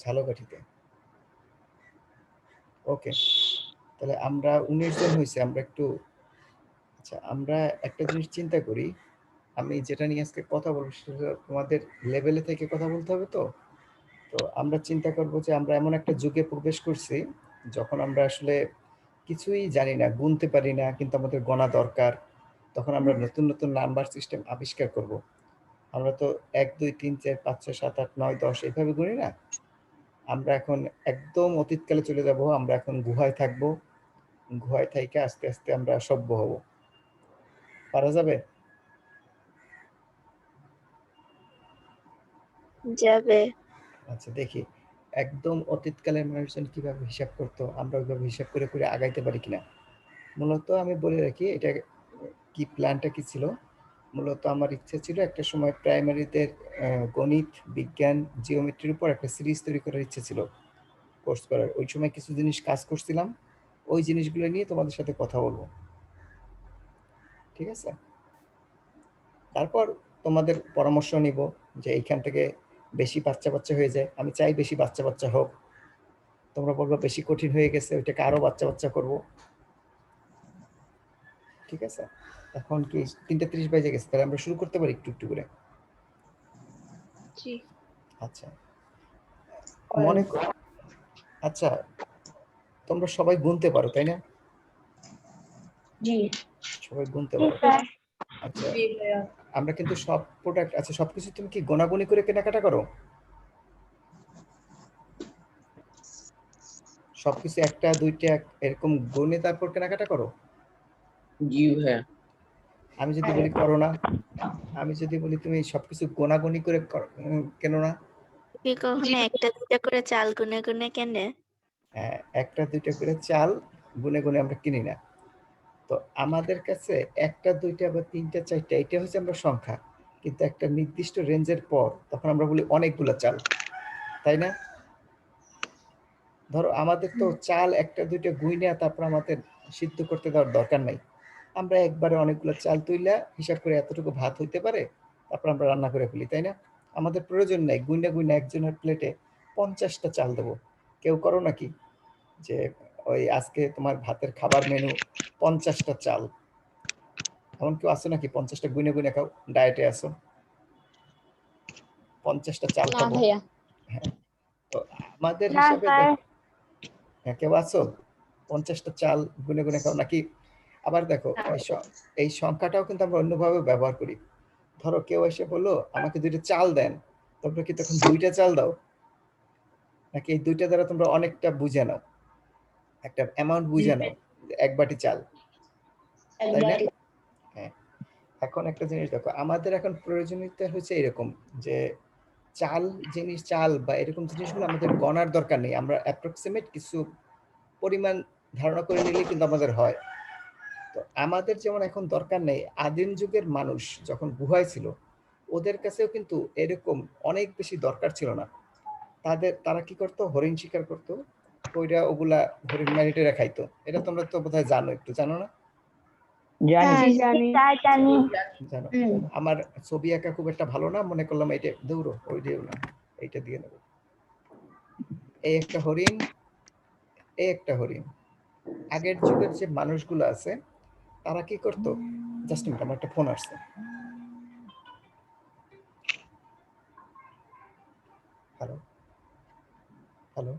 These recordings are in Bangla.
ঝালকাঠিতে। ওকে, তাহলে আমরা 19 জন হয়েছে। আমরা একটু আচ্ছা, আমরা একটা জিনিস চিন্তা করি। আমি যেটা নিয়ে আজকে কথা বলবো সেটা তোমাদের লেভেলে থেকে কথা বলতে হবে। তো তো আমরা চিন্তা করব যে আমরা এমন একটা যুগে প্রবেশ করছি যখন আমরা আসলে কিছুই জানি না, গুনতে পারি না, কিন্তু আমাদের গোনা দরকার। তখন আমরা নতুন নতুন নাম্বার সিস্টেম আবিষ্কার করব। আমরা তো 1 2 3 4 5 6 7 8 9 10 এইভাবে গুনি না। আমরা এখন একদম অতীতকালে চলে যাব। আমরা এখন গুহায় থাকব। গুহায় থাইকা আস্তে আস্তে আমরা সভ্য হব। পারা যাবে? যাবে। আচ্ছা, দেখি একদম অতীতকালের মানুষজন কিভাবে হিসাব করতো, আমরা ওইভাবে হিসাব করে করে আগাইতে পারি কিনা। মূলত আমি বলে রাখি এটা কি, প্ল্যানটা কি ছিল। মূলত আমার ইচ্ছা ছিল একটা সময় প্রাইমারিতে গণিত, বিজ্ঞান, জিওমেট্রির উপর একটা সিরিজ তৈরি করার ইচ্ছে ছিল, কোর্স করার। ওই সময় কিছু জিনিস কাজ করছিলাম, ওই জিনিসগুলো নিয়ে তোমাদের সাথে কথা বলবো। ঠিক আছে? তারপর তোমাদের পরামর্শ নিব যে এইখান থেকে বেশি বাচ্চা বাচ্চা হয়ে যায়। আমি চাই বেশি বাচ্চা বাচ্চা হোক। তোমরা বলবো বেশি কঠিন হয়ে গেছে, ওইটাকে আরো বাচ্চা বাচ্চা করবো। ঠিক আছে? এখন কি 3:30 বাজে গেছে, তাহলে আমরা শুরু করতে পারি একটু একটু করে। জি। আচ্ছা, মনে আচ্ছা, তোমরা সবাই গুনতে পারো তাই না? জি। সবাই গুনতে পারো। আচ্ছা, আমরা কিন্তু সব প্রোডাক্ট, আচ্ছা সবকিছু তুমি কি গোনাগুনি করে কেনাকাটা করো? সবকিছু একটা দুইটা এরকম গুনে তারপর কেনাকাটা করো? জি ভাইয়া। আমি যদি বলি করো না, আমি যদি বলি তুমি সবকিছু গোনাগুনি করে কেন না? কি কখনো একটা দুটা করে চাল গুনে গুনে কেনে? হ্যাঁ, একটা দুইটা করে চাল গুনে গুনে আমরা কিনি না। তো আমাদের কাছে একটা দুইটা বা তিনটা চারটা এটা হচ্ছে আমরা সংখ্যা, কিন্তু একটা নির্দিষ্ট রেঞ্জের পর তখন আমরা বলি অনেকগুলা চাল, তাই না? ধরো আমাদের তো চাল একটা দুইটা গুইনা তারপর আমাদের সিদ্ধ করতে দেওয়ার দরকার নাই। আমরা একবারে অনেকগুলো চাল তুইলা হিসাব করে এতটুকু ভাত হইতে পারে, তারপর আমরা রান্না করে ফেলি, তাই না? আমাদের প্রয়োজন নাই গুইনা গুইনা একজনের প্লেটে 50টা চাল দেবো। কেউ করো নাকি যে ওই আজকে তোমার ভাতের খাবার মেনু 50টা চাল? এমন কেউ আসো নাকি 50টা গুইনা গুইনা খাও, ডায়েটে আসো 50টা চাল না খাবো? ভাইয়া। হ্যাঁ, তো আমাদের না হিসাবে স্যার। হ্যাঁ, কেউ আছো 50টা চাল গুনে গুনে খাও নাকি? আবার দেখো এই সংখ্যাটাও কিন্তু আমরা অন্যভাবে ব্যবহার করি। ধরো কেউ এসে বললো আমাকে 2টা চাল দেন, তোমরা কি তখন 2টা চাল দাও, নাকি এই 2টা দ্বারা তোমরা অনেকটা বুঝে নাও, একটা অ্যামাউন্ট বুঝে নাও, এক বাটি চাল, তাই না? হ্যাঁ, এখন একটা জিনিস দেখো, আমাদের এখন প্রয়োজনীয়তা হচ্ছে এরকম যে চাল জিনিস, চাল বা এরকম জিনিসগুলো আমাদের গণার দরকার নেই, আমরা অ্যাপ্রক্সিমেট কিছু পরিমাণ ধারণা করে নিলেই কিন্তু আমাদের হয়। তো আমাদের যেমন এখন দরকার নেই, আদিম যুগের মানুষ যখন গুহায় ছিল ওদের কাছেও কিন্তু এরকম অনেক বেশি দরকার ছিল না। তারা কি করতো, হরিণ শিকার করতো, কইরা ওগুলা হরিণ ম্যারিটেরা খাইতো। এটা তোমরা তো বোধহয় জানো, একটু জানো না? জানি। জানো। আমার ছবি আঁকা খুব একটা ভালো না, মনে করলাম এটা দৌড়ো, ওই দিও না, এইটা দিয়ে নেবো। এই একটা হরিণ, এই একটা হরিণ। আগের যুগের যে মানুষগুলো আছে তারা কি করতো, জাস্ট মিনিট, আমার একটা ফোন আসছে। Hello, hello.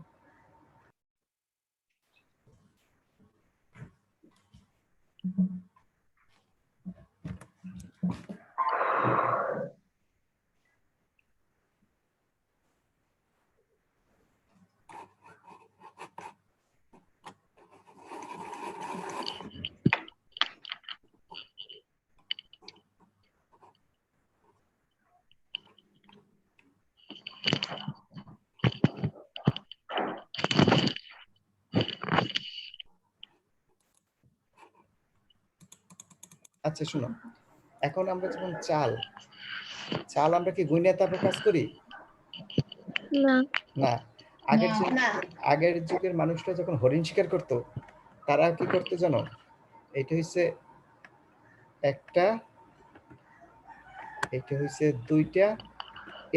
আচ্ছা শুনো, এখন আমরা যখন চাল চাল আমরা কি গুইনা তারপর কাজ করি? না। না। আগের যুগের মানুষরা যখন হরিণ শিকার করতো তারা কি করতো জানো? এটা হচ্ছে একটা, এটা হচ্ছে দুইটা,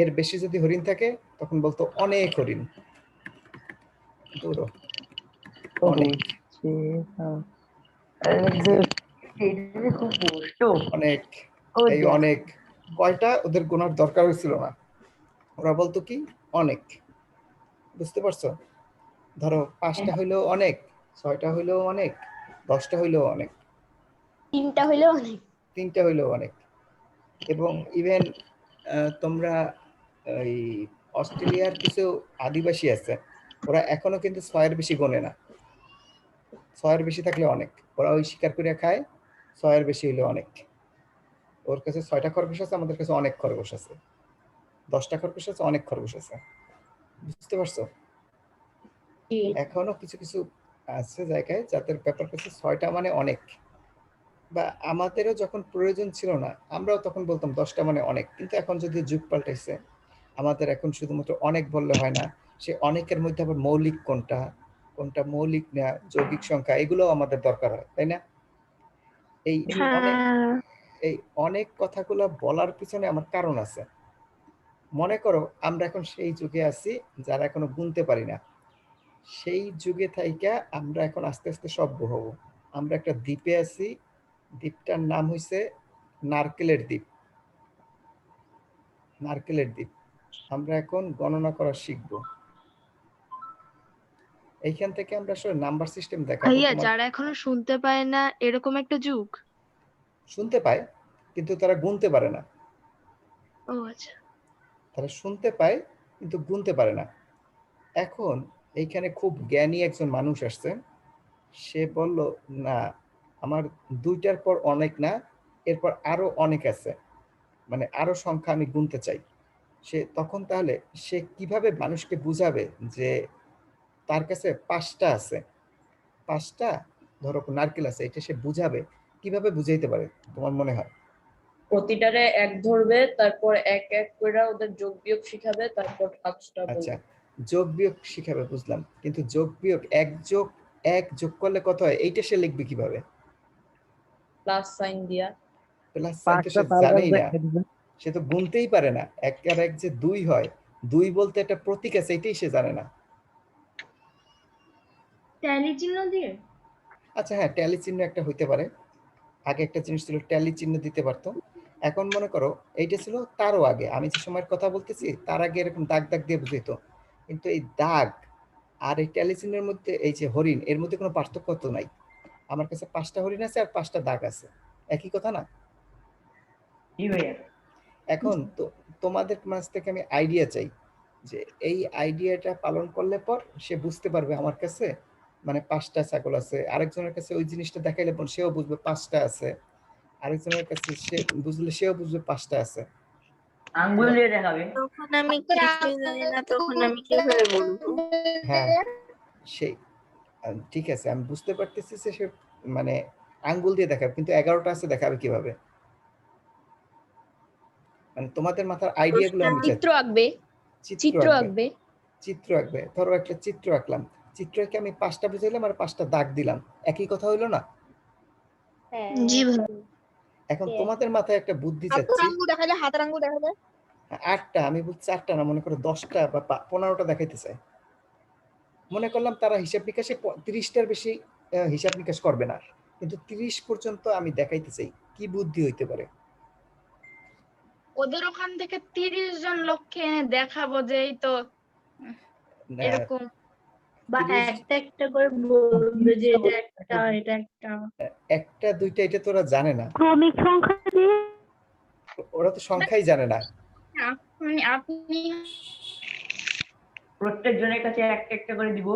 এর বেশি যদি হরিণ থাকে তখন বলতো অনেক হরিণ। দৌড়ো। ও অনেক বুঝছি, হ্যাঁ। আরে যে এটা যে খুব কষ্ট। অনেক ও এই দেখ, অনেক কয়টা ওদের গোনার দরকার হয়েছিল না, ওরা বলতো কি অনেক। বুঝতে পারছো? ধরো 5টা হইলেও অনেক, 6টা হইলেও অনেক, 10টা হইলেও অনেক, 3টা হইলেও অনেক। 3টা হইলেও অনেক। এবং ইভেন তোমরা এই অস্ট্রেলিয়ার কিছু আদিবাসী আছে, ওরা এখনো কিন্তু 6-এর বেশি গোনে না। 6-এর বেশি থাকলে অনেক, ওরা ওই শিকার করে খায়, 6-এর বেশি হইলে অনেক। ওর কাছে 6টা খরগোশ আছে, আমাদের কাছে অনেক খরগোশ আছে। 10টা খরগোশ আছে, অনেক খরগোশ আছে। বুঝতে পারছো? জি। এখনো কিছু কিছু আছে জায়গায় যাদের ব্যাপার কাছে 6টা মানে অনেক। বা আমাদেরও যখন প্রয়োজন ছিল না, আমরাও তখন বলতাম 10টা মানে অনেক। কিন্তু এখন যদি যুগ পাল্টাইছে, আমাদের এখন শুধুমাত্র অনেক বললে হয় না, সে অনেকের মধ্যে আবার মৌলিক কোনটা, কোনটা মৌলিক না, যৌগিক সংখ্যা, এগুলোও আমাদের দরকার হয়, তাই না? এই অনেক হ্যাঁ এই অনেক কথাগুলো বলার পিছনে আমার কারণ আছে। মনে করো আমরা এখন সেই যুগে আছি যারা এখনো গুনতে পারি না। সেই যুগে থাইকা আমরা এখন আস্তে আস্তে সভ্য হব। আমরা একটা দ্বীপে আছি, দ্বীপটার নাম হইছে নারকেলের দ্বীপ। নারকেলের দ্বীপ। আমরা এখন গণনা করা শিখব। এইখান থেকে আমরা আসলে নাম্বার সিস্টেম দেখাবো। ভাইয়া যারা এখনো শুনতে পায় না এরকম একটা যুগ। শুনতে পায় কিন্তু তারা গুনতে পারে না। ও আচ্ছা। তারা শুনতে পায় কিন্তু গুনতে পারে না। এখন এইখানে খুব জ্ঞানী একজন মানুষ আসছে, সে বলল না, আমার 2টার পর অনেক না, এরপর আরো অনেক আছে, মানে আরো সংখ্যা আমি গুনতে চাই। সে তখন তাহলে সে কিভাবে মানুষকে বুঝাবে যে তার কাছে 5টা আছে, 5টা ধরো নারকেল আছে, এটা সে বুঝাবে কিভাবে, বুঝাইতে পারে তোমার মনে হয়? প্রতিটারে এক ধরবে, তারপর এক এক করে ওদের যোগ বিয়োগ শিখাবে, তারপর 5টা আচ্ছা, বলবে। যোগ বিয়োগ শিখাবে বুঝলাম, কিন্তু যোগ বিয়োগ এক যোগ করলে কত হয় এইটা সে লিখবে কিভাবে? প্লাস সাইন দিয়া। প্লাস সাইন তো 5টা সে তাল গাছ জানেই না, দেখাই দিবে। সে তো গুনতেই পারে না। 1 আর 1 যে 2 হয়, 2 বলতে একটা প্রতীক আছে, এটাই সে জানে না। ট্যালি চিহ্ন দিয়ে? আচ্ছা হ্যাঁ, ট্যালি চিহ্ন একটা হইতে পারে। আগে একটা জিনিস ছিল ট্যালি চিহ্ন দিতে পারতো। এখন মনে করো এইটা ছিল তারও আগে, আমি যে সময়ের কথা বলতেছি তার আগে এরকম দাগ দাগ দিয়ে বুঝাইতো। কিন্তু এই দাগ আর এই ট্যালি চিহ্নের মধ্যে, এই যে হরিণ, এর মধ্যে কোনো পার্থক্য তো নাই। আমার কাছে 5টা হরিণ আছে আর 5টা দাগ আছে, একই কথা না? জি ভাইয়া। এখন তো তোমাদের মাঝ থেকে আমি আইডিয়া চাই, যে এই আইডিয়াটা পালন করলে পর সে বুঝতে পারবে আমার কাছে মানে 5টা ছাগল আছে, আরেকজনের কাছে ওই জিনিসটা দেখাইলে পর সেও বুঝবে 5টা আছে, আরেকজনের কাছে সে বুঝলে সেও বুঝবে 5টা আছে। আঙ্গুল দিয়ে দেখাবে। তখন আমি কিছুই জানি না, তখন আমি কিভাবে বলবো? হ্যাঁ সেই ঠিক আছে, আমি বুঝতে পারতেছি যে সে মানে আঙ্গুল দিয়ে দেখাবে, কিন্তু 11টা আছে দেখাবে কিভাবে? মানে তোমাদের মাথার আইডিয়া গুলো আমি চাই। চিত্র আঁকবে। চিত্র আঁকবে। চিত্র আঁকবে, ধরো একটা চিত্র আঁকলাম, চিত্র এঁকে আমি 5টা বুঝাইলাম আর 5টা দাগ দিলাম, একই কথা হইলো না? জি ভাই। এখন তোমাদের মাথায় একটা বুদ্ধি চাচ্ছি। আঙ্গুল দেখা যায়, হাতের আঙ্গুল দেখা যায়। 8টা, আমি বলছি 4টা না, মনে করো 10টা বা 15টা দেখাইতে চাই। মনে করলাম তারা হিসাব নিকাশে 30টার বেশি হিসাব নিকাশ করবে না, কিন্তু 30 পর্যন্ত আমি দেখাইতে চাই, কি বুদ্ধি হইতে পারে? ওদের ওখান থেকে 30 জন লোককে এনে দেখাবো যে এই তো না, এরকম, বা 30 একটা একটা করে বলবে যে এটা একটা, এটা একটা। একটা দুইটা এটা তো ওরা জানে না, ক্রমিক সংখ্যা দিয়ে ওরা তো সংখ্যাই জানে না। আপনি প্রত্যেক জনের কাছে একটা একটা করে দিব,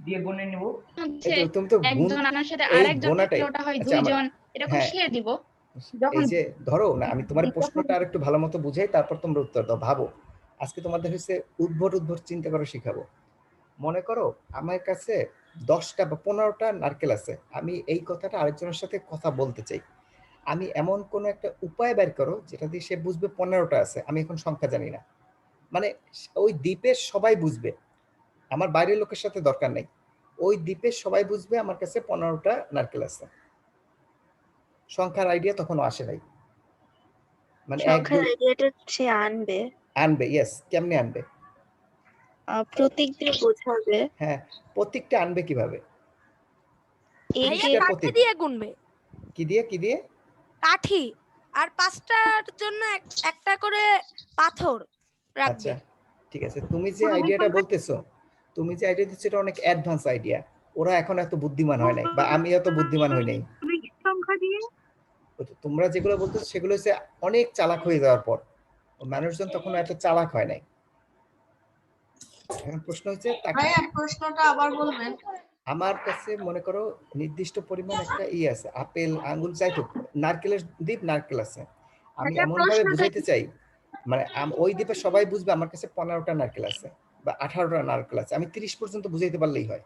দিয়ে গুনে নিব। হচ্ছে এই তো তুমি তো গুণ, একজন আপনার সাথে এই আরেকজন থাকলে গোনাটাই। ওটা হয় আচ্ছা আমার, 2 জন, এরকম হ্যাঁ শিখিয়ে দিব। এই যখন যে ধরো না, আমি তোমার প্রশ্নটা আর একটু ভালো মতো বুঝাই, তারপর তোমরা উত্তর দাও। ভাবো, আজকে তোমাদের হচ্ছে উদ্ভট উদ্ভট চিন্তা করা শিখাবো। মনে করো আমার কাছে 10টা বা 15টা নারকেল আছে, আমি এই কথাটা আরেকজনের সাথে কথা বলতে চাই। আমি এমন কোন একটা উপায় বের করো যেটা দিয়ে সে বুঝবে 15টা আছে, আমি এখন সংখ্যা জানি না। মানে ওই দ্বীপের সবাই বুঝবে, আমার বাইরের লোকের সাথে দরকার নেই, ওই দ্বীপের সবাই বুঝবে আমার কাছে 15টা নারকেল আছে। সংখ্যার আইডিয়া তখনও আসে নাই, মানে 1 সংখ্যার 2 আইডিয়াটা সে আনবে। আনবে। ইয়েস, কেমনে আনবে? প্রতীক দিয়ে বোঝাবে। হ্যাঁ, প্রতীকটা আনবে কিভাবে? এই ভাইয়া যে এটা কাঠি প্রতীক। দিয়ে গুনবে, কি দিয়ে, কি দিয়ে? কাঠি, আর 5টার জন্য একটা করে পাথর রাখবে। আচ্ছা, ঠিক আছে। তুমি যে আইডিয়াটা বলতেছো, তুমি যে আইডিয়া দিচ্ছ এটা অনেক অ্যাডভান্স আইডিয়া। ওরা এখন এত বুদ্ধিমান হয় নাই বা আমি এত বুদ্ধিমান হই নাই। সংখ্যা দিয়ে তোমরা যেগুলো বলতেছো সেগুলো হচ্ছে অনেক চালাক হয়ে যাওয়ার পর। মানুষজন তখন এত চালাক হয় নাই। এখন প্রশ্ন হচ্ছে তাকে প্রশ্নটা আবার বলবেন। আমার কাছে মনে করো নির্দিষ্ট পরিমাণ একটা আছে, আপেল, আঙ্গুর, যাই হোক, নারকেলের দ্বীপ নারকেল আছে। আমি এমন ভাবে বুঝাইতে চাই, মানে ওই দ্বীপে সবাই বুঝবে আমার কাছে 15টা নারকেল আছে বা 18টা নারকেল আছে। আমি 30 পর্যন্ত বুঝাইতে পারলেই হয়।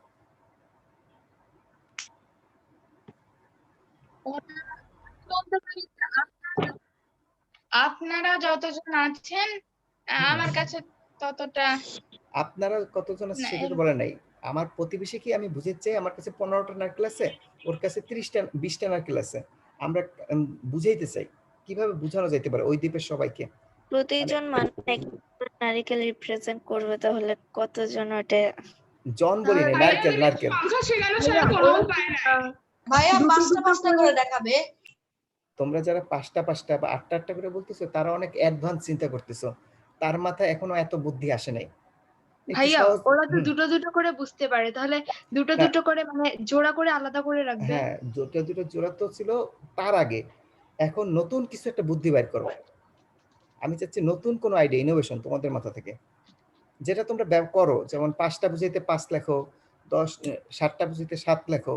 আপনারা যতজন আছেন আমার কাছে ততটা আপনারা কতজন আছে না, সেটা তো বলে নাই। আমার প্রতিবেশীকে আমি বুঝাইতে চাই আমার কাছে 15টা নারকেল আছে, ওর কাছে 30টা 20টা নারকেল আছে। আমরা বুঝাইতে চাই কিভাবে বোঝানো যাইতে পারে ওই দ্বীপের সবাইকে। প্রতিজন মানুষ একটা নারিকেল রিপ্রেজেন্ট করবে, তাহলে কতজন ওটা? জন বলি নাই, নারকেল নারকেল। ভাইয়া 5টা করে দেখাবে। তোমরা যারা 5টা 5টা বা 8টা 8টা করে বলতেছো তারা অনেক অ্যাডভান্স চিন্তা করতেছো, তার মাথায় এখনো এত বুদ্ধি আসে নাই। একটু ভাইয়া সহজ। ওরা তো হুম, দুটো দুটো করে বুঝতে পারে, তাহলে দুটো না, দুটো করে মানে জোড়া করে আলাদা করে রাখবে। হ্যাঁ, দুটো দুটো জোড়া তো ছিল তার আগে। এখন নতুন কিছু একটা বুদ্ধি বাইর করো। আমি চাচ্ছি নতুন কোনো আইডিয়া, ইনোভেশন তোমাদের মাথা থেকে, যেটা তোমরা করো। যেমন 5টা বুঝাইতে 5 লেখো, 7টা বুঝাইতে 7 লেখো।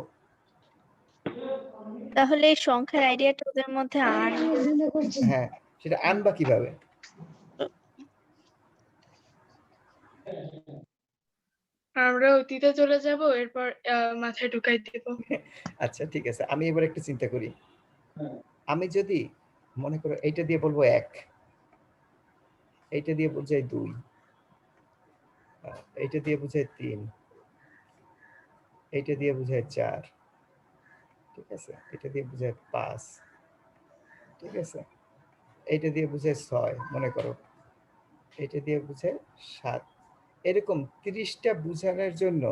তাহলে এই সংখ্যার আইডিয়াটা ওদের মধ্যে হ্যাঁ, সেটা আনবা কিভাবে? আমরা অতীতে চলে যাব, এরপর মাথায় ঢুকাই দেব। আচ্ছা, ঠিক আছে। আমি এবার একটু চিন্তা করি। আমি যদি মনে করো এইটা দিয়ে বলবো 1, এইটা দিয়ে বোঝাই 2, এইটা দিয়ে বোঝাই 3, এইটা দিয়ে বোঝাই 4, ঠিক আছে, এটা দিয়ে বোঝায় 5, ঠিক আছে, এইটা দিয়ে বোঝায় 6 মনে করো, এটা দিয়ে বোঝায় 7। এরকম 30টা বোঝানোর জন্য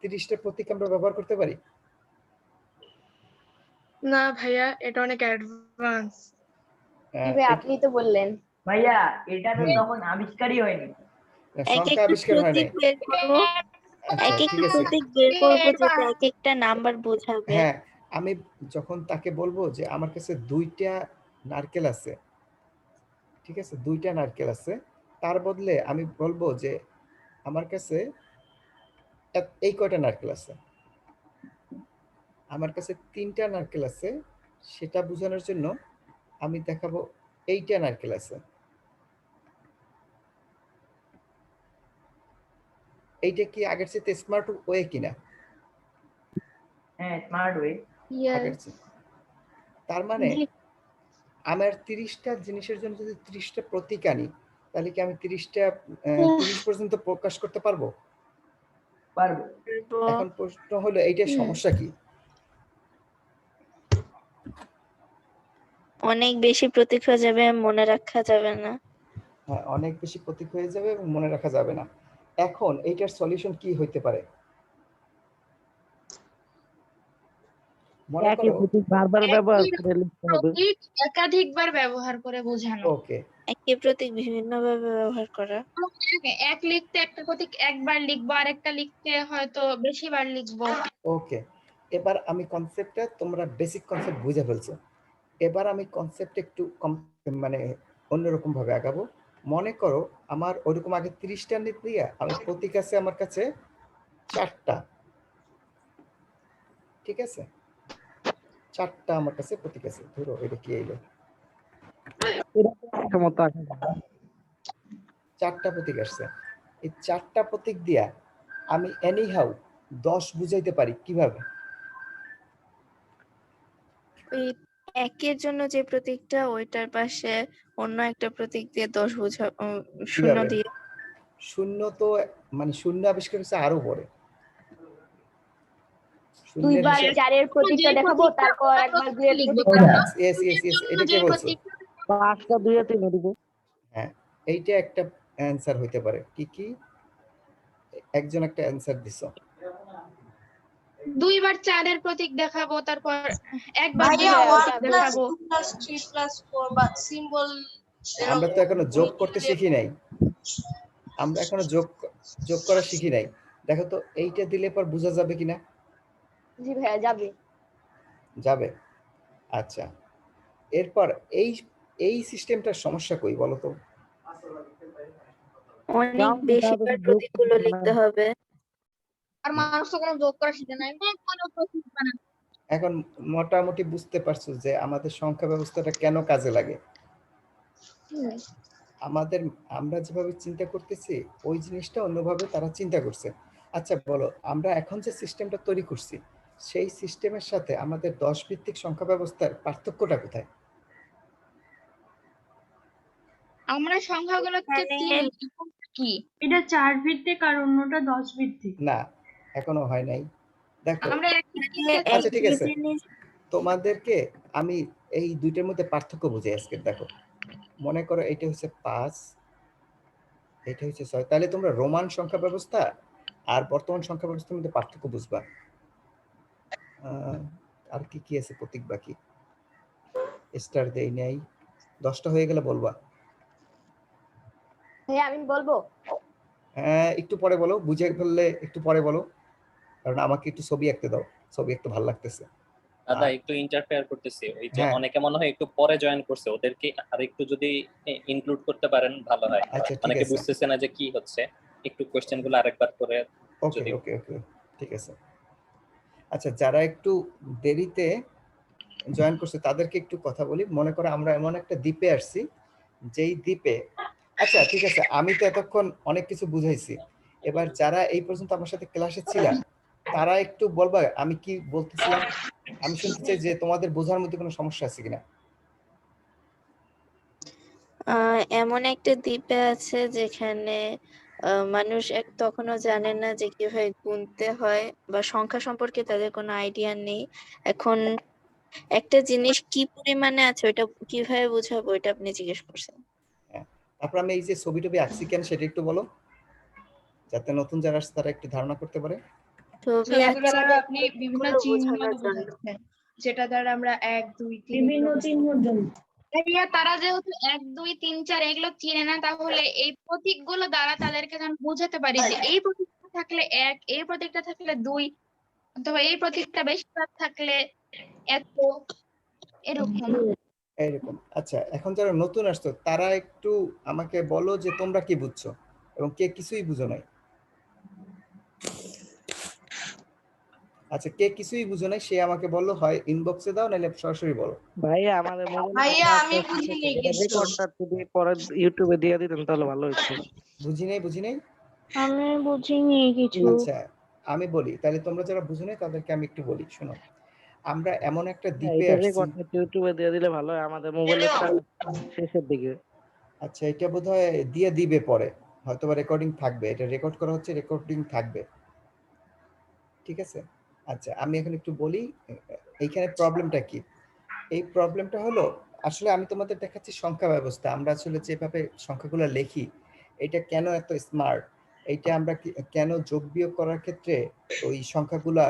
30টা প্রতীক আমরা ব্যবহার করতে পারি। না ভাইয়া, এটা অনেক অ্যাডভান্স। আপনি তো বললেন ভাইয়া এটা তো হুম, তখন আবিষ্কারই হয়নি। এক সংখ্যা একটা আবিষ্কার হয় প্রতীক নাই। বের করবো, আচ্ছা, এক ঠিক একটা আছে। প্রতীক বের করবো যেটা এক একটা নাম্বার বোঝাবে। হ্যাঁ, আমি যখন তাকে বলবো যে আমার কাছে 2টা নারকেল আছে, ঠিক আছে, 2টা নারকেল আছে, তার বদলে আমি বলবো যে আমার কাছে এই কয়টা নারকেল আছে। আমার কাছে 3টা নারকেল আছে, সেটা বোঝানোর জন্য আমি দেখাবো এইটা নারকেল আছে। এইটা কি আগের চেয়ে স্মার্ট ওয়ে কিনা? হ্যাঁ, স্মার্ট ওয়ে। আগের চেয়ে। তার মানে আমার 30টা জিনিসের জন্য যদি 30টা প্রতীক আনি, তাহলে কি আমি 30 পর্যন্ত প্রকাশ করতে পারবো? পারবো। এখন প্রশ্ন হলো এইটার সমস্যা কি? অনেক বেশি প্রতীক হয়ে যাবে, মনে রাখা যাবে না। হ্যাঁ, অনেক বেশি প্রতীক হয়ে যাবে এবং মনে রাখা যাবে না। এখন এইটার সলিউশন কি হইতে পারে? মনে একই করো, প্রতীক বারবার ব্যবহার করে লিখতে হবে। প্রতীক একাধিকবার ব্যবহার করে বোঝানো। ওকে, একই প্রতীক বিভিন্ন ভাবে ব্যবহার করা। এক লিখতে একটা প্রতীক একবার লিখবো, আর একটা লিখতে হয়তো বেশিবার লিখবো। ওকে। এবার আমি কনসেপ্টটা, তোমরা বেসিক কনসেপ্ট বুঝে ফেলছো। এবার আমি কনসেপ্ট একটু মানে অন্যরকম ভাবে আগাবো। মনে করো আমার ওইরকম আগে 30টা দিয়া আমি প্রতীক আছে আমার কাছে 4টা, ঠিক আছে, 4টা আমার কাছে প্রতীক আছে। ধরো এটা কি এলো, এরকম মতো আঁকা যাবে। 4টা প্রতীক আসছে। এই 4টা প্রতীক দিয়া আমি এনিহাউ 10 বুঝাইতে পারি কিভাবে? ওই একের জন্য যে প্রতীকটা, ওইটার পাশে অন্য একটা প্রতীক দিয়ে 10 শূন্য কিভাবে? দিয়ে। শূন্য তো, মানে শূন্য আবিষ্কার হচ্ছে আরো পরে। শূন্যের দুইবার হিসাব, 4-এর প্রতীকটা দেখাবো, তারপর একবার 2-এর লিখবো। প্রতীকটা। ইয়েস ইয়েস ইয়েস, এটা কে বলছো? 5টা 2 এ 3 দিব। হ্যাঁ, এইটা একটা অ্যান্সার হইতে পারে। কি কি? একজন একটা অ্যান্সার দিছো। 2 বার 4 এর প্রতীক দেখাবো, তারপর একবার 2 ভাইয়া এর ওয়ান প্রতীক প্লাস দেখাবো। 2 প্লাস 3 প্লাস 4 বা সিম্বল আমরা তো এখনো যোগ করতে শিখি নাই। আমরা এখনো যোগ করা শিখি নাই। দেখো তো এইটা দিলে পর বোঝা যাবে কিনা? জি ভাইয়া যাবে। যাবে। আচ্ছা, এরপর এই সিস্টেমটার সমস্যা কই বলো তো? অনেক বেশি বার প্রতীকগুলো লিখতে হবে। আর মানুষ তো কোনো যোগ করা শিখে নাই, কোনো প্রতীক বানানো। এখন মোটামুটি বুঝতে পারছো যে আমাদের সংখ্যা ব্যবস্থাটা কেন কাজে লাগে। আমরা যেভাবে চিন্তা করতেছি ওই জিনিসটা অন্যভাবে তারা চিন্তা করছে। আচ্ছা বলো, আমরা এখন যে সিস্টেমটা তৈরি করছি সেই সিস্টেমের সাথে আমাদের 10 ভিত্তিক সংখ্যা ব্যবস্থার পার্থক্যটা কোথায়? আমরা সংখ্যাগুলোকে এখানে চিনি, কি এটা 4 ভিত্তিক আর অন্যটা 10 ভিত্তিক। না, এখনো হয় নাই। দেখো, আমরা আচ্ছা ঠিক একই আছে, জিনিস তোমাদেরকে আমি এই দুইটার মধ্যে পার্থক্য বুঝাই আজকে। দেখো, মনে করো এটা হচ্ছে 5, এটা হচ্ছে 6, তাহলে তোমরা রোমান সংখ্যা ব্যবস্থা আর বর্তমান সংখ্যা ব্যবস্থার মধ্যে পার্থক্য বুঝবা। আর কি কি আছে প্রতীক বাকি? স্টার দেই নাই, 10টা হয়ে গেলে বলবা। হ্যাঁ আমি বলবো। হ্যাঁ একটু পরে বলো, বুঝে ফেললে একটু পরে বলো, কারণ আমাকে একটু ছবি আঁকতে দাও, ছবি একটু ভালো লাগতেছে। দাদা একটু ইন্টারফেয়ার করতেছি, ওই যে হ্যাঁ। অনেকে মনে হয় একটু পরে জয়েন করছে, ওদেরকে আর একটু যদি ইনক্লুড করতে পারেন ভালো হয়। আচ্ছা ঠিক অনেকে আছে, বুঝতেছে না যে কি হচ্ছে, একটু কোশ্চেন গুলো আরেকবার করে ওকে যদি ওকে ওকে ঠিক আছে। আচ্ছা, যারা একটু দেরিতে জয়েন করছে তাদেরকে একটু কথা বলি। মনে করো আমরা এমন একটা দ্বীপে আসছি, যেই দ্বীপে, আচ্ছা ঠিক আছে, আমি তো এতক্ষণ অনেক কিছু বুঝাইছি, এবার যারা এই পর্যন্ত আমার সাথে ক্লাসে ছিলেন তারা একটু বলবা আমি কি বলতেছিলাম। আমি শুনতে চাই যে তোমাদের বোঝার মধ্যে কোনো সমস্যা আছে কিনা। এমন একটা দ্বীপে আছে যেখানে মানুষ তখনও জানে না যে কিভাবে গুনতে হয় বা সংখ্যা সম্পর্কে তাদের কোনো আইডিয়া নেই। এখন একটা জিনিস কি পরিমাণে আছে ওইটা কিভাবে বোঝাবো, এটা আপনি জিজ্ঞেস করছেন। হ্যাঁ, তারপর আমি এই যে ছবি টবি আঁকছি কেন সেটা একটু বলো, যাতে নতুন যারা আসছে তারা একটু ধারণা করতে পারে। ছবি ছবিগুলো আঁকছি দ্বারা আপনি বিভিন্ন গুলো চিহ্ন বোঝানোর জন্য। বোঝাচ্ছেন, যেটা দ্বারা আমরা 1 2 3 বিভিন্ন চিহ্নের জন্য। তারা যেহেতু 1 2 3 4 এগুলো চিনে না, তাহলে এই প্রতীকগুলো দ্বারা তাদেরকে যেন বোঝাতে পারি যে এই প্রতীকটা থাকলে 1, এই প্রতীকটা থাকলে 2, অথবা এই প্রতীকটা বেশি থাকলে এত, এরকম। এইরকম। আচ্ছা, এখন যারা নতুন আসছো তারা একটু আমাকে বলো যে তোমরা কি বুঝছো এবং কে কিছুই বুঝো নাই। আচ্ছা, কে কিছুই বুঝো নাই সে আমাকে বলো, হয় ইনবক্সে দাও নাহলে সরাসরি বলো। ভাইয়া আমাদের ভাইয়া আমি বুঝিনি কিছু। রেকর্ডটা যদি পরে ইউটিউবে দিয়ে দিতেন তাহলে ভালো হতো। বুঝি নাই। আমি বুঝিনি কিছু। আচ্ছা, আমি বলি তাহলে, তোমরা যারা বুঝো নাই তাদেরকে আমি একটু বলি, শোনো। আমরা এমন একটা দ্বীপে এটা আসছি। রেকর্ডটা ইউটিউবে দিয়ে দিলে ভালো হয়, আমাদের মোবাইলের শেষের দিকে। আচ্ছা, এটা বোধহয় দিয়ে দিবে পরে, হয়তোবা রেকর্ডিং থাকবে, এটা রেকর্ড করা হচ্ছে, রেকর্ডিং থাকবে, ঠিক আছে। আচ্ছা, আমি এখন একটু বলি এইখানে প্রবলেমটা কি। এই প্রবলেমটা হলো, আসলে আমি তোমাদের দেখাচ্ছি সংখ্যা ব্যবস্থা, আমরা আসলে যেভাবে সংখ্যাগুলো লিখি এটা কেন এত স্মার্ট, এইটা আমরা কেন যোগ বিয়োগ করার ক্ষেত্রে ওই সংখ্যাগুলা,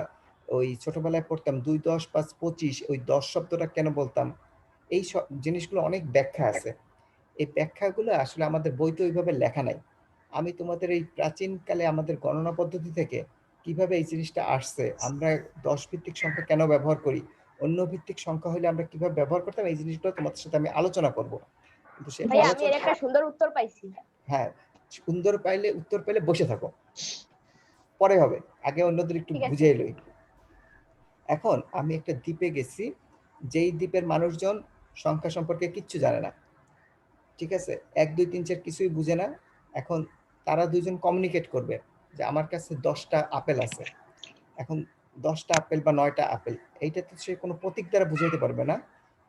ওই ছোটবেলায় পড়তাম 2 10 5 25, ওই 10 শব্দটা কেন বলতাম, এই সব জিনিসগুলো অনেক ব্যাখ্যা আছে। এই ব্যাখ্যাগুলো আসলে আমাদের বইতে ওইভাবে লেখা নাই। আমি তোমাদের এই প্রাচীনকালে আমাদের গণনা পদ্ধতি থেকে কিভাবে এই জিনিসটা আসছে, আমরা 10 ভিত্তিক সংখ্যা কেন ব্যবহার করি, অন্য ভিত্তিক সংখ্যা হলে আমরা কিভাবে ব্যবহার করতাম, এই জিনিসগুলো তোমাদের সাথে আমি আলোচনা করব। কিন্তু সেই ভাই আমি আলোচনা, এর একটা সুন্দর উত্তর পাইছি। হ্যাঁ, উত্তর পাইলে বসে থাকো, পরে হবে, আগে অন্যদের একটু ঠিক আছে। বুঝিয়ে লই। এখন আমি একটা দ্বীপে গেছি, যেই দ্বীপের মানুষজন সংখ্যা সম্পর্কে কিচ্ছু জানে না, ঠিক আছে, 1 2 3 4 কিছুই বুঝে না। এখন তারা দুইজন কমিউনিকেট করবে যে আমার কাছে 10টা আপেল আছে। এখন 10টা আপেল বা 9টা আপেল, এইটা তো সে কোনো প্রতীক দ্বারা বুঝাইতে পারবে না,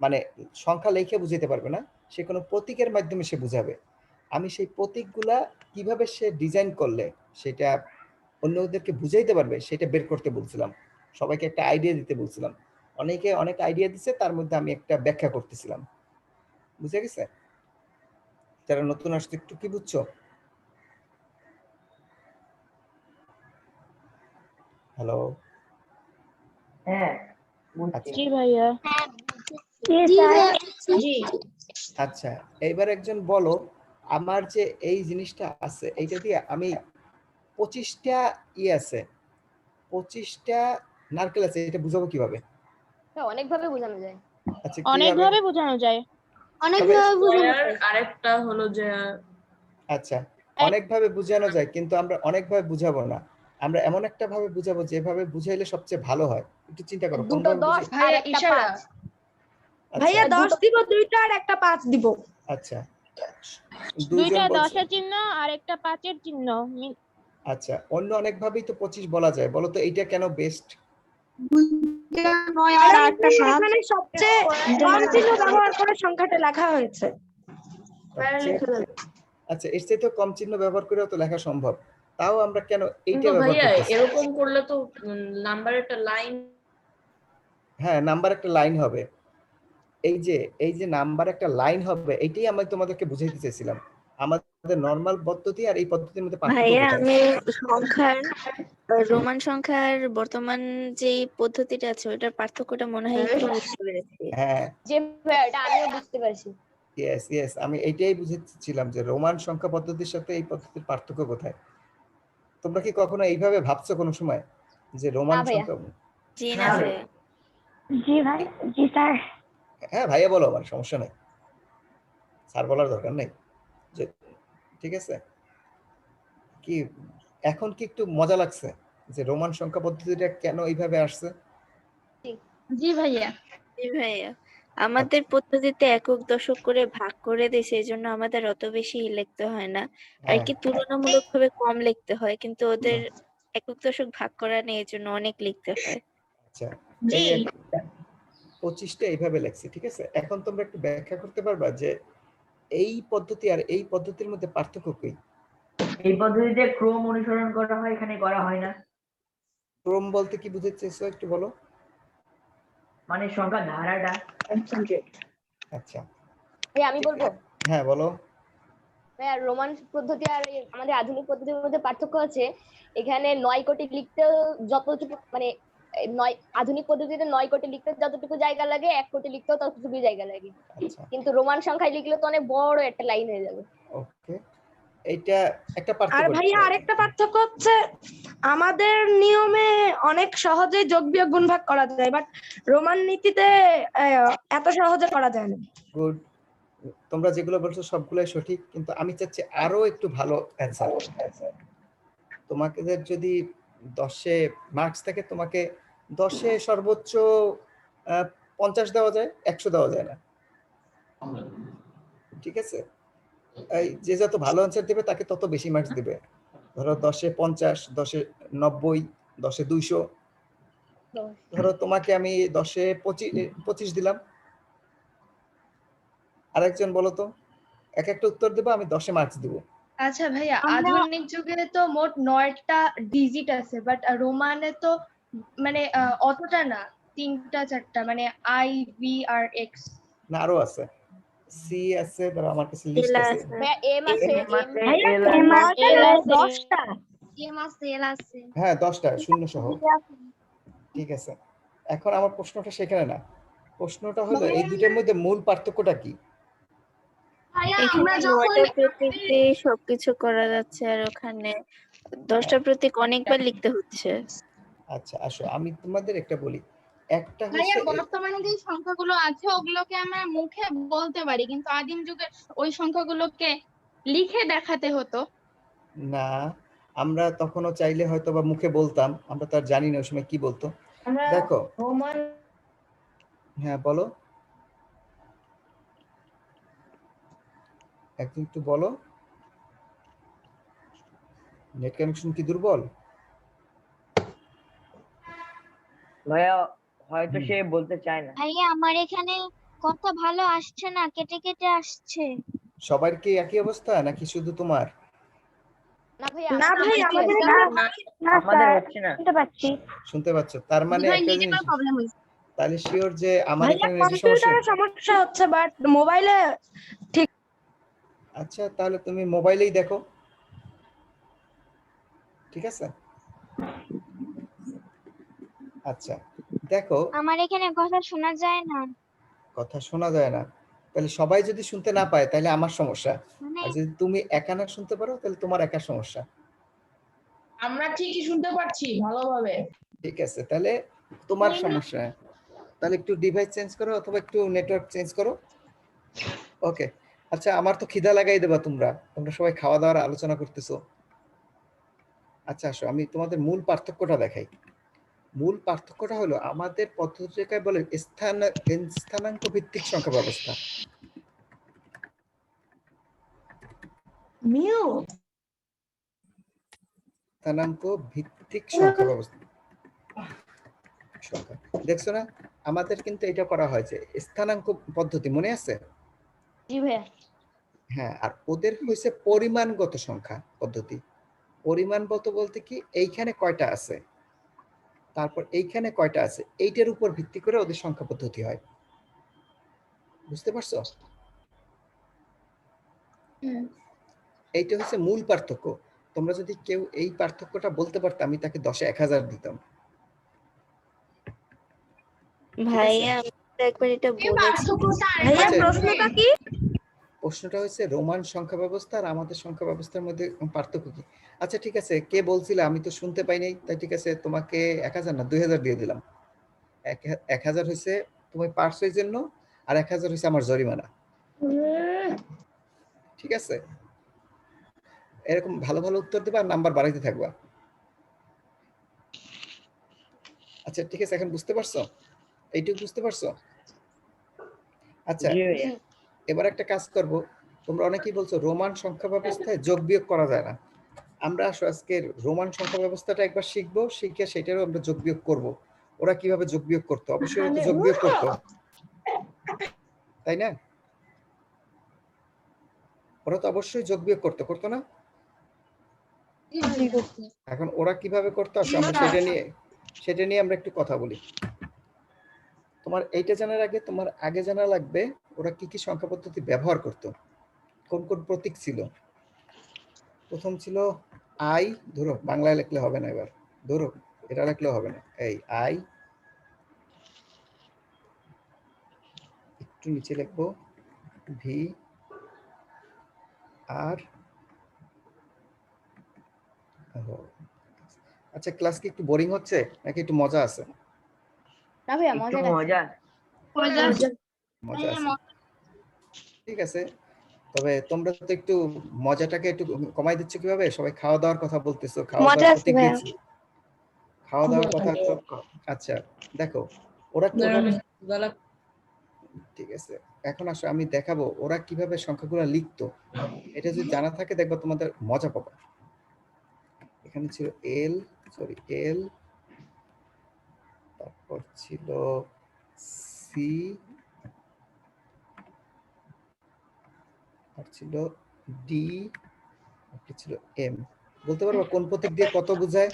মানে সংখ্যা লিখে বুঝাইতে পারবে না, সে কোনো প্রতীকের মাধ্যমে সে বুঝাবে। আমি সেই প্রতীকগুলা কিভাবে সে ডিজাইন করলে সেটা অন্যদেরকে বুঝাইতে পারবে সেটা বের করতে বলছিলাম, সবাইকে একটা আইডিয়া দিতে বলছিলাম। অনেকে অনেক আইডিয়া দিচ্ছে, তার মধ্যে আমি একটা ব্যাখ্যা করতেছিলাম, বুঝে গেছে? যারা নতুন আসছে একটু কি বুঝছো? হ্যালো, হ্যাঁ বুঝছি। আচ্ছা জি ভাইয়া। জি আচ্ছা, এইবার একজন বলো, আমার যে এই জিনিসটা আছে এইটা দিয়ে আমি 25টা আছে, 25টা নারকেল আছে, এটা বুঝাবো কিভাবে? অনেকভাবে বোঝানো যায়। আচ্ছা কিভাবে? বোঝানো যায়। তবে আরেকটা হলো যে আচ্ছা, অনেকভাবে বুঝানো যায়, কিন্তু আমরা অনেকভাবে বুঝাবো না। আমরা এমন একটা ভাবে বুঝাবো যেভাবে বুঝাইলে সবচেয়ে ভালো হয়। একটু চিন্তা করো কোন ভাবে বুঝাই? ভাইয়া ইশারা। ভাইয়া আচ্ছা 10 দিব, 2টা আর একটা 5 দিব। আচ্ছা, দুইজন বলছে। চিহ্ন আর একটা 5-এর চিহ্ন। আচ্ছা, অন্য অনেক ভাবেই তো 25 বলা যায়, বলো তো এইটা কেন বেস্ট? এখানে সবচেয়ে কম চিহ্ন ব্যবহার করে সংখ্যাটা লেখা হয়েছে। আচ্ছা, এর চেয়ে তো কম চিহ্ন ব্যবহার করেও তো লেখা সম্ভব, তাও আমরা কেন এইটা কিন্তু ব্যবহার ভাইয়া করতেছি? এরকম করলে তো নাম্বারের একটা লাইন। হ্যাঁ, নাম্বার একটা লাইন হবে। এই যে নাম্বার একটা লাইন হবে, এইটাই আমি তোমাদেরকে বুঝাইতে চাইছিলাম। আমাদের নরমাল পদ্ধতি আর এই পদ্ধতির মধ্যে পার্থক্য ভাইয়া কোথায়? আমি সংখ্যার রোমান সংখ্যার বর্তমান যেই পদ্ধতিটা আছে ওটার পার্থক্যটা মনে হয় একটু বুঝতে পেরেছি। হ্যাঁ, যে এটা আমিও বুঝতে পারছি। ইয়েস, আমি এইটাই বুঝাচ্ছিলাম যে রোমান সংখ্যা পদ্ধতির সাথে এই পদ্ধতির পার্থক্য কোথায়। তোমরা কি কখনো এইভাবে ভাবছো কোনো সময় যে রোমান না ভাইয়া। সংখ্যা? জি না ভাইয়া। জি ভাই, জি স্যার। হ্যাঁ ভাইয়া বলো, আমার সমস্যা নেই, স্যার বলার দরকার নেই। যে ঠিক আছে, কি এখন কি একটু মজা লাগছে যে রোমান সংখ্যা পদ্ধতিটা কেন এইভাবে আসছে? জি ভাইয়া। জি ভাইয়া, আমাদের পদ্ধতিতে একক দশক করে ভাগ করে দিয়েছে, এই জন্য আমাদের অত বেশি লিখতে হয় না, আর হ্যাঁ, কি তুলনামূলকভাবে কম লিখতে হয়, কিন্তু ওদের একক দশক ভাগ করা নেই, এই জন্য অনেক লিখতে হয়। আচ্ছা, এই 25টা এইভাবে লেখছি, ঠিক আছে। এখন তোমরা একটু ব্যাখ্যা করতে পারবা যে এই পদ্ধতি আর এই পদ্ধতির মধ্যে পার্থক্য কি? এই পদ্ধতিতে ক্রম অনুসরণ করা হয়, এখানে করা হয় না। ক্রম বলতে কি বুঝাতে চাইছো একটু বলো? মানে সংখ্যা ধারাটা। আচ্ছা, ভাইয়া আমি বলবো। হ্যাঁ বলো। ভাইয়া রোমান পদ্ধতি আর আমাদের আধুনিক পদ্ধতির মধ্যে পার্থক্য আছে, এখানে 9 কোটি লিখতেও যতটুকু মানে 9 আধুনিক পদ্ধতিতে 9 কোটি লিখতে যতটুকু জায়গা লাগে 1 কোটি লিখতেও ততটুকু জায়গা লাগে। আচ্ছা, কিন্তু রোমান সংখ্যায় লিখলে তো অনেক বড় একটা লাইন হয়ে যাবে। ওকে, এইটা একটা আর পার্থক্য। ভাইয়া আরেকটা পার্থক্য হচ্ছে আমাদের নিয়মে অনেক সহজে যোগ বিয়োগ গুণ ভাগ করা যায়, বাট রোমান নীতিতে এত সহজে করা যায় না। গুড, তোমরা যেগুলো বলছো সবগুলোই সঠিক, কিন্তু আমি চাচ্ছি আরো একটু ভালো অ্যান্সার। তোমাদের যদি 10-এ মার্কস থাকে, তোমাকে 10-এ সর্বোচ্চ 50 দেওয়া যায়, 100 দেওয়া যায় না, ঠিক আছে। এই যে যত ভালো অ্যান্সার দিবে তাকে তত বেশি মার্কস দিবে। ধরো 10-এ 50, 10-এ 90, 10-এ 200। ধরো তোমাকে আমি 10-এ 25 দিলাম। আরেকজন বলো তো, এক একটা উত্তর দেবো, আমি 10-এ মার্কস দিব। আচ্ছা ভাইয়া, আধুনিক যুগে তো মোট 9টা ডিজিট আছে, বাট রোমানে তো মানে অতটা না, 3টা 4টা, মানে আই ভি আর এক্স। না, আরো আছে, সি আছে, ধরো আমার কাছে লিস্ট আছে। ভাইয়া এম আছে, ভাইয়া এম এল আছে 10টা। এম আছে, এল আছে। হ্যাঁ 10টা শূন্য সহ, ঠিক আছে। এখন আমার প্রশ্নটা সেখানে না, প্রশ্নটা হলো এই দুটোর মধ্যে মূল পার্থক্যটা কি? এখানে 9টা প্রতীকে সবকিছু করা যাচ্ছে, আর ওখানে 10টা প্রতীক অনেকবার লিখতে হচ্ছে। আচ্ছা আসো, আমি তোমাদের একটা বলি, একটা ভাইয়া হচ্ছে বর্তমানে যে সংখ্যাগুলো আছে ওগুলোকে আমরা মুখে বলতে পারি, কিন্তু আদিম যুগে ওই সংখ্যাগুলোকে লিখে দেখাতে হতো। না, আমরা তখনও চাইলে হয়তো বা মুখে বলতাম, আমরা তো আর জানি না ওই সময় কি বলতো। দেখো, রোমান হ্যাঁ বলো, একটু বলো, নেট কানেকশন কি দুর্বল? ভাইয়া হয়তো সে বলতে চায় না। ভাইয়া আমার এখানে কথা ভালো আসছে না, কেটে কেটে আসছে। সবার কি একই অবস্থা নাকি শুধু তোমার? না ভাইয়া না ভাই আমাদের আমাদের হচ্ছে না। শুনতে পাচ্ছি। শুনতে পাচ্ছ? তার মানে ভাই একটা নিজে জিনিস, প্রবলেম হয়েছে। তাহলে শিওর যে আমার ভাইয়া এখানে নেটের সমস্যা। কম্পিউটারে সমস্যা হচ্ছে, বাট মোবাইলে আচ্ছা, তাহলে তুমি মোবাইলেই দেখো, ঠিক আছে। আচ্ছা দেখো, আমার এখানে কথা শোনা যায় না, কথা শোনা যায় না, তাহলে সবাই যদি শুনতে না পায় তাহলে আমার সমস্যা, মানে আর যদি তুমি একা না শুনতে পারো তাহলে তোমার একা সমস্যা। আমরা ঠিকই শুনতে পাচ্ছি ভালোভাবে। ঠিক আছে, তাহলে তোমার সমস্যা। তাহলে একটু ডিভাইস চেঞ্জ করো অথবা একটু নেটওয়ার্ক চেঞ্জ করো। ওকে, আচ্ছা আমার তো খিদা লাগাই দেবা, তোমরা তোমরা সবাই খাওয়া দাওয়ার আলোচনা করতেছো। আচ্ছা আসো আমি তোমাদের মূল পার্থক্যটা দেখাই। মূল পার্থক্যটা হলো আমাদের পদ্ধতিটাকে বলে স্থানাঙ্ক ভিত্তিক সংখ্যা ব্যবস্থা। মিউ স্থানাঙ্ক ভিত্তিক সংখ্যা ব্যবস্থা। সংখ্যা দেখছো না, আমাদের কিন্তু এটা করা হয়েছে স্থানাঙ্ক পদ্ধতি, মনে আছে? জি ভাইয়া। হ্যাঁ, আর ওদের হয়েছে পরিমাণগত সংখ্যা পদ্ধতি। পরিমাণগত বলতে কি, এইখানে কয়টা আছে, তারপর এইখানে কয়টা আছে, এইটার উপর ভিত্তি করে ওদের সংখ্যা পদ্ধতি হয়। বুঝতে পারছো? এইটা হচ্ছে মূল পার্থক্য। তোমরা যদি কেউ এই পার্থক্যটা বলতে পারতো, আমি তাকে 10-এ 1000 দিতাম। ভাইয়া আমি তো একবার এটা বলেছি। ভাইয়া আচ্ছা, প্রশ্নটা কি? প্রশ্নটা হচ্ছে রোমান সংখ্যা ব্যবস্থা আর আমাদের সংখ্যা ব্যবস্থার মধ্যে পার্থক্য কি। আচ্ছা ঠিক আছে, কে বলছিল, আমি তো শুনতে পাই নাই, তাই ঠিক আছে তোমাকে 1000 না 2000 দিয়ে দিলাম। 1000 হয়েছে তুমি পারছো এই জন্য, আর 1000 হয়েছে আমার জরিমানা। ঠিক আছে, এরকম ভালো ভালো উত্তর দেবা আর নাম্বার বাড়াইতে থাকবা। আচ্ছা ঠিক আছে, এখন বুঝতে পারছো? এইটুকু বুঝতে পারছো? আচ্ছা জি ভাইয়া। এবার একটা কাজ করব, তোমরা অনেকেই বলছো রোমান সংখ্যা ব্যবস্থায় যোগ বিয়োগ করা যায় না। আমরা আজকে রোমান সংখ্যা ব্যবস্থাটা একবার শিখবো, শিখে সেটারও আমরা যোগ বিয়োগ করব। ওরা কিভাবে যোগ বিয়োগ করতো, অবশ্যই ওরা তো যোগ বিয়োগ করতো, তাই না? ওরা তো অবশ্যই যোগ বিয়োগ করতো, করতো না? এখন ওরা কিভাবে করতো আসলে আমরা সেটা নিয়ে আমরা একটু কথা বলি। তোমার এইটা জানার আগে তোমার আগে জানা লাগবে ওরা কি কি সংখ্যা পদ্ধতি ব্যবহার করতো, কোন কোন প্রতীক ছিল। প্রথম ছিল আই, ধরো বাংলায় লিখলে হবে না, এবার ধরো এটা লিখলেও হবে না, এই আই, একটু নিচে লিখবো ভি আর। আচ্ছা ক্লাস কি একটু বোরিং হচ্ছে নাকি একটু মজা আছে? না ভাইয়া একটু মজা আছে। মজা আছে, ঠিক আছে। তবে তোমরা তো একটু মজাটাকে একটু কমাই দিচ্ছ কিভাবে, সবাই খাওয়া দাওয়ার কথা বলতেছো, খাওয়া মজা দাওয়ার আছে প্রতীক ভাইয়া। দিচ্ছি, খাওয়া দাওয়ার কথা তো। আচ্ছা দেখো ওরা কিভাবে, ঠিক আছে এখন আসো আমি দেখাবো ওরা কিভাবে সংখ্যাগুলো লিখতো। এটা যদি জানা থাকে দেখবা তোমাদের মজা পাবে। এখানে ছিল এল, তারপর ছিল সি, আর ছিল ডি, আর ছিল এম। বলতে পারবো কোন প্রতীক দিয়ে কত বোঝায়?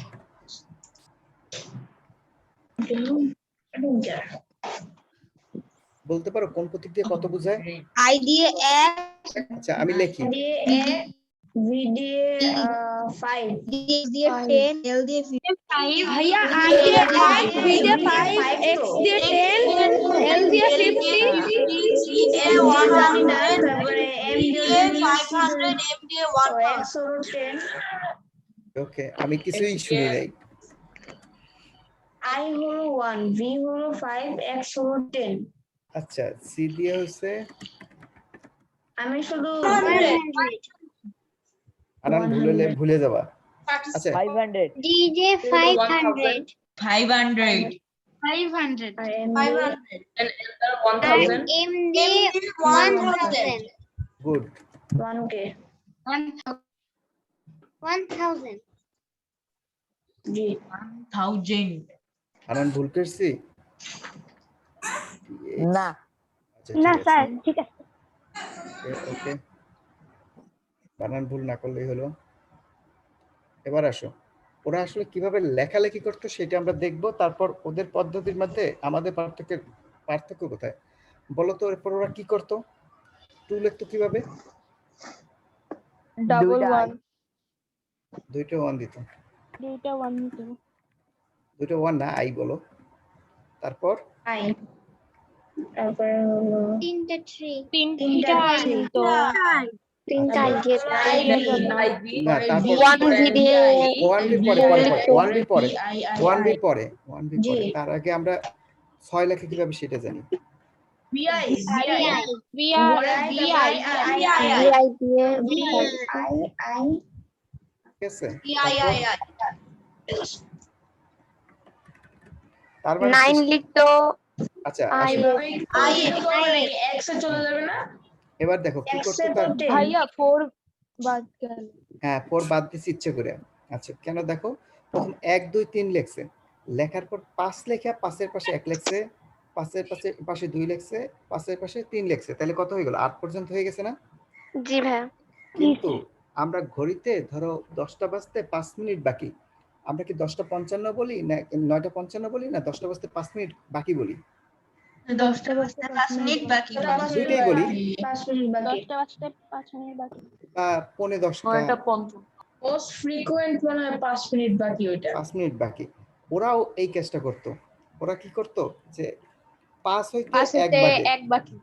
বলতে পারো কোন প্রতীক দিয়ে কত বোঝায়? আই দিয়ে 1, আচ্ছা আমি লিখি, দিয়ে 1, ভি দিয়ে 5, ডি দিয়ে 10, এল দিয়ে 15। ভাইয়া আই দিয়ে 1, বি দিয়ে 5, এক্স দিয়ে 10, এল দিয়ে 50, সি দিয়ে 100, তারপরে এম ডি দিয়ে 500, এম দিয়ে 1000। এক্স হলো 10, ওকে আমি কিছুই শুনি নাই। আই হলো 1, ভি হলো 5, এক্স হলো 10। আচ্ছা সি দিয়ে হচ্ছে, আমি শুধু আনান ভুলে যাবা। আচ্ছা 500 ডি দিয়ে 500, 500 আর এম 500 and আর 1000 এম দিয়ে 1000, গুড। 1k 1000। জি 1000 আনান ভুল করছি? না আচ্ছা না ঠিক স্যার আছে, ঠিক আছে। ওকে বানান ভুল না করলেই হলো। এবার আসো ওরা আসলে কিভাবে লেখালেখি করতো সেটা আমরা দেখব, তারপর ওদের পদ্ধতির মধ্যে আমাদের পার্থক্য কোথায় বলো তো। এরপর ওরা কি করতো, টু লিখতো কিভাবে? ডাবল 1, দুইটা ওয়ান দিত, দুইটা 1 নিতে দুইটা ওয়ান না আই বলো, তারপর তারপরে হলো তিনটা ট্রি। তিনটা তিনটা আইডিয়া না তারপর ওয়ান দিবে 1B পরে পরে পরে 1B পরে 1B পরে 1B জি। পরে তার আগে আমরা 6 লেখা কিভাবে সেটা জানি VI দিয়ে ঠিক আছে তার মানে 9 লিখতো আচ্ছা আই এবার দেখো কি করতে তার ভাইয়া 4 বাদ গেল। হ্যাঁ 4 বাদ দিছি ইচ্ছে করে আচ্ছা কেন দেখো প্রথম 1 2 3 লেখছে লেখার পর 5 লেখা 5 এর পাশে 1 লেখছে 5 এর পাশে 2 লেখছে 5 এর পাশে 3 লেখছে তাহলে কত হয়ে গেল 8 পর্যন্ত হয়ে গেছে না জি ভাই কিন্তু আমরা ঘড়িতে ধরো 10টা বাজতে 5 মিনিট বাকি আমরা কি 10টা 55 বলি না 9টা 55 বলি না 10টা বাজতে 5 মিনিট বাকি বলি 10টা বাজতে 5 মিনিট বাকি দুইটাই বলি 5 মিনিট বাকি 10টা বাজতে 5 মিনিট বাকি। বা 9:45 মোস্ট ফ্রিকোয়েন্ট মানে 5 মিনিট বাকি ওইটা 5 মিনিট বাকি ওরাও এই কাজটা করত ওরা কি করত যে 5 হইতে 1 বাকি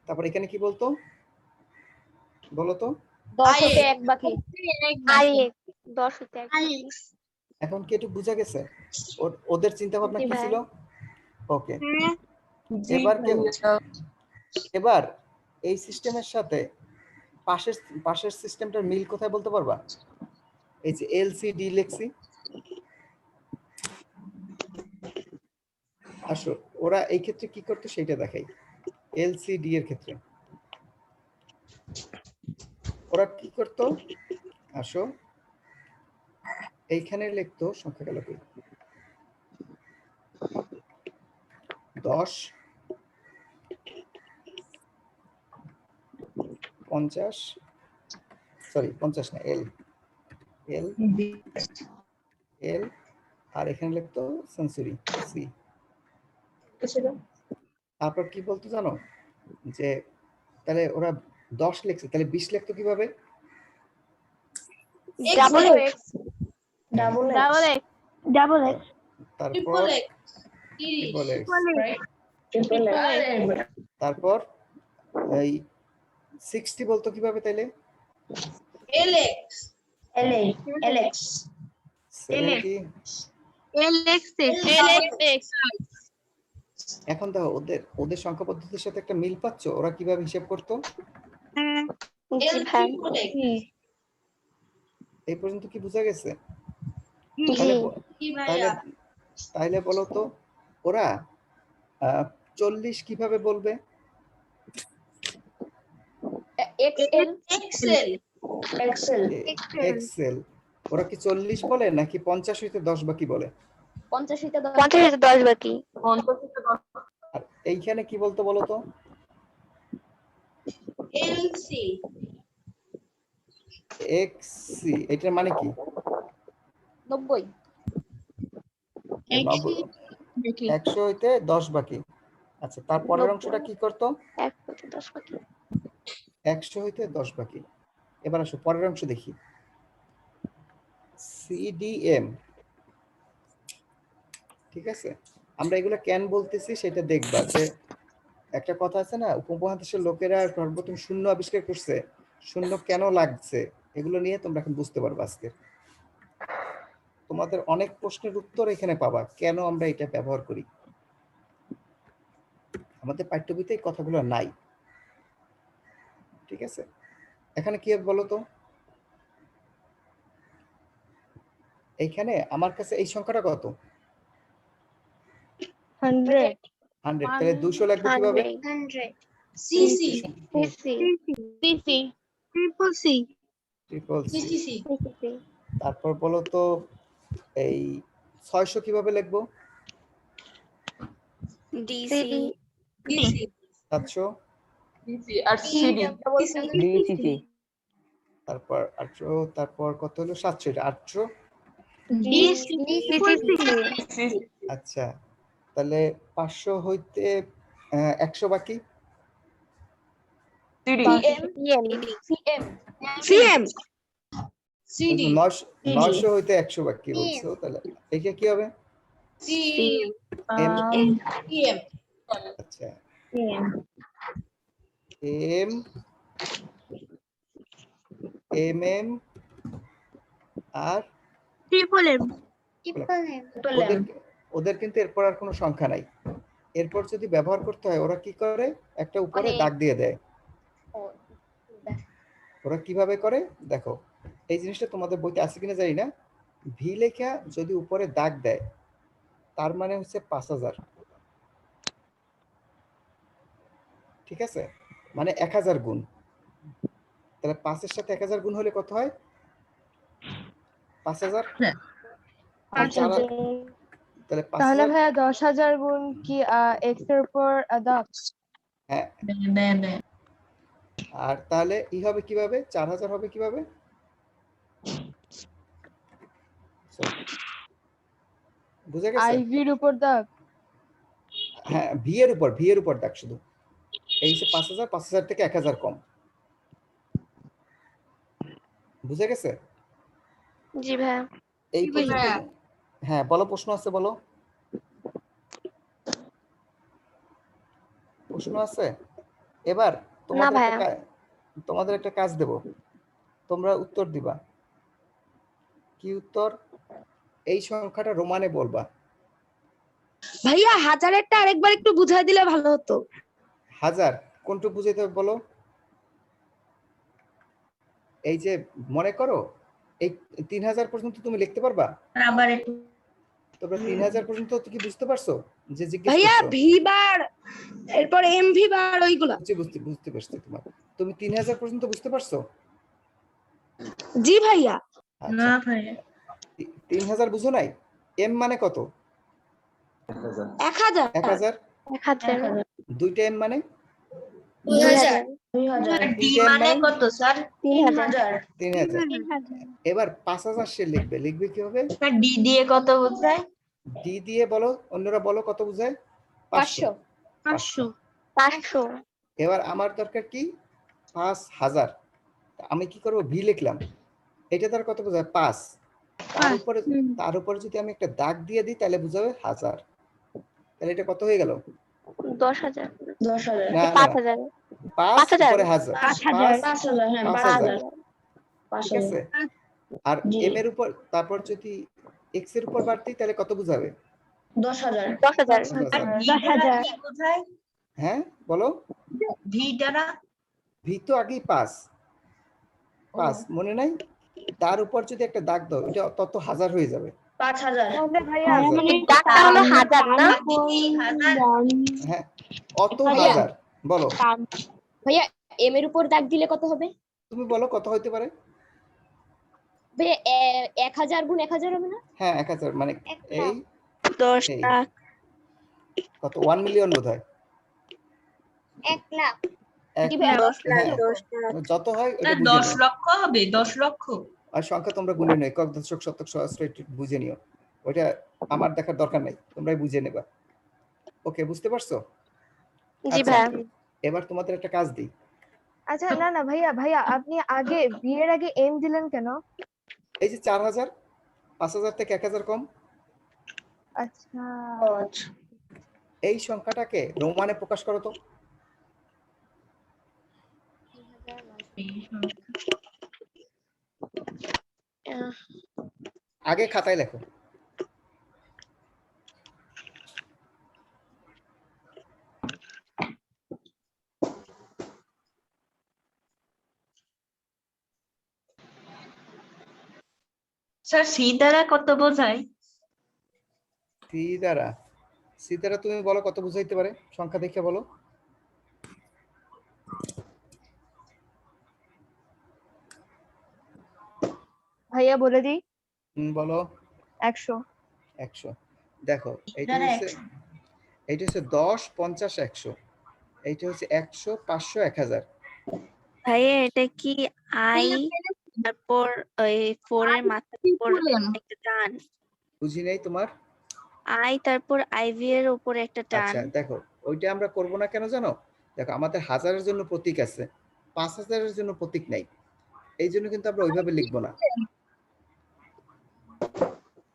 তারপর এখানে কি বলতো বলো তো 10 হতে 1 বাকি। আই 10 হতে 1 এখন কি একটু বুঝা গেছে ওদের চিন্তা ভাবনা কি ছিল ওকে এবার এই সিস্টেমের সাথে পাশের সিস্টেমটার মিল কোথায় বলতে পারবা এই যে এলসিডি লেখছি আসো ওরা এই ক্ষেত্রে কি করতো সেটা দেখাই এলসিডি এর ক্ষেত্রে ওরা কি করতো আসো এইখানে লিখতো সংখ্যা গেল কি 10 50 সরি 50 না এল এল এল আর এখানে লিখতো সেঞ্চুরি সি তারপর কি বলতো জানো যে তাহলে ওরা 10 লিখছে তাহলে 20 লিখতো কিভাবে ডাবল এক্স তারপর তারপর এই 60 বলতো কিভাবে তাইলে এলএক্স 70 এখন দেখো ওদের সংখ্যা পদ্ধতির সাথে একটা মিল পাচ্ছ ওরা কিভাবে হিসাব করতো এই পর্যন্ত কি বোঝা গেছে তাহলে বলো তো ওরা 40 কিভাবে বলবে এক্সেল ওরা কি 40 বলে নাকি 50 হইতে 10 বাকি বলে 50 হইতে 10 বাকি আর এইখানে কি বলতো বলো তো এক্সসি এটার মানে কি 90 100 হইতে 10 বাকি আচ্ছা তারপরের অংশটা কি করতো 10 বাকি 100 হইতে 10 বাকি এবার আসো পরের অংশ দেখি সিডিএম ঠিক আছে আমরা এগুলো কেন বলতেছি সেটা দেখবা যে একটা কথা আছে না উপমহাদেশের লোকেরা সর্বপ্রথম শূন্য আবিষ্কার করছে শূন্য কেন লাগছে এগুলো নিয়ে তোমরা এখন বুঝতে পারবে আজকে তোমাদের অনেক প্রশ্নের উত্তর এখানে পাবা কেন আমরা এটা ব্যবহার করি আমাদের পাঠ্যবইতে এই কথাগুলো নাই ঠিক আছে এখানে কি হবে বলো তো এইখানে আমার কাছে এই সংখ্যাটা কত 100 তাহলে 200 লাগবে কিভাবে তারপর বলো তো এই 600 কিভাবে লিখবো ডিসি 700 তারপর 800 তারপর কত হলো 700 এটা 800 আচ্ছা তাহলে 500 হইতে 100 বাকি সিএম 900 হইতে 100 বাকি বলছো তাহলে এটা কি হবে সিএম এম আচ্ছা M M M R triple M ওদের ওদের কিন্তু এরপর আর কোনো সংখ্যা নাই। এরপর যদি ব্যবহার করতে হয় ওরা কি করে, একটা উপরে মানে- দাগ দিয়ে দেয়। ও, ওরা কিভাবে করে দেখো, এই জিনিসটা তোমাদের বইতে আছে কিনা জানি না। ভি লেখা যদি উপরে দাগ দেয় তার মানে হচ্ছে 5000, ঠিক আছে, মানে 1000 গুণ। তাহলে 5-এর সাথে 1000 গুণ হলে কত হয়? 5000। তাহলে 5000 ভাইয়া 10,000 গুণ কি এক্স এর উপর দাগ? হ্যাঁ, আর তাহলে ই হবে কিভাবে, 4000 হবে কিভাবে? বুঝে গেছে? আইভির উপর দাগ। হ্যাঁ, ভি এর উপর দাগ শুধু। এই যে 5000 থেকে 1000 কম। বুঝে গেছে? জি ভাইয়া। এই পর্যন্ত। হ্যাঁ বলো, প্রশ্ন আছে বলো। প্রশ্ন আছে? এবার তোমাদের একটা কাজ দেব, তোমরা উত্তর দিবা। কি উত্তর? এই সংখ্যাটা রোমানে বলবা। ভাইয়া হাজারেরটা আরেকবার একটু বুঝাই দিলে ভালো হতো। হাজার কোনটুকু বুঝাইতে হবে বলো? এই যে মনে করো এই 3000 পর্যন্ত তুমি লিখতে পারবা? আবার একটু তোমরা 3000 পর্যন্ত কি বুঝতে পারছো? যে জিজ্ঞেস ভাইয়া করছো ভি বার এরপর এম ভি বার ওইগুলা। বুঝতে পারছি তোমার। তুমি 3000 পর্যন্ত বুঝতে পারছো? জি ভাইয়া। আচ্ছা, 3000 বুঝো নাই? এম মানে কত? 1000 1000। 1000 দুইটা এম মানে 2000 ডি মানে কত স্যার? 3000 3000। এবার 5000 সে লিখবে কিভাবে? স্যার ডি দিয়ে কত বোঝায়? ডি দিয়ে বলো, অন্যরা বলো কত বোঝায়? 500। 500 এবার আমার দরকার কি? 5000। আমি কি করব? ভি লিখলাম। এটা তার কত বোঝায়? 5। তার উপরে যদি আমি একটা দাগ দিয়ে দিই তাহলে বুঝাবে 1000। তাহলে এটা কত হয়ে গেল? 10000 না 5000 5 উপরে 1000। 5000 হ্যাঁ 5000 ঠিক আছে। আর এম এর উপর তারপর যদি এক্স এর উপর বাড়তি তাহলে কত বুঝাবে? 10000 10,000 কি বোঝায়? হ্যাঁ বলো। ভি দ্বারা ভি তো আগেই 5 মনে নাই? তার উপর যদি একটা দাগ দাও এটা তত 1000 হয়ে যাবে। 5000 ভাইয়া দাগটা হলো 1000 না? হ্যাঁ, অত 1000 বলো। ভাইয়া এম এর উপর দাগ দিলে কত হবে? তুমি বলো কত হইতে পারে? ভাইয়া 1000 গুণ 1000 হবে না? হ্যাঁ 1000 মানে এই 10 এই লাখ কত 1 মিলিয়ন বোধহয়। 1 লাখ 1 ভাইয়া, লাখ। 10 লাখ হ্যাঁ, 10 লাখ যত হয় এটা বুঝে 10 নিও। লক্ষ হবে 10 লক্ষ। আর সংখ্যা তোমরা গুনে নিও, একক দশক শতক সহস্র একটু বুঝে নিও। ওইটা আমার দেখার দরকার নাই, তোমরাই বুঝে নেবা। ওকে, বুঝতে পারছো? জি আচ্ছা, ভাইয়া। এবার তোমাদের একটা কাজ দিই। আচ্ছা না ভাইয়া আপনি আগে বি এর আগে এম দিলেন কেন? এই যে 4000, 5000 থেকে 1000 কম। আচ্ছা এই সংখ্যাটাকে রোমানে প্রকাশ করো তো। আগে খাতায় লেখো। স্যার সি দ্বারা কত বোঝায়? সি দ্বারা তুমি বলো কত বুঝাইতে পারে, সংখ্যা দেখে বলো। ভাইয়া বলে দিই। বলো। 100 দেখো এইটা হচ্ছে 10, 50, 100। এইটা হচ্ছে 100, 500, 1000। ভাইয়া এটা কি আই তারপর ওই 4 এর মাথার উপর একটা টান? বুঝি নাই তোমার। আই তারপর আইভি এর উপরে একটা টান। আচ্ছা দেখো, ওইটা আমরা করব না কেন জানো? দেখো আমাদের 1000-এর জন্য প্রতীক আছে, 5000-এর জন্য প্রতীক নাই। এই জন্য কিন্তু আমরা ওইভাবে লিখবো না।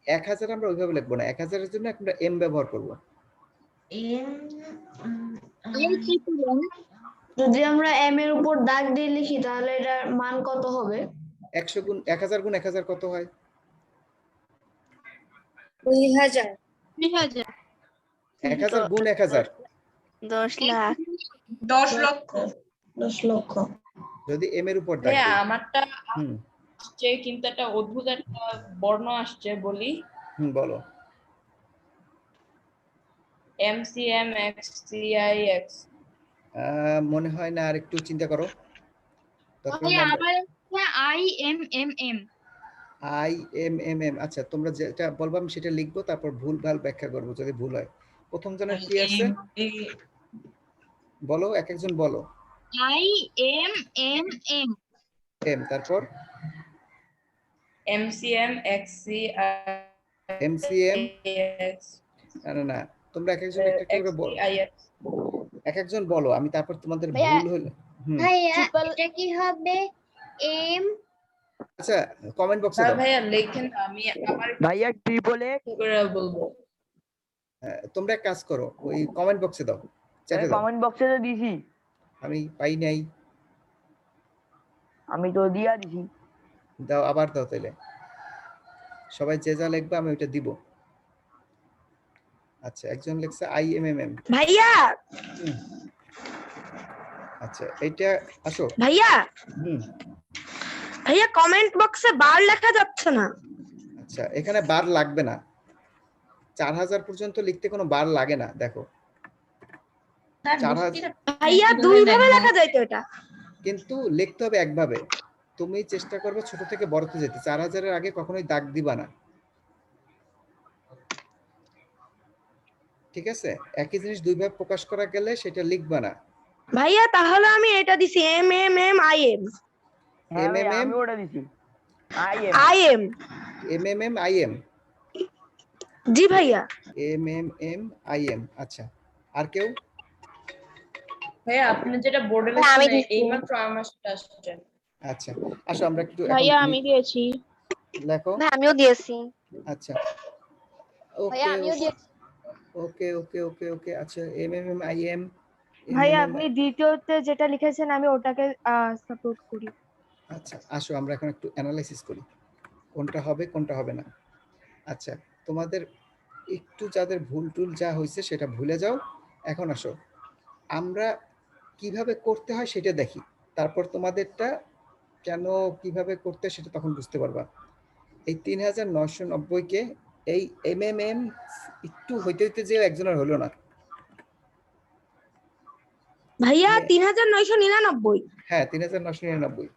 1000 আমরা ওইভাবে লিখবো না, 1000 এর জন্য আমরা এম ব্যবহার করব। যদি আমরা এম এর উপর দাগ দিয়ে লিখি তাহলে এটার মান কত হবে? 100 গুণ 1000 গুণ 1000 কত হয়? 2000 1000 গুণ 1000 10 লাখ 10 লক্ষ 10 লক্ষ। যদি এম এর উপর দাগ হ্যাঁ দিই। আমারটা হুম আসছে, কিন্তু একটা অদ্ভুত একটা বর্ণ আসছে, বলি। বলো। MCM XCIX। মনে হয় না, আর একটু চিন্তা করো। ভাইয়া আমার IMMM। IMMM। আচ্ছা, তোমরা যেটা বলবা আমি সেটা লিখবো, তারপর ভুল ভাল ব্যাখ্যা করবো যদি ভুল হয়। প্রথম জনের কি আছে বলো, এক একজন বলো। IMMM। এম, তারপর MCM MCM। XCIX। না না না, তোমরা এক একজন একটা একটা করে বলো, এক একজন বলো, আমি তারপর তোমাদের ভাইয়া, ভুল হলে ভাইয়া এটা কি হবে? এম আচ্ছা কমেন্ট বক্সে দাও। ভাইয়া লেখেন, আমি আমার ভাইয়া ট্রিপল এক্স করে বলবো। তোমরা এক কাজ করো, ওই কমেন্ট বক্সে দাও, চ্যাটে দাও। কমেন্ট বক্সে তো দিছি, আমি পাই নাই। আমি তো দিয়া দিছি। দাও, আবার দাও তাহলে। সবাই যে যা লিখবে আমি ওইটা দিব। আচ্ছা, একজন লিখছে IMMM। ভাইয়া আচ্ছা, এইটা আসো। ভাইয়া হুম ভাইয়া কমেন্ট বক্সে বার লেখা যাচ্ছে না। আচ্ছা, এখানে বার লাগবে না, 4000 পর্যন্ত লিখতে কোনো বার লাগে না। দেখো 4000, ভাইয়া দুই ভাবে লেখা যায় তো এটা। কিন্তু লিখতে হবে একভাবে। তুমি চেষ্টা করবে ছোট থেকে বড়তে যেতে, 4000 এর আগে কখনোই দাগ দিবা না, ঠিক আছে? একই জিনিস দুই ভাবে প্রকাশ করা গেলে সেটা লিখবা না। ভাইয়া তাহলে আমি এটা দিছি MMMIM। হ্যাঁ ভাই, MMM আমি ওটা দিছি IM। MMMIM। জি ভাইয়া। MMMIM। আচ্ছা, আর কেউ? ভাইয়া আপনি যেটা বোর্ডে আমি লিখছেন দিচ্ছি। এইমাত্র আমার সাথে আসছে। আচ্ছা, আসো আমরা একটু ভাইয়া আমি দিয়েছি। লেখো। ভাই আমিও দিয়েছি। আচ্ছা, ভাইয়া ওকে আমিও দিয়েছি। ওকে ওকে ওকে ওকে। আচ্ছা, MMMIM। ভাইয়া আপনি দ্বিতীয়তে যেটা লিখেছেন আমি ওটাকে সাপোর্ট করি। আচ্ছা, আসো আমরা এখন একটু অ্যানালাইসিস করি কোনটা হবে কোনটা হবে না। আচ্ছা, তোমাদের একটু যাদের ভুল টুল যা হয়েছে সেটা ভুলে যাও। এখন আসো আমরা কিভাবে করতে হয় সেটা দেখি, তারপর তোমাদেরটা কেন কিভাবে করতে সেটা তখন বুঝতে পারবা। এই 3990 কে এই MMM একটু হইতে হইতে যে একজনের হলো না। ভাইয়া 3999। হ্যাঁ, 3999।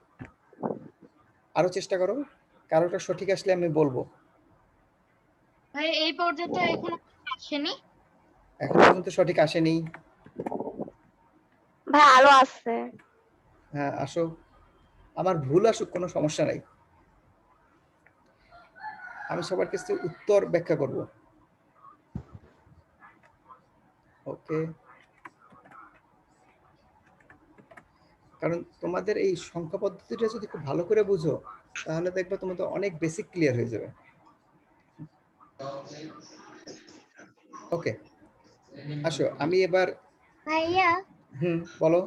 আরো চেষ্টা করো, কারোটা সঠিক আসলে আমি বলবো। ভাই এই পর্যন্ত এখনো আসেনি। এখন পর্যন্ত সঠিক আসেনি। ভাই আরো আছে। হ্যাঁ, আসো, আমার ভুল আসুক, কোনো সমস্যা নাই, আমি সবার কাছে উত্তর ব্যাখ্যা করব। ওকে, কারণ তোমাদের এই সংখ্যা পদ্ধতিটা যদি খুব ভালো করে বুঝো তাহলে দেখবে তোমাদের অনেক বেসিক ক্লিয়ার হয়ে যাবে। ওকে, আসো আমি এবার। ভাইয়া বলো।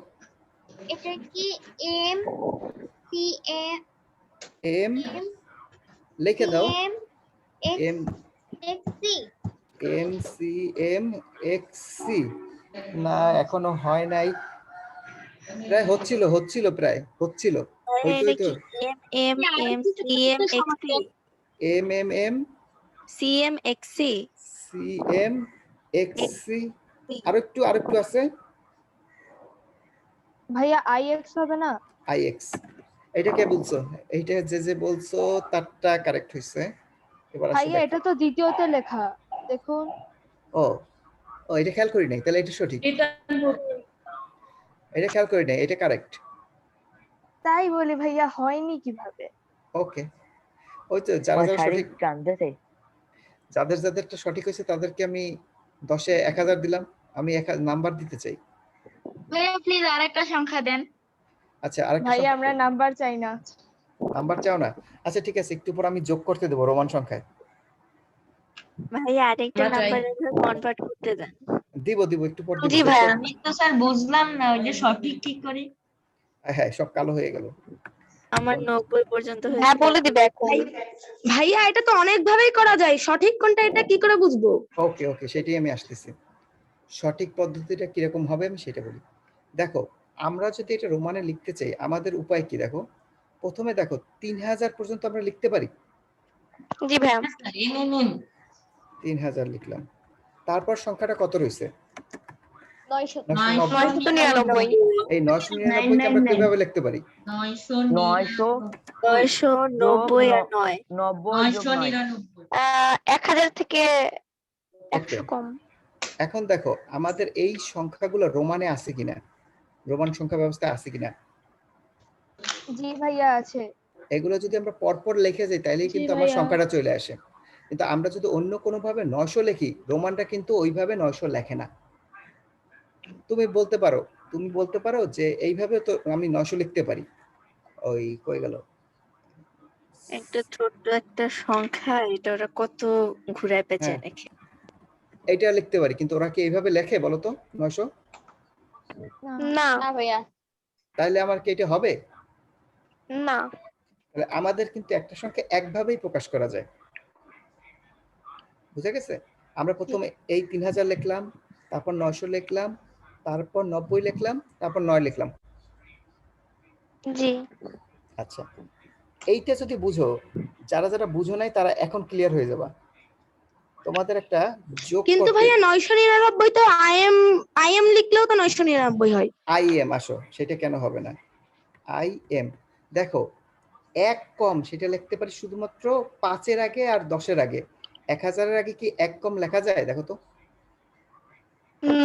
এটা কি এম সি এম লিখে দাও। M M X C MCM XC না, এখনো হয় নাই, প্রায় হচ্ছিল প্রায় হচ্ছিল। এটা কি MMM CMXC CMXC। আরো একটু আছে। ভাইয়া আইএক্স হবে না? IX। এটা কে বলছো? এইটা যে বলছো তারটা কারেক্ট হইছে। এবার আসো ভাইয়া এটা তো দ্বিতীয়তে লেখা, দেখুন। ও এটা খেয়াল করি নাই, তাহলে এটা সঠিক। এটা খেয়াল করি নাই, এটা কারেক্ট। তাই বলি ভাইয়া হয়নি কিভাবে? ওকে, ওই তো যারা সঠিক জানতেছে, যাদেরটা সঠিক হয়েছে তাদেরকে আমি 10-এ 1000 দিলাম। আমি নাম্বার দিতে চাই। ভাইয়া প্লিজ আরেকটা সংখ্যা দেন। আচ্ছা, আরেকটা ভাইয়া আমরা নাম্বার চাই না। নাম্বার চাও না? আচ্ছা ঠিক আছে, একটু পর আমি যোগ করতে দেবো রোমান সংখ্যায়। ভাইয়া আরেকটা আমরা চাই। নাম্বার কনভার্ট করতে দেন। দিব একটু পর দিব। জি ভাইয়া। আমি তো স্যার বুঝলাম না ওই যে সঠিক কি করে। হ্যাঁ সব কালো হয়ে গেল। আমার 90 পর্যন্ত হ্যাঁ হয়েছে। বলে দিবে এখন। ভাইয়া এটা তো অনেক ভাবেই করা যায়, সঠিক কোনটা এটা কি করে বুঝবো? ওকে সেটাই আমি আসতেছি। সঠিক পদ্ধতিটা কিরকম হবে আমি সেটা বলি। দেখো আমরা যদি এটা রোমানে লিখতে চাই আমাদের উপায় কি দেখো, প্রথমে দেখো 3000 পর্যন্ত আমরা লিখতে পারি। জি ভাইয়া। 3000 লিখলাম, তারপর সংখ্যাটা কত রয়েছে? 900 999। এই 999 কে আমরা কিভাবে লিখতে পারি? 990 আর 9 1000 থেকে 100 কম। এখন দেখো আমাদের এই সংখ্যাগুলো রোমানে আছে কিনা, রোমান সংখ্যা ব্যবস্থায় আছে কিনা। জি ভাইয়া আছে। এগুলো যদি আমরা পরপর লিখে যাই তাহলেই জি কিন্তু আমার ভাইয়া। সংখ্যাটা চলে আসে। কিন্তু আমরা যদি অন্য কোনো ভাবে 900 লিখি, রোমানটা কিন্তু ওইভাবে 900 লেখে না। তুমি বলতে পারো যে এইভাবে তো আমি 900 লিখতে পারি। ওই কই গেল? একটা ছোট্ট একটা সংখ্যা, এটা ওরা কত ঘুরায় পেঁচায় লেখে। এটা লিখতে পারি, কিন্তু ওরা কি এইভাবে লেখে বলো তো 900? না না ভাইয়া। তাহলে আমার কি এটা হবে? না। তাহলে আমাদের কিন্তু একটা সংখ্যা একভাবেই প্রকাশ করা যায়। বুঝা গেছে? আমরা প্রথমে এই 3000 লিখলাম, তারপর 900 লিখলাম, তারপর 90 লিখলাম, তারপর 9 লিখলাম। জি। আচ্ছা এইটা যদি বুঝো, যারা বুঝো নাই তারা এখন ক্লিয়ার হয়ে যাবা। তোমাদের একটা যোগ কিন্তু করতে, ভাইয়া 999 তো আইএম লিখলেও তো 999 হয়। আইএম আসো, সেটা কেন হবে না? আইএম দেখো এক কম সেটা লিখতে পারি শুধুমাত্র 5 এর আগে আর 10 এর আগে। 1000 এর আগে কি এক কম লেখা যায় দেখো তো?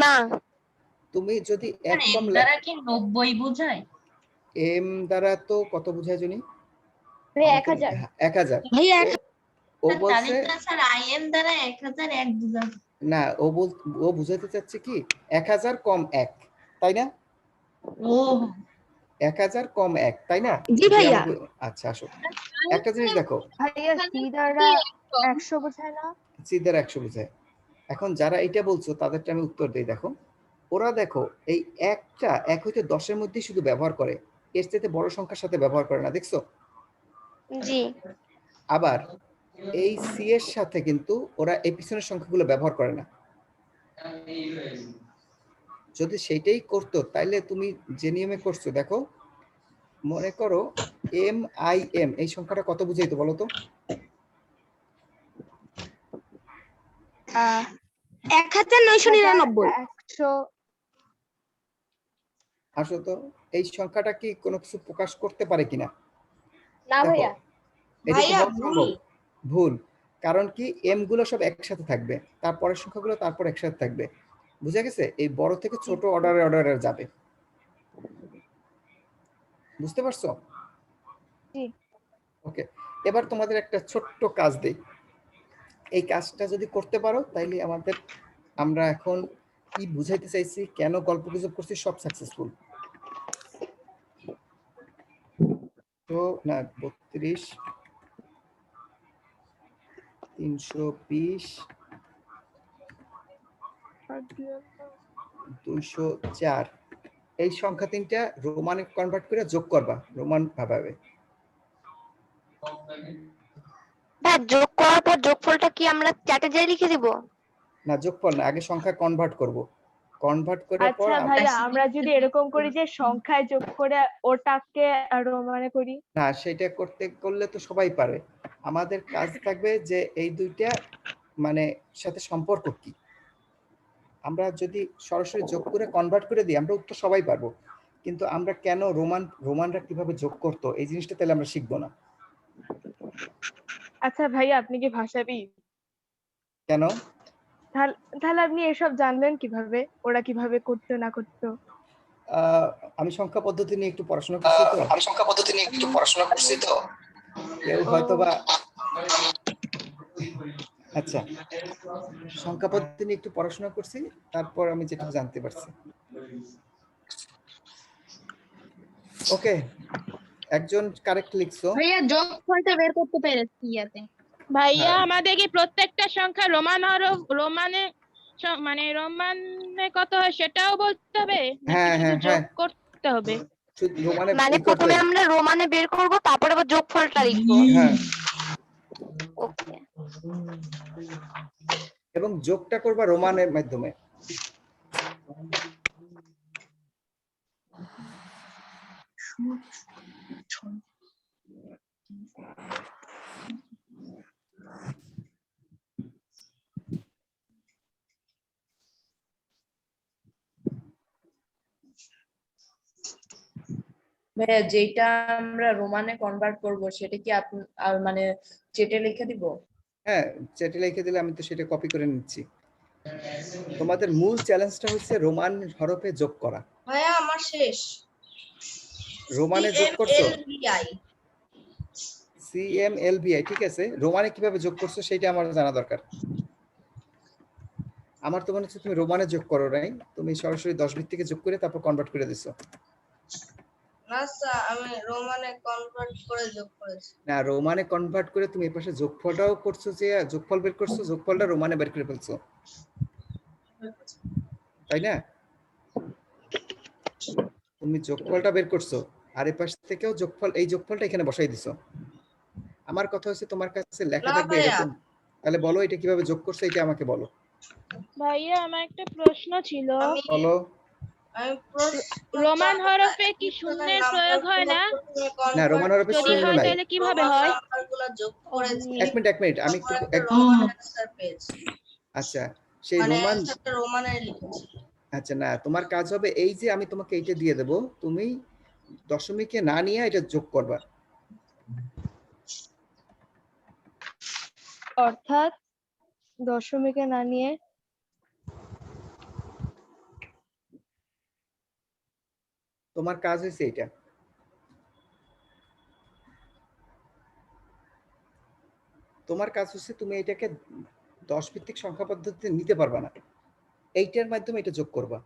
না। তুমি যদি এক কম দ্বারা কি 90 বোঝায়? এম দ্বারা তো কত বোঝায় জানি? 1000 1000 ভাইয়া ও বলছে স্যার আইএম দ্বারা 1001 বোঝায় না, ও বুঝাতে চাচ্ছে কি 1000 কম 1, তাই না? ও 1000 কম 1, তাই না? জি ভাইয়া। আচ্ছা আসো একটা জিনিস দেখো, ভাইয়া সি দ্বারা 100 বোঝায় না? সি দ্বারা 100 বোঝায়। এখন যারা এটা বলছো তাদেরটা আমি উত্তর দেই। দেখো ওরা দেখো এই একটা 1 হইতে 10 এর মধ্যেই শুধু ব্যবহার করে, এর চাইতে বড় সংখ্যার সাথে ব্যবহার করে না, দেখছো? জি। আবার এই সি এর সাথে কিন্তু ওরা এই পিছনের সংখ্যাগুলো ব্যবহার করে না। যদি সেইটাই করতো তাইলে তুমি যে নিয়মে করছো দেখো, মনে করো এম আই এম এই সংখ্যাটা কত বুঝাইতো বলো তো? 1999। 100 আসো তো এই সংখ্যাটা কি কোনো কিছু প্রকাশ করতে পারে কিনা? না ভাইয়া। এটা কি সম্ভব? ভুল। কারণ কি এম গুলো সব একসাথে থাকবে, তারপরের সংখ্যাগুলো তারপর একসাথে থাকবে। বুঝা গেছে? এই বড় থেকে ছোট অর্ডারে যাবে। বুঝতে পারছো? জি। ওকে এবার তোমাদের একটা ছোট্ট কাজ দেই, এই কাজটা যদি করতে পারো তাইলে আমরা এখন কি বুঝাইতে চাইছি, কেন গল্পগুজব করছি সব সাকসেসফুল। তো না 32 320 204 এই সংখ্যা তিনটা রোমানে কনভার্ট করে যোগ করবা, রোমান ভাবে। ভাই যোগ করার পর যোগফলটা কি আমরা চ্যাটে যাই লিখে দিব? না যোগফল না, আগে সংখ্যা কনভার্ট করব, কনভার্ট করার পর আচ্ছা ভাইয়া আমরা যদি এরকম করি যে সংখ্যায় যোগ করে ওটাকে রোমানে করি। না সেটা করলে তো সবাই পারে। আমাদের কাজ থাকবে যে এই দুইটা মানে সাথে সম্পর্ক কি। আমরা যদি সরাসরি যোগ করে কনভার্ট করে দিই আমরা উত্তর সবাই পারবো, কিন্তু আমরা কেন রোমানরা কিভাবে যোগ করতো এই জিনিসটা তাহলে আমরা শিখবো না। আচ্ছা ভাইয়া আপনি কি ভাষাবিদ? কেন? তাহলে আপনি এসব জানলেন কিভাবে, ওরা কিভাবে করতো না করতো? আমি সংখ্যা পদ্ধতি নিয়ে একটু পড়াশোনা করছি তো। কেউ হয়তোবা আচ্ছা সংখ্যা পদ্ধতি নিয়ে একটু পড়াশোনা করছি, তারপর আমি যেটা জানতে পারছি। ওকে একজন কারেক্ট লিখছো। ভাইয়া যোগফলটা বের করতে পেরেছি ইয়াতে। ভাইয়া হ্যাঁ আমাদের কি প্রত্যেকটা সংখ্যা মানে রোমানে কত হয় সেটাও বলতে হবে নাকি হ্যাঁ শুধু হ্যাঁ যোগ হ্যাঁ করতে হবে? শুধু রোমানে মানে এই করতে প্রথমে হবে। আমরা রোমানে বের করব, তারপর আবার যোগফলটা লিখবো। হ্যাঁ ওকে। এবং যোগটা করবা রোমানের মাধ্যমে। ভাইয়া যেটা আমরা রোমানে কনভার্ট করব সেটা কি মানে চেটে লিখে দিব? হ্যাঁ চ্যাটে লিখে দিলে আমি তো সেটা কপি করে নিচ্ছি। তোমাদের মূল চ্যালেঞ্জটা হচ্ছে রোমান হরফে যোগ করা। ভাইয়া আমার শেষ। রোমানে যোগ করছো CMLVI CMLVI, ঠিক আছে। রোমানে কিভাবে যোগ করছো সেটা আমার জানা দরকার। আমার তো মনে হচ্ছে তুমি রোমানে যোগ করো নাই, তুমি সরাসরি 10 বিট থেকে যোগ করে তারপর কনভার্ট করে দিছো। না স্যার, আমি রোমানে কনভার্ট করে যোগ করেছি। না, রোমানে কনভার্ট করে তুমি এপাশে যোগফলটাও করছো, যে যোগফল বের করছো, যোগফলটা রোমানে বের করে ফেলছো, তাই না? তুমি যোগফলটা বের করছো আর এপাশ থেকেও যোগফল, এই যোগফলটা এখানে বসাই দিছো। আমার কথা হচ্ছে তোমার কাছে লেখা না থাকবে ভাইয়া। এরকম, তাহলে বলো এটা কিভাবে যোগ করছো, এটা আমাকে বলো। ভাইয়া আমার একটা প্রশ্ন ছিল, বলো। রোমান হরফে কি শূন্যের প্রয়োগ হয় না? না, রোমান হরফে যদি শূন্য হয় নাই। তাহলে কিভাবে হয়? নাম্বারগুলো যোগ করেছি। এক মিনিট আমি একটু রোমান অ্যান্সার পেয়েছি। আচ্ছা সেই মানে রোমান, অ্যান্সারটা রোমানে লিখেছি। আচ্ছা না, তোমার কাজ হবে এই যে আমি তোমাকে এইটা দিয়ে দেব, তুমি দশমিকে না নিয়ে এটা যোগ করবা। অর্থাৎ দশমিকে না নিয়ে তোমার কাজ হয়েছে এটা। তোমার কাজ হচ্ছে তুমি এটাকে 10 ভিত্তিক সংখ্যা পদ্ধতিতে নিতে পারবা না, এইটার মাধ্যমে এটা যোগ করবা।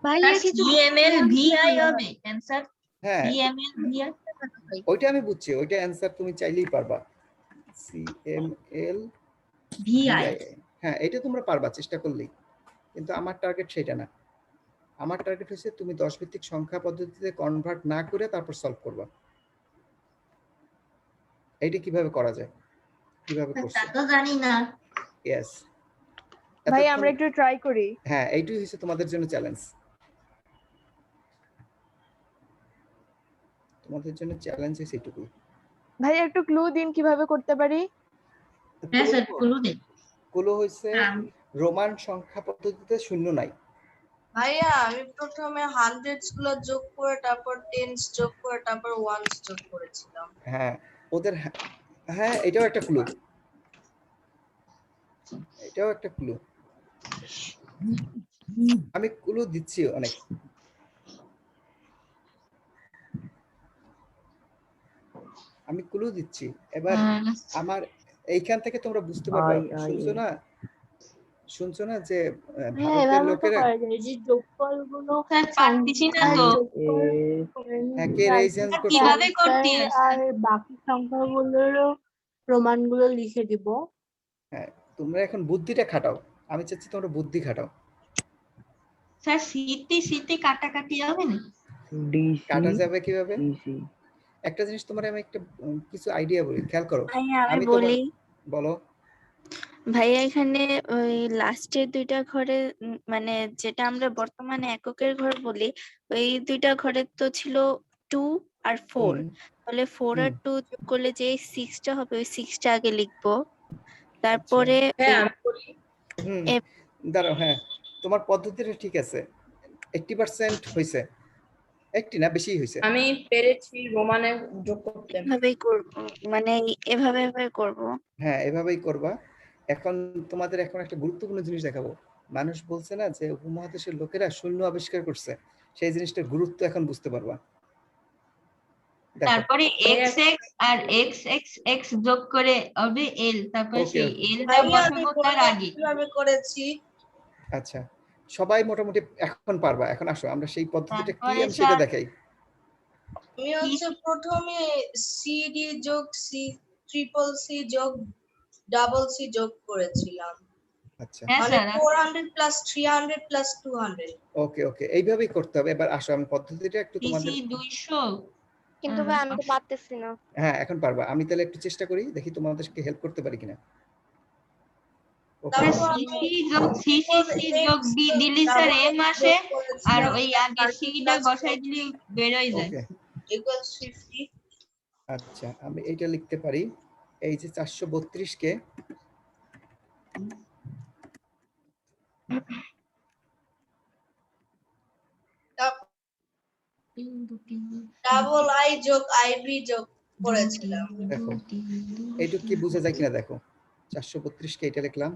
ভাইয়া কিছু CMLVI হবে অ্যান্সার। হ্যাঁ CMLVI ওইটা আমি বুঝছি, ওইটা অ্যান্সার তুমি চাইলেই পারবা। CMLVI, হ্যাঁ এটা তোমরা পারবা চেষ্টা করলেই, কিন্তু আমার টার্গেট সেটা না। আমার টার্গেট হচ্ছে তুমি 10 ভিত্তিক সংখ্যা পদ্ধতিতে কনভার্ট না করে তারপর সলভ করবা। এইটা কিভাবে করা যায়, কিভাবে তা করছো? তো জানি না। ইয়েস, ভাই আমরা একটু ট্রাই করি। হ্যাঁ এইটাই হচ্ছে তোমাদের জন্য চ্যালেঞ্জ, তোমাদের জন্য চ্যালেঞ্জ হচ্ছে এইটুকুই। ভাই একটু ক্লু দিন কিভাবে করতে পারি। হ্যাঁ স্যার, ক্লু দিন। ক্লু হচ্ছে রোমান সংখ্যা পদ্ধতিতে শূন্য নাই। ভাইয়া আমি প্রথমে হান্ড্রেডস গুলো যোগ করে তারপর টেন্স যোগ করে তারপর ওয়ানস যোগ করেছিলাম। হ্যাঁ ওদের, হ্যাঁ এটাও একটা ক্লু, এটাও একটা ক্লু। আমি ক্লু দিচ্ছি অনেক। আমি ক্লু দিচ্ছি এবার। আমার এইখান থেকে তোমরা বুঝতে পারবে, শুনছো না যে ভারতের লোকেরা যে যোগফলগুলো পারতেছি না তো। কিভাবে করতে আর বাকি সংখ্যাগুলোরও প্রমাণগুলো লিখে দিব। হ্যাঁ তোমরা এখন বুদ্ধিটা খাটাও, আমি চাচ্ছি তোমরা বুদ্ধি খাটাও। স্যার সিতে কাটাকাটি হবে না? কাটা যাবে কিভাবে? একটা জিনিস তোমার আমি একটা কিছু আইডিয়া বলি, খেয়াল করো। আমি বলি, বলো। ভাইয়া এখানে ওই লাস্টের দুইটা ঘরে মানে যেটা আমরা বর্তমানে এককের ঘর বলি, ওই দুইটা ঘরে তো ছিল 2 আর 4, তাহলে 4 আর 2 যোগ করলে যে 6টা হবে ওই 6টা আগে লিখবো, তারপরে দাঁড়াও, হ্যাঁ তোমার পদ্ধতিটা ঠিক আছে, 80% হয়েছে, 80 না বেশি হয়েছে। আমি পেরেছি রোমানে যোগ করতে। এভাবেই করব, মানে এভাবে করব। হ্যাঁ এভাবেই করবা। এখন তোমাদের এখন একটা গুরুত্বপূর্ণ জিনিস দেখাবো। মানুষ বলছে না যে উপমহাদেশের লোকেরা শূন্য আবিষ্কার করছে, সেই জিনিসটার গুরুত্ব এখন বুঝতে পারবা। তারপরে xx আর xxx যোগ করে হবে l, তারপরে সেই l টা বসাবো তার আগে। আমি করেছি। আচ্ছা সবাই মোটামুটি এখন পারবা। এখন আসো আমরা সেই পদ্ধতিটা কি আমি সেটা দেখাই। আমি হচ্ছে প্রথমে সিডি যোগ সি ট্রিপল সি যোগ ডাবল সি যোগ করেছিলাম, আচ্ছা মানে 400 প্লাস 300 প্লাস 200। ওকে ওকে, এইভাবেই করতে হবে। এবার আসো আমি পদ্ধতিটা একটু তোমাদের, সিসি 200 কিন্তু ভাই আমি তো পারতেছি না। হ্যাঁ এখন পারবা। আমি তাহলে একটু চেষ্টা করি, দেখি তোমাদেরকে হেল্প করতে পারি কিনা। সিসি যোগ সিসি যোগ বি দিলি স্যার এম আসে, আর ওই আগে সিটা বসাই দিলে বেরোয় যায় ইকুয়ালস 50। আচ্ছা আমি এইটা লিখতে পারি, এই যে 432 কে ডাবল আই যোগ আইবি যোগ করেছিলাম। দেখো এইটুকু কি বোঝা যায় কিনা দেখো। 432 কে এটা লিখলাম,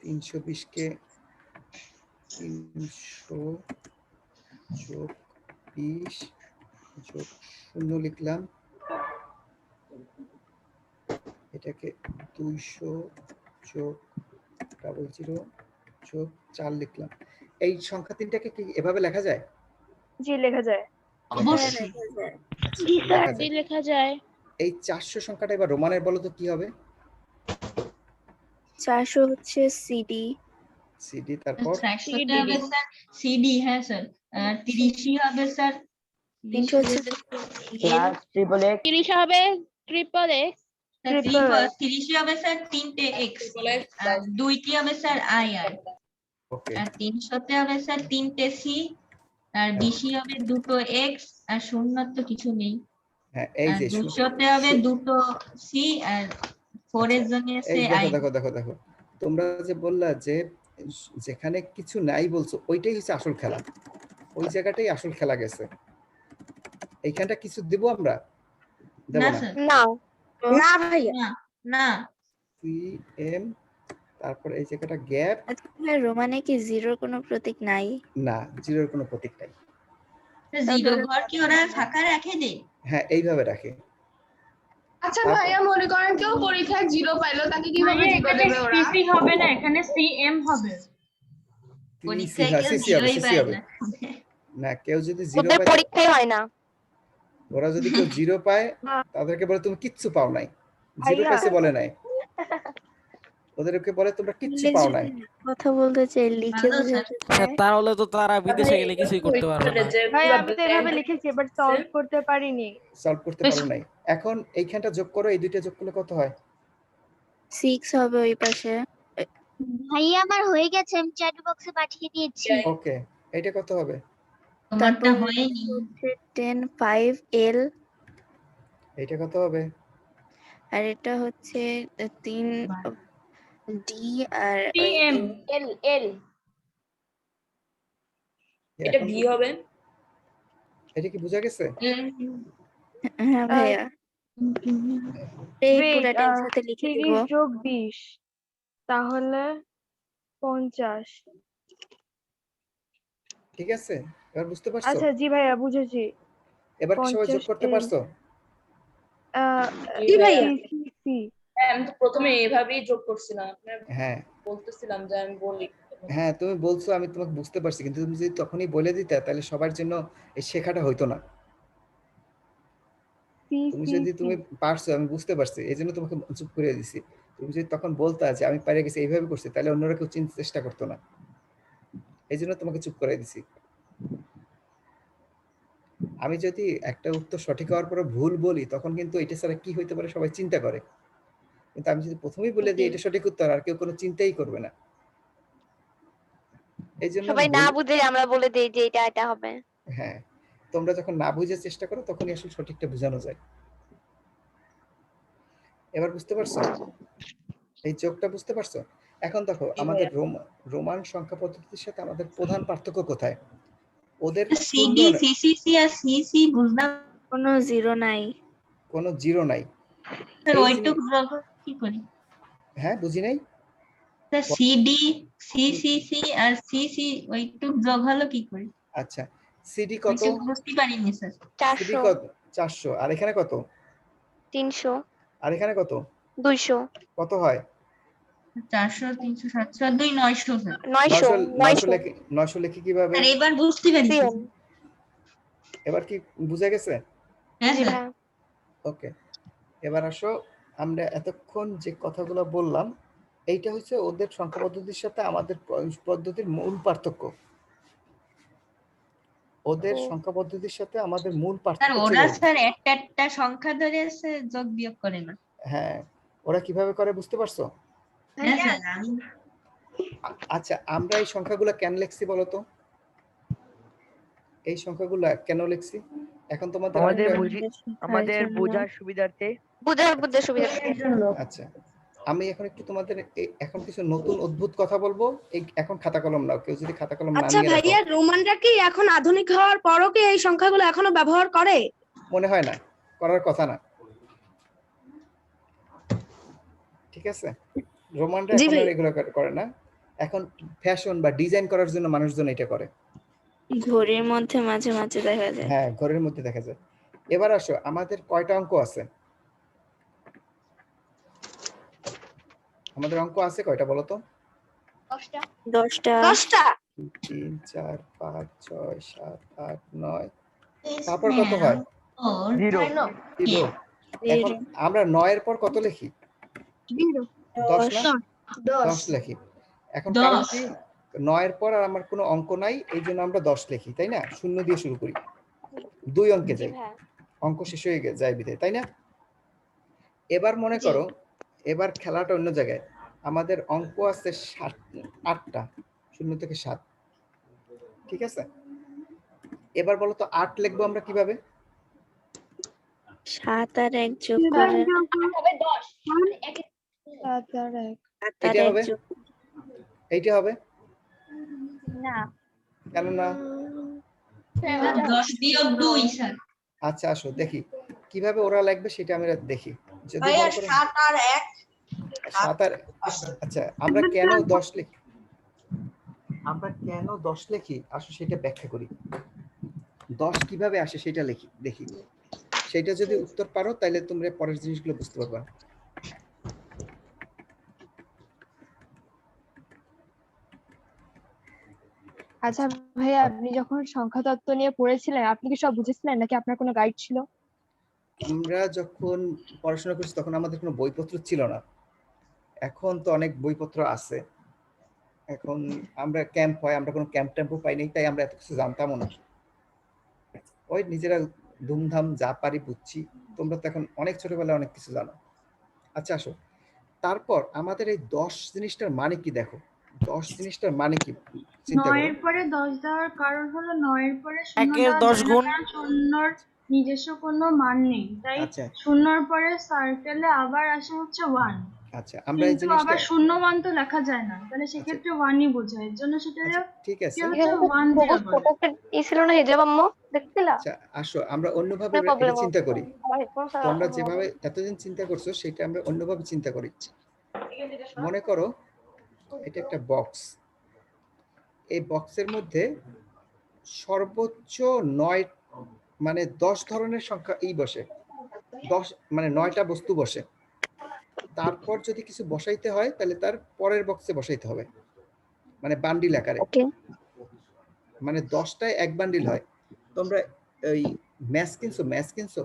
320 কে 300 যোগ 20 যোগ 0 লিখলাম, এটাকে 200 যোগ 00 যোগ 4 লিখলাম। এই সংখ্যা তিনটাকে কি এভাবে লেখা যায়? জি লেখা যায়। অবশ্যই জি স্যার, জি লেখা যায়। এই 400 সংখ্যাটা এবার রোমানের বলো তো কি হবে? 400 হচ্ছে সিডি, সিডি, তারপর 400 তে হবে স্যার সিডি, হ্যাঁ স্যার, 30 হবে স্যার 300 হচ্ছে প্লাস ট্রিপল এক্স, 30 হবে ট্রিপল এক্স, 30 হবে স্যার 3টে এক্স, আর 2টি হবে স্যার আই আর, ওকে আর 300 তে হবে স্যার 3টে সি, আর 20 হবে 2টো এক্স, আর শূন্য তো কিছু নেই। হ্যাঁ এই আর যে 200 তে হবে 2টো সি, আর 4 এর জন্য আছে এই আই। দেখো দেখো দেখো দেখো, তোমরা যে বললা যে যেখানে কিছু নাই বলছো ওইটাই হচ্ছে আসল খেলা, ওই জায়গাটাই আসল খেলা গেছে। এইখানটা কিছু দেব আমরা? দেব না না। স্যার, না না ভাইয়া, না না সি এম, তারপর এই জায়গাটা গ্যাপ, রোমানে কি জিরোর কোনো প্রতীক নাই? না জিরোর কোনো প্রতীক নাই। জিরো ঘর কি ওরা ফাঁকা রাখে দে? হ্যাঁ এইভাবে রাখে। আচ্ছা ভাইয়া, মনে করেন কেউ পরীক্ষায় 0 পাইলো, তাকে কিভাবে ভাইয়া, 0 এখানে দেবে ওরা? সিসি হবে না, এখানে সিএম হবে। পরীক্ষায় হ্যাঁ কেউ সিসি হবে, জিরোই সিসি পায় হবে। না। না কেউ যদি জিরো ওদের পায়, পরীক্ষাই হয় না। ওরা যদি কেউ জিরো পায় তাদেরকে বলে তুমি কিচ্ছু পাও নাই, জিরো ভাইয়া। পাইছে বলে নাই, ওদেরকে বলে তোমরা কিচ্ছু পাও নাই। কথা বলতে চাই, লিখে ভালো স্যার। বোঝাতে চাই। তাহলে তো তারা বিদেশে গেলে কিছুই করতে পারবে না। ভাই আমি তো এভাবে লিখেছি, বাট সলভ করতে পারিনি। সলভ করতে পারো নাই। এখন এইখানটা যোগ করো, এই দুইটা যোগ করলে কত হয়? 6 হবে ওই পাশে। ভাইয়া আমার হয়ে গেছে, আমি চ্যাট বক্সে পাঠিয়ে দিয়েছি। ওকে এটা কত হবে? তোমারটা হয়নি। 10 5 এল, এটা কত হবে? আর এটা হচ্ছে 3 ডি, আর টিএম এল এল এটা ভি হবে। এটা কি বোঝা গেছে? হ্যাঁ ভাইয়া, এই Wait, পুরাটা একসাথে লিখে দিব। 30 যোগ 20 তাহলে 50। ঠিক আছে, এবার বুঝতে পারছো? আচ্ছা জি ভাইয়া বুঝেছি। এবার কি সবাই যোগ করতে 50 পারছো? জি ভাইয়া। হ্যাঁ, আমি তো প্রথমে এভাবেই যোগ করছিলাম, আপনার হ্যাঁ বলতেছিলাম যে আমি বলি। হ্যাঁ তুমি বলছো, আমি তোমাকে বুঝতে পারছি, কিন্তু তুমি যদি তখনই বলে দিতে তাহলে সবার জন্য এই শেখাটা হইতো না। তুমি যদি তুমি পারছো, আমি বুঝতে পারছি, এই জন্য তোমাকে চুপ করে দিছি। তুমি যদি তখন বলতা যে আমি পারে গেছি এইভাবে করছি, তাহলে অন্যরা কেউ চিনতে চেষ্টা করতো না, এই জন্য তোমাকে চুপ করে দিছি। আমি যদি একটা উত্তর সঠিক হওয়ার পরে ভুল বলি, তখন কিন্তু এটা ছাড়া কি হইতে পারে সবাই চিন্তা করে, কিন্তু আমি যদি প্রথমেই বলে দিই এটা সঠিক উত্তর, আর কেউ কোনো চিন্তাই করবে না। এই জন্য সবাই না বুঝে আমরা বলে দেই যে এটা এটা হবে। হ্যাঁ, তোমরা যখন না বুঝে চেষ্টা করো তখনই আসলে সঠিকটা বোঝানো যায়। এবার বুঝতে পারছো? এই যোগটা বুঝতে পারছো? এখন দেখো আমাদের রোমান সংখ্যা পদ্ধতির সাথে আমাদের প্রধান পার্থক্য কোথায়? ওদের সিডি সিসিসি আর সিসি বুঝলাম, কোনো জিরো নাই, কোনো জিরো নাই। স্যার ওইটুক যোগ কি করি? হ্যাঁ বুঝি নাই স্যার সিডি সিসিসি আর সিসি ওইটুক যোগ হলো কি করি? আচ্ছা সিডি কত? বুঝতে পারিনি স্যার। সিডি কত? 400। আর এখানে কত? 300। আর এখানে কত? 200। কত হয়? 400 300 700 2 900 স্যার। 900 লিখে কিভাবে? স্যার এবার বুঝতে পারছি। এবার কি বুঝা গেছে? হ্যাঁ স্যার। ওকে, এবার আসো আমরা এতক্ষণ যে কথাগুলো বললাম এইটা হচ্ছে ওদের সংখ্যা পদ্ধতির সাথে আমাদের পদ্ধতির মূল পার্থক্য। ওদের সংখ্যা পদ্ধতির সাথে আমাদের মূল স্যার পার্থক্য ছিল ওরা স্যার একটা একটা সংখ্যা ধরে আছে যোগ বিয়োগ করে না। হ্যাঁ, ওরা কিভাবে করে বুঝতে পারছো? হ্যাঁ স্যার আমি আচ্ছা, আমরা এই সংখ্যাগুলো কেন লিখছি বলো তো? এই সংখ্যাগুলো কেন লিখছি? এখন তোমাদের আমাদের বোঝার সুবিধার্থে। বুঝার সুবিধার্থে। আচ্ছা, আমি এখন একটু তোমাদের এখন কিছু নতুন অদ্ভুত কথা বলবো। এখন খাতা কলম নাও, কেউ যদি খাতা কলম না আচ্ছা নিয়ে রাখো। ভাইয়া, রোমানরা কি এখন আধুনিক হওয়ার পরও কি এই সংখ্যাগুলো এখনো ব্যবহার করে? মনে হয় না, করার কথা না। ঠিক আছে, রোমানরা জি এখন ভাই। আর এগুলো করে না। এখন ফ্যাশন বা ডিজাইন করার জন্য মানুষজন এটা করে। ঘড়ির মধ্যে মাঝে মাঝে দেখা যায়। হ্যাঁ, ঘরের মধ্যে দেখা যায়। এবার আসো, আমাদের কয়টা অঙ্ক আছে? আমাদের অঙ্ক আছে কয়টা বলো তো? 10টা। 10টা। 3 4 5 6 7 8 9। তারপর কত হয়? 0। এখন আমরা 9 এর পর কত লিখি? 10 না? 10 লিখি। এখন কারণ কি 9 এর পর আর আমার কোনো অঙ্ক নাই, এই জন্য আমরা 10 লিখি, তাই না? শূন্য দিয়ে শুরু করি, 2 অঙ্কে যাই, অঙ্ক শেষ হয়ে যায় বিদায়, তাই না? এবার মনে করো, এবার খেলাটা অন্য জায়গায়। আমাদের অঙ্ক আছে 8টা, 0 থেকে 7। ঠিক আছে, এবার বলো তো 8 লিখবো আমরা কিভাবে? 7 আর 1 যোগ করে হবে 10। 7 আর 1। এটা হবে, এইটা হবে না। কেন না? 10 বিয়োগ 2 স্যার। আচ্ছা আসো দেখি কিভাবে ওরা লিখবে সেটা আমরা দেখি। যদি ভাইয়া মনে করো 7 আর 1। 7 আর আচ্ছা, আমরা কেন 10 লিখি? আমরা কেন 10 লিখি আসো সেটা ব্যাখ্যা করি। 10 কিভাবে আসে সেটা দেখি। সেটা যদি উত্তর পারো তাহলে তোমরা পরের জিনিসগুলো বুঝতে পারবা। আচ্ছা ভাইয়া, আপনি যখন সংখ্যা তত্ত্ব নিয়ে পড়েছিলেন আপনি কি সব বুঝেছিলেন নাকি আপনার কোনো গাইড ছিল? আমরা যখন পড়াশোনা করছি তখন আমাদের কোনো বইপত্র ছিল না। এখন তো অনেক বইপত্র আছে। এখন আমরা ক্যাম্প হয়, আমরা কোনো ক্যাম্প ট্যাম্পও পাইনি, তাই আমরা এত কিছু জানতামও না। ওই নিজেরা ধুমধাম যা পারি বুঝছি। তোমরা তো এখন অনেক ছোটবেলায় অনেক কিছু জানো। আচ্ছা আসো, তারপর আমাদের এই 10 জিনিসটার মানে কি দেখো। 10 জিনিসটার মানে কি চিন্তা 9 করো। এর পরে 10 দেওয়ার কারণ হলো 9 এর পরে 0 একের দেওয়া 10 যায় না, গুণ। কারণ শূন্যর নিজস্ব কোনো মান নেই, তাই আচ্ছা 0 পরে সার্কেলে আবার আসে হচ্ছে 1। আচ্ছা, আমরা এই কিন্তু জিনিসটা আবার 0 মান তো লেখা যায় না, তাহলে সেক্ষেত্রে 1ই বোঝায়, এর জন্য সেটা ঠিক আছে। কি হচ্ছে 1 দিয়ে বলে। ছিল না হিজাব আম্মু, দেখছিলা? আচ্ছা আসো, আমরা অন্যভাবে এটা চিন্তা করি। তোমরা যেভাবে এতদিন চিন্তা করছো সেটা আমরা অন্যভাবে চিন্তা করি। মনে করো এটা একটা বক্স, এই বক্সের মধ্যে সর্বোচ্চ 9 মানে 10 ধরনের সংখ্যা বসে। 10 মানে 9টা বস্তু বসে। তারপর যদি কিছু বসাইতে হয় তাহলে তার পরের বক্সে বসাইতে হবে, মানে বান্ডিল আকারে। মানে 10টায় এক বান্ডিল হয়। তোমরা এই ম্যাথ কিনছো?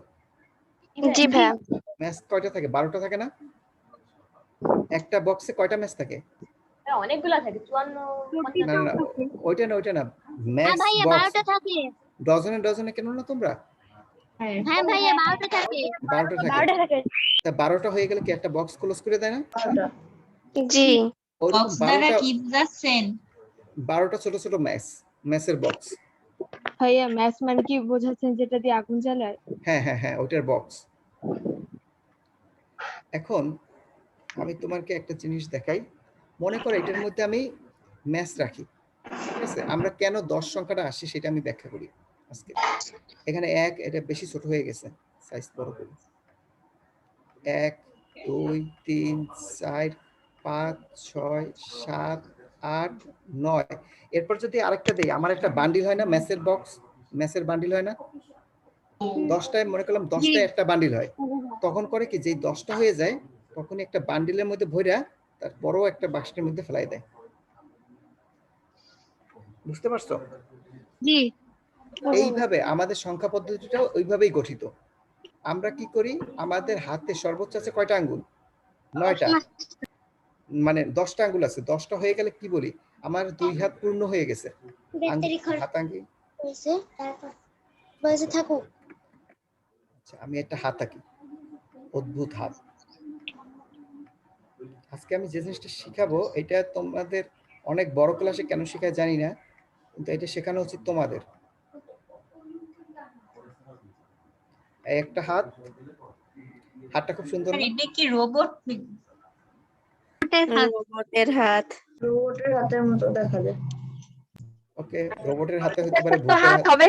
জি ভাইয়া। ম্যাথ কয়টা থাকে? 12টা থাকে না? একটা বক্সে কয়টা ম্যাথ থাকে? অনেকগুলা থাকে, 54 না না, ওইটা না, ম্যাথ ভাইয়া বক্স 12টা থাকে। ডজনে কেন না তোমরা? হ্যাঁ ভাইয়া 12টা থাকে। 12টা থাকে। তা 12টা হয়ে গেলে কি একটা বক্স ক্লোজ করে দেয় না? জি। বক্স দ্বারা কি বুঝাচ্ছেন? 12টা ছোট ছোট ম্যাথের বক্স। ভাইয়া ম্যাথ মানে কি বোঝাচ্ছেন, যেটা দিয়ে আগুন জ্বালায়? হ্যাঁ, ওটার বক্স। এখন আমি তোমাকে একটা জিনিস দেখাই। মনে করো এটার মধ্যে আমি ম্যাথ রাখি, ঠিক আছে? আমরা কেন 10 সংখ্যাটা আসে সেটা আমি ব্যাখ্যা করি আজকে। এখানে 1, এটা বেশি ছোট হয়ে গেছে, সাইজ বড় করি। 1 2 3 4 5 6 7 8 9। এরপর যদি আরেকটা দেই, আমার একটা বান্ডিল হয় না ম্যাথের বান্ডিল হয় না? 10টায় মনে করলাম 10টায় একটা বান্ডিল হয়। তখন করে কি, যেই 10টা হয়ে যায় তখন একটা বান্ডিলের মধ্যে ভইরা তার বড় একটা বাক্সের মধ্যে ফেলাই দেয়। বুঝতে পারছো? জি। এইভাবে আমাদের সংখ্যা পদ্ধতিটাও ওইভাবেই গঠিত। আমরা কি করি, আমাদের হাতে সর্বোচ্চ আছে কয়টা আঙ্গুল? 9টা, মানে 10টা আঙ্গুল আছে। 10টা হয়ে গেলে কি বলি, আমার 2 হাত পূর্ণ হয়ে গেছে। হাত আঙ্গুল থাকুক। আচ্ছা, আমি একটা হাত আঁকি, অদ্ভুত হাত। আজকে আমি যে জিনিসটা শিখাবো এটা তোমাদের অনেক বড় ক্লাসে কেন শেখায় জানি না, কিন্তু এটা শেখানো উচিত তোমাদের। এই একটা হাত, হাতটা খুব সুন্দর না? এটা কি রোবট? রোবটের হাত। রোবটের হাতের মতো দেখা যায়। ওকে, রোবটের হাতে হতে পারে তো ভূতের হাত হাত, হবে,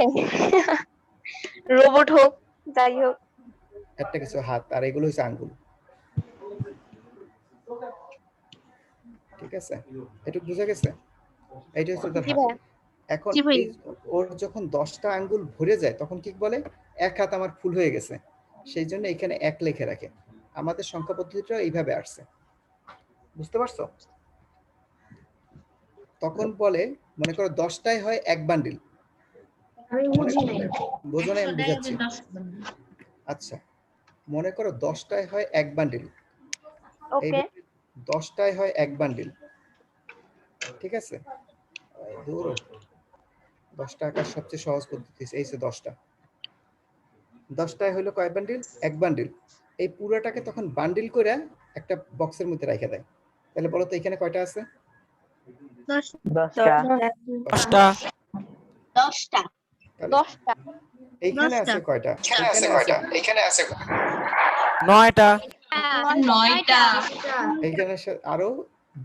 রোবট হোক যাই হোক। একটা কিছু হাত, আর এগুলো হচ্ছে আঙ্গুল। ঠিক আছে, এটুকু বুঝা গেছে? এইটা হচ্ছে তার হাত। এখন ওর যখন 10টা আঙ্গুল ভরে যায় তখন কি বলে, এক হাত আমার ফুল হয়ে গেছে, সেই জন্য এখানে 1 লিখে রাখে। আমাদের সংখ্যা পদ্ধতিটা এইভাবে আসছে, বুঝতে পারছো? তখন বলে, মনে করো 10টাই হয় 1 বান্ডিল। বোঝো না? আমি বুঝাচ্ছি। আচ্ছা, মনে করো 10টাই হয় 1 বান্ডিল। এইভাবে 10টাই হয় 1 বান্ডিল। ঠিক আছে, দূর 10টা আঁকার সবচেয়ে সহজ পদ্ধতি এই যে 10টা। 10টায় হলো কয় বান্ডিল? 1 বান্ডিল। এই পুরোটাকে তখন বান্ডিল করে একটা বক্সের মধ্যে রেখে দেয়। তাহলে বলো তো এখানে কয়টা আছে? 10টা। এইখানে আছে কয়টা? এখানে আছে 9টা। এইখানে আরো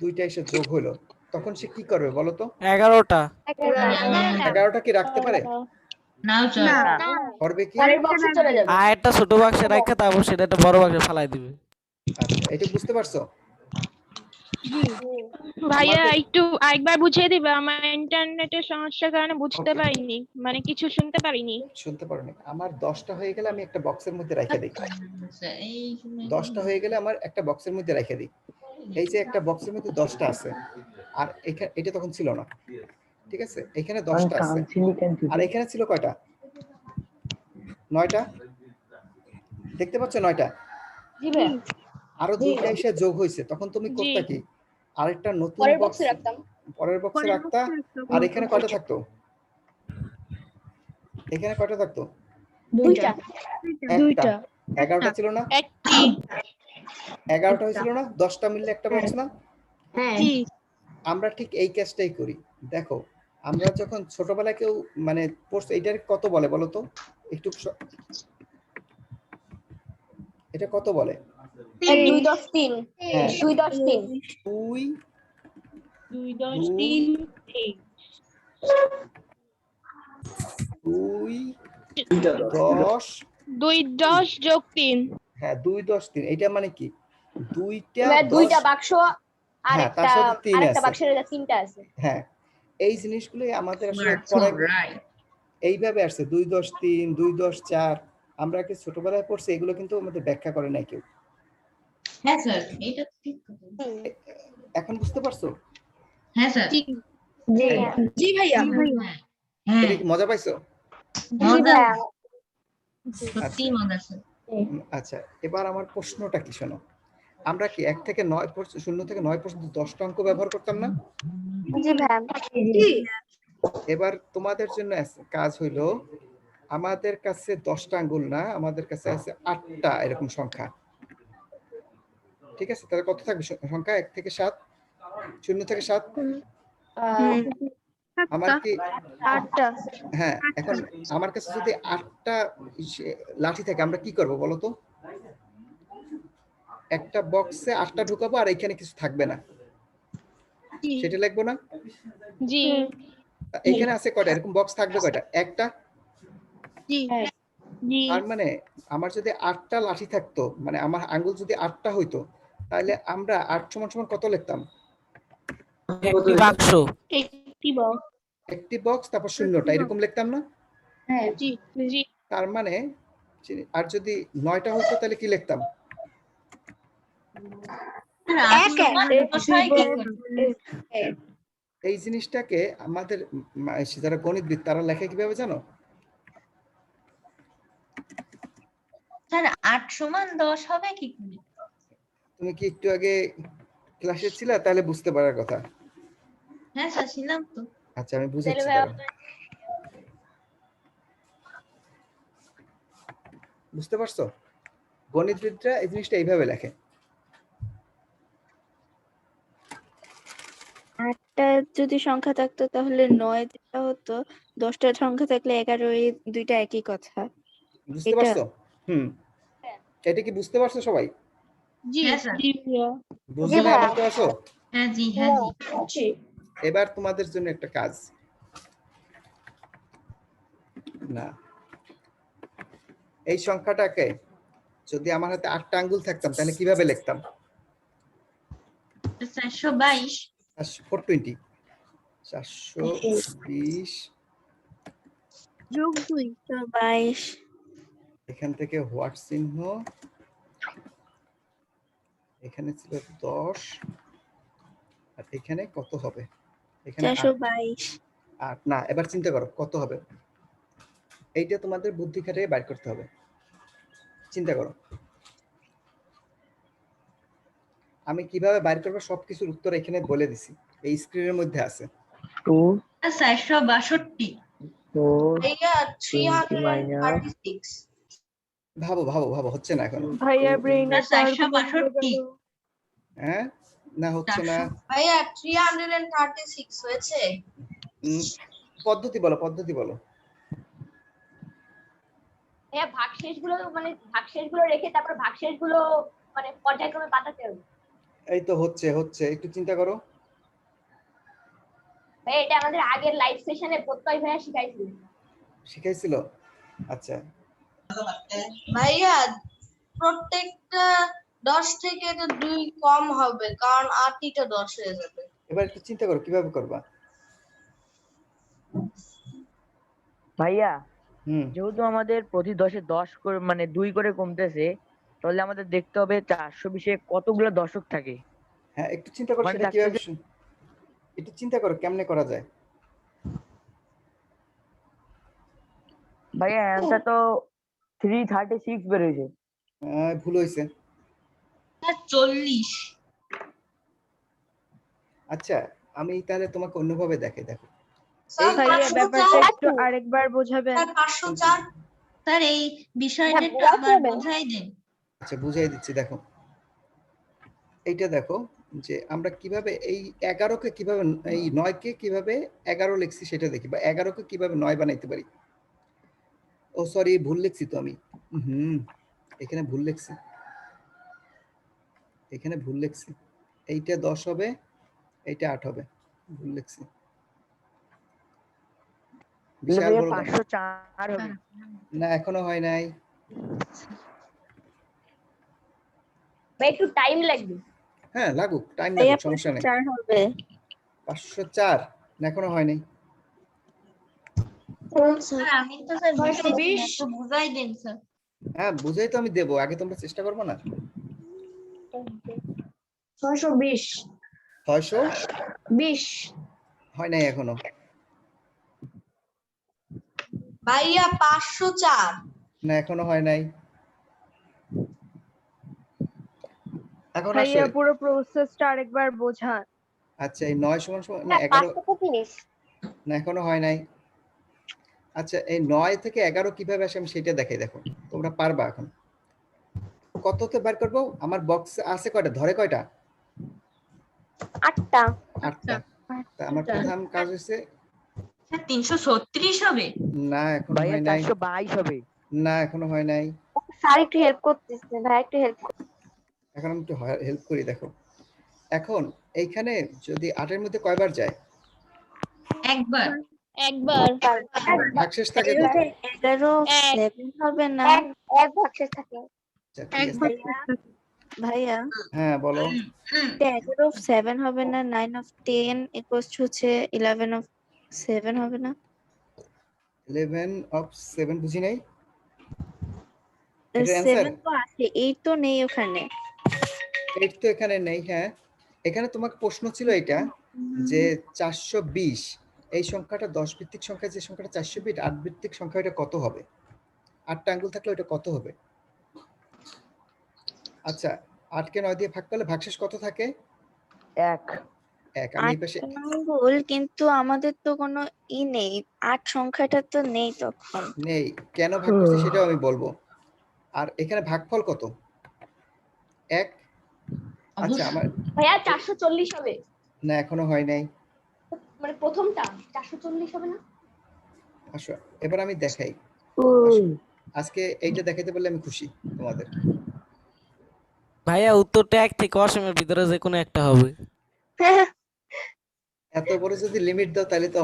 2টা এসে যোগ হলো, তখন সে কি করবে বলো তো? 11টা। 11টা কি রাখতে পারে? না করবে কি? আর একটা ছোট বাক্সে রাখা, তারপর সেটা একটা বড় বাক্সে ফালাই দিবে। আচ্ছা, এটা বুঝতে পারছো? ভাইয়া একটু আরেকবার বুঝিয়ে দিবে, আমার ইন্টারনেটের সমস্যার কারণে বুঝতে পারিনি, মানে কিছু শুনতে পারিনি। শুনতে পারোনি? আমার 10টা হয়ে গেলে আমি একটা বক্সের মধ্যে রেখে দিই। 10টা হয়ে গেলে আমার একটা বক্সের মধ্যে রেখে দিই। এই যে একটা বক্সের মধ্যে 10টা আছে, আর এখানে এটা তখন ছিল না। ঠিক আছে, এখানে 10টা আছে, আর এখানে ছিল কয়টা? 9টা। দেখতে পাচ্ছ 9টা? আরো 2টা এসে যোগ হয়েছে, তখন তুমি করতে কি, আরেকটা নতুন বক্স পরের বক্সে রাখতা। আর এখানে কয়টা থাকতো? এখানে কয়টা থাকতো? 2টা। 11টা ছিল না? 11টা হয়েছিল না? 10টা মিললে একটা বক্স না? আমরা ঠিক এই কাজটাই করি। দেখো, আমরা যখন ছোটবেলায় কেউ মানে পড়ছে, এটার কত বলে বলো তো? একটু এটা কত বলে? 2 10 3। 2 10 3। 2 10 3 2 10 যোগ 3। হ্যাঁ, 2 10 3। এটা মানে কি? 2টা বাক্স আর তার সাথে 3 আরেকটা আছে। বাক্সের 3টা আছে। হ্যাঁ, এই জিনিসগুলোই আমাদের আসলে এইভাবে আসছে। 2 10 3, 2 10 4। আমরা কি ছোটবেলায় পড়ছি, এগুলো কিন্তু আমাদের ব্যাখ্যা করে নাই কেউ। হ্যাঁ স্যার, এটা ঠিক কথা। এখন বুঝতে পারছো? হ্যাঁ স্যার। জি ভাইয়া। এটা কি মজা পাইছো? সত্যি মজা স্যার। আচ্ছা, এবার আমার প্রশ্নটা কি শোনো। আমরা কি 1 থেকে 9 পর্যন্ত, 0 থেকে 9 পর্যন্ত 10টা অঙ্ক ব্যবহার করতাম না? জি ভাইয়া। এবার তোমাদের জন্য কাজ হইলো, আমাদের কাছে 10টা আঙ্গুল না, আমাদের কাছে আছে 8টা এরকম সংখ্যা। ঠিক আছে, তাহলে কত থাকবে সংখ্যা? 1 থেকে 7, 0 থেকে 7। আমার কি 8টা? হ্যাঁ, এখন আমার কাছে যদি 8টা লাঠি থাকে, আমরা কি করব বলো তো? একটা বক্সে 8টা ঢুকাবো, আর এখানে কিছু থাকবে না, সেটা লিখবো না? জি। এখানে আছে কয়টা এরকম বক্স থাকবে? কয়টা? একটা। জি। আর মানে আমার যদি 8টা লাঠি থাকতো, মানে আমার আঙ্গুল যদি 8টা হইতো, তাহলে আমরা 8 সমান সমান কত লিখতাম? একটি বাক্স। একটি বক্স, তারপর 0টা, এরকম লিখতাম না? হ্যাঁ। জি জি। তার মানে আর যদি 9টা হইতো তাহলে কি লিখতাম? এই জিনিসটাকে আমাদের যারা গণিতবিদ তারা লেখে কিভাবে জানো? স্যার 8 সমান 10 হবে কি করে? তুমি কি একটু আগে ক্লাসে ছিলা? তাহলে বুঝতে পারার কথা। হ্যাঁ স্যার ছিলাম তো। আচ্ছা আমি বুঝাচ্ছি তাহলে ভাইয়া দাঁড়াও। বুঝতে পারছো? গণিতবিদরা এই জিনিসটা এইভাবে লেখে। 8টা যদি সংখ্যা থাকতো তাহলে 9 যেটা হতো, 10টা সংখ্যা থাকলে 11 এই দুইটা একই কথা। বুঝতে এটা পারছো? এটা কি বুঝতে পারছো সবাই? জি হ্যাঁ স্যার। জি ভাইয়া। বুঝো না এমন কেউ আছো? হ্যাঁ জি, হ্যাঁ জি। এবার তোমাদের জন্য একটা কাজ। না, এই সংখ্যাটাকে যদি আমার হাতে 8টা আঙ্গুল থাকতাম তাহলে কিভাবে লিখতাম? 422 420 420 যোগ 2 22। এখান থেকে হোয়াট চিহ্ন, এখানে ছিল 10 আর এখানে কত হবে? এখানে 422। 8 না, এবার চিন্তা করো কত হবে? এইটা তোমাদের বুদ্ধি খাটিয়ে বাইর করতে হবে। চিন্তা করো। আমি কিভাবে বাইর করব সবকিছুর উত্তর এখানে বলে দিছি, এই স্ক্রিনের মধ্যে আছে। 462 ভাইয়া 336 ভাবো ভাবো ভাবো, হচ্ছে না এখন। ভাইয়া ব্রেইনে 462 হ্যাঁ না, হচ্ছে না। ভাইয়া 336 হয়েছে? পদ্ধতি বলো, পদ্ধতি বলো। হ্যাঁ, ভাগশেষগুলো রেখে তারপর ভাগশেষগুলো মানে পর্যায়ক্রমে পাঠাতে হবে। এই তো হচ্ছে হচ্ছে, একটু চিন্তা করো। ভাই এটা আমাদের আগের লাইভ সেশনে প্রত্যয় ভাইয়া শিখাইছিল? আচ্ছা ভাইয়া প্রত্যেকটা 10 থেকে তো 2 কম হবে, কারণ 8টা 10 হয়ে যাবে। এবার একটু চিন্তা করো কিভাবে করবা। ভাইয়া যেহেতু আমাদের প্রতি 10-এ 10 করে মানে 2 করে কমতেছে, তাহলে আমাদের দেখতে হবে 420-এ কতগুলো দশক থাকে। হ্যাঁ একটু চিন্তা করো মানে সেটা কিভাবে, একটু চিন্তা করো কেমনে করা যায়। ভাইয়া অ্যান্সার তো 336 বের হয়েছে। ভুল হয়েছে। 40। আচ্ছা আমি তাহলে তোমাকে অন্যভাবে দেখাই, দেখো। ভাইয়া ব্যাপারটা একটু আরেকবার বোঝাবেন? 504 স্যার এই বিষয়টা একটু আবার বোঝাই দেন। আচ্ছা বুঝাই দিচ্ছি, দেখো। এইটা দেখো যে আমরা কিভাবে এই 11কে কিভাবে, এই 9কে কিভাবে 11 লিখছি সেটা দেখি, বা 11কে কিভাবে 9 বানাইতে পারি। ও সরি, ভুল লিখছি তো আমি। এখানে ভুল লিখছি, এখানে ভুল লিখছি। এইটা 10 হবে, এইটা 8 হবে, ভুল লিখছি। বিশাল বড় 504 হবে না, এখনো হয় নাই। ভাই একটু টাইম লাগবে। হ্যাঁ লাগুক, টাইম লাগুক, সমস্যা নেই। 4 হবে। 504 না, এখনো হয় নাই। স্যার আমি তো স্যার 620 তো বুঝাই দেন স্যার। হ্যাঁ বুঝাই তো আমি দেবো, আগে তোমরা চেষ্টা করবো না। 620 620 হয় নাই এখনো। ভাইয়া 504 না এখনো হয় নাই। এখন ভাইয়া আসলে পুরো প্রসেসটা আরেকবার বোঝান। আচ্ছা এই 9 সমান সমান না 11 না, এখনো হয় নাই। আচ্ছা এই 9 থেকে 11 কিভাবে আসে আমি সেটা দেখাই, দেখো তোমরা পারবা। এখন কততে বের করবো? আমার বক্স আছে কয়টা, ধরে কয়টা? 8টা। তা আমার প্রথম কাজ হচ্ছে স্যার 336 হবে। না এখনো হয় নাই। 422 হবে না এখনো হয় নাই। স্যার একটু হেল্প করতেছে, ভাই একটু হেল্প। এখন আমি একটু হেল্প করি, দেখো। এখন এইখানে যদি 8 এর মধ্যে কয়বার যায়? একবার। ভাগশেষ থাকে কত? 11 7 হবে না? এক ভাগশেষ থাকে। আচ্ছা ঠিক আছে। ভাইয়া হ্যাঁ বলো। 11 of 7 হবে না? 9 of 10 equals to হচ্ছে 11 of 7 হবে না? 11 of 7 বুঝি নাই। এটা 7 অ্যানসার। তো আছে, 8 তো নেই ওখানে। 8 তো এখানে নেই। হ্যাঁ এখানে তোমার প্রশ্ন ছিল এটা যে 420 এই সংখ্যাটা 10 ভিত্তিক সংখ্যা, যে সংখ্যাটা 420 8 ভিত্তিক সংখ্যা, এটা কত হবে? 8টা আঙ্গুল থাকলে ওটা কত হবে? আচ্ছা 8 কে 9 দিয়ে ভাগ করলে ভাগশেষ কত থাকে? 1 আমি এই পাশে ভুল, কিন্তু আমাদের তো কোনো নেই, 8 সংখ্যাটা তো নেই তখন। নেই, কেন ভাগ করছি সেটাও আমি বলবো। আর এখানে ভাগফল কত? 1। আচ্ছা আমার ভাইয়া 440 হবে। না এখনো হয় নাই। মানে প্রথমটা 440 হবে না? আসো এবার আমি দেখাই। আজকে এইটা দেখাইতে পারলে আমি খুশি তোমাদের। ভাইয়া উত্তরটা 1 থেকে অসীমের ভিতরে যে কোনো একটা হবে। এত বড় যদি লিমিট দাও তাহলে তো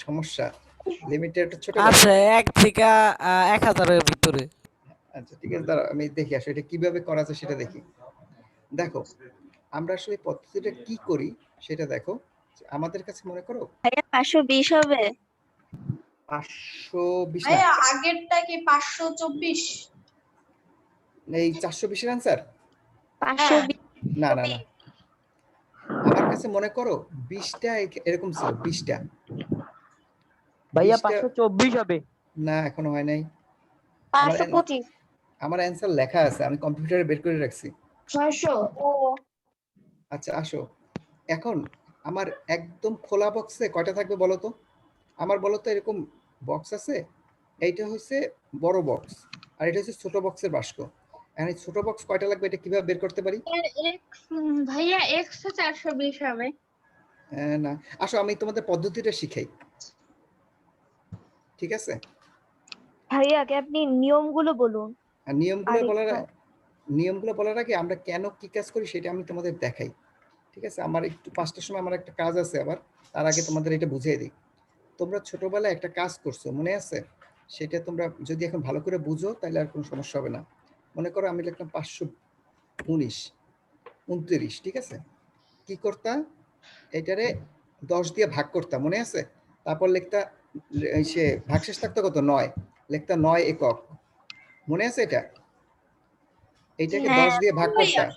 সমস্যা। লিমিটটা একটু ছোট আচ্ছা 1 থেকে 1000 এর ভিতরে। আচ্ছা ঠিক আছে, দাঁড়াও আমি দেখি আসলে এটা কিভাবে করা যায় সেটা দেখি। দেখো আমরা আসলে পদ্ধতিটা কি করি সেটা দেখো। আমাদের কাছে মনে করো ভাইয়া 520 হবে। 520 না, ভাইয়া আগেরটা কি 524? এই 420 এর आंसर 520 না না না, আমার কাছে মনে করো 20টা এরকম ছিল, 20টা। ভাইয়া 524 হবে না এখনো হয় নাই। 525 আমার आंसर লেখা আছে, আমি কম্পিউটারে বের করে রাখছি। 600 ও আচ্ছা আসো এখন আমার একদম খোলা বক্সে কয়টা থাকবে বলো তো? আমার বলো তো এরকম বক্স আছে, এইটা হচ্ছে বড় বক্স আর এটা হচ্ছে ছোট বক্সের বাস্ক। এখন এই ছোট বক্স কয়টা লাগবে এটা কিভাবে বের করতে পারি? ভাইয়া x 420 হবে। না আসো আমি তোমাদের পদ্ধতিটা শিখাই, ঠিক আছে? ভাইয়া আগে আপনি নিয়মগুলো বলুন। আর নিয়মগুলো বলার আগে আমরা কেন কি কাজ করি সেটা আমি তোমাদের দেখাই, ঠিক আছে? আমার একটু 5টার সময় আমার একটা কাজ আছে, আবার তার আগে তোমাদের এটা বুঝিয়ে দিই। তোমরা ছোটবেলায় একটা কাজ করছো মনে আছে? সেটা তোমরা যদি এখন ভালো করে বুঝো তাহলে আর কোনো সমস্যা হবে না। মনে করো আমি লিখলাম 519 29, ঠিক আছে? কি করতাম, এটারে 10 দিয়ে ভাগ করতাম মনে আছে? তারপর লিখতা সে ভাগশেষ থাকতো কত? 9, লিখতা 9 একক, মনে আছে এটা? এইটাকে 10 দিয়ে ভাগ করতাম,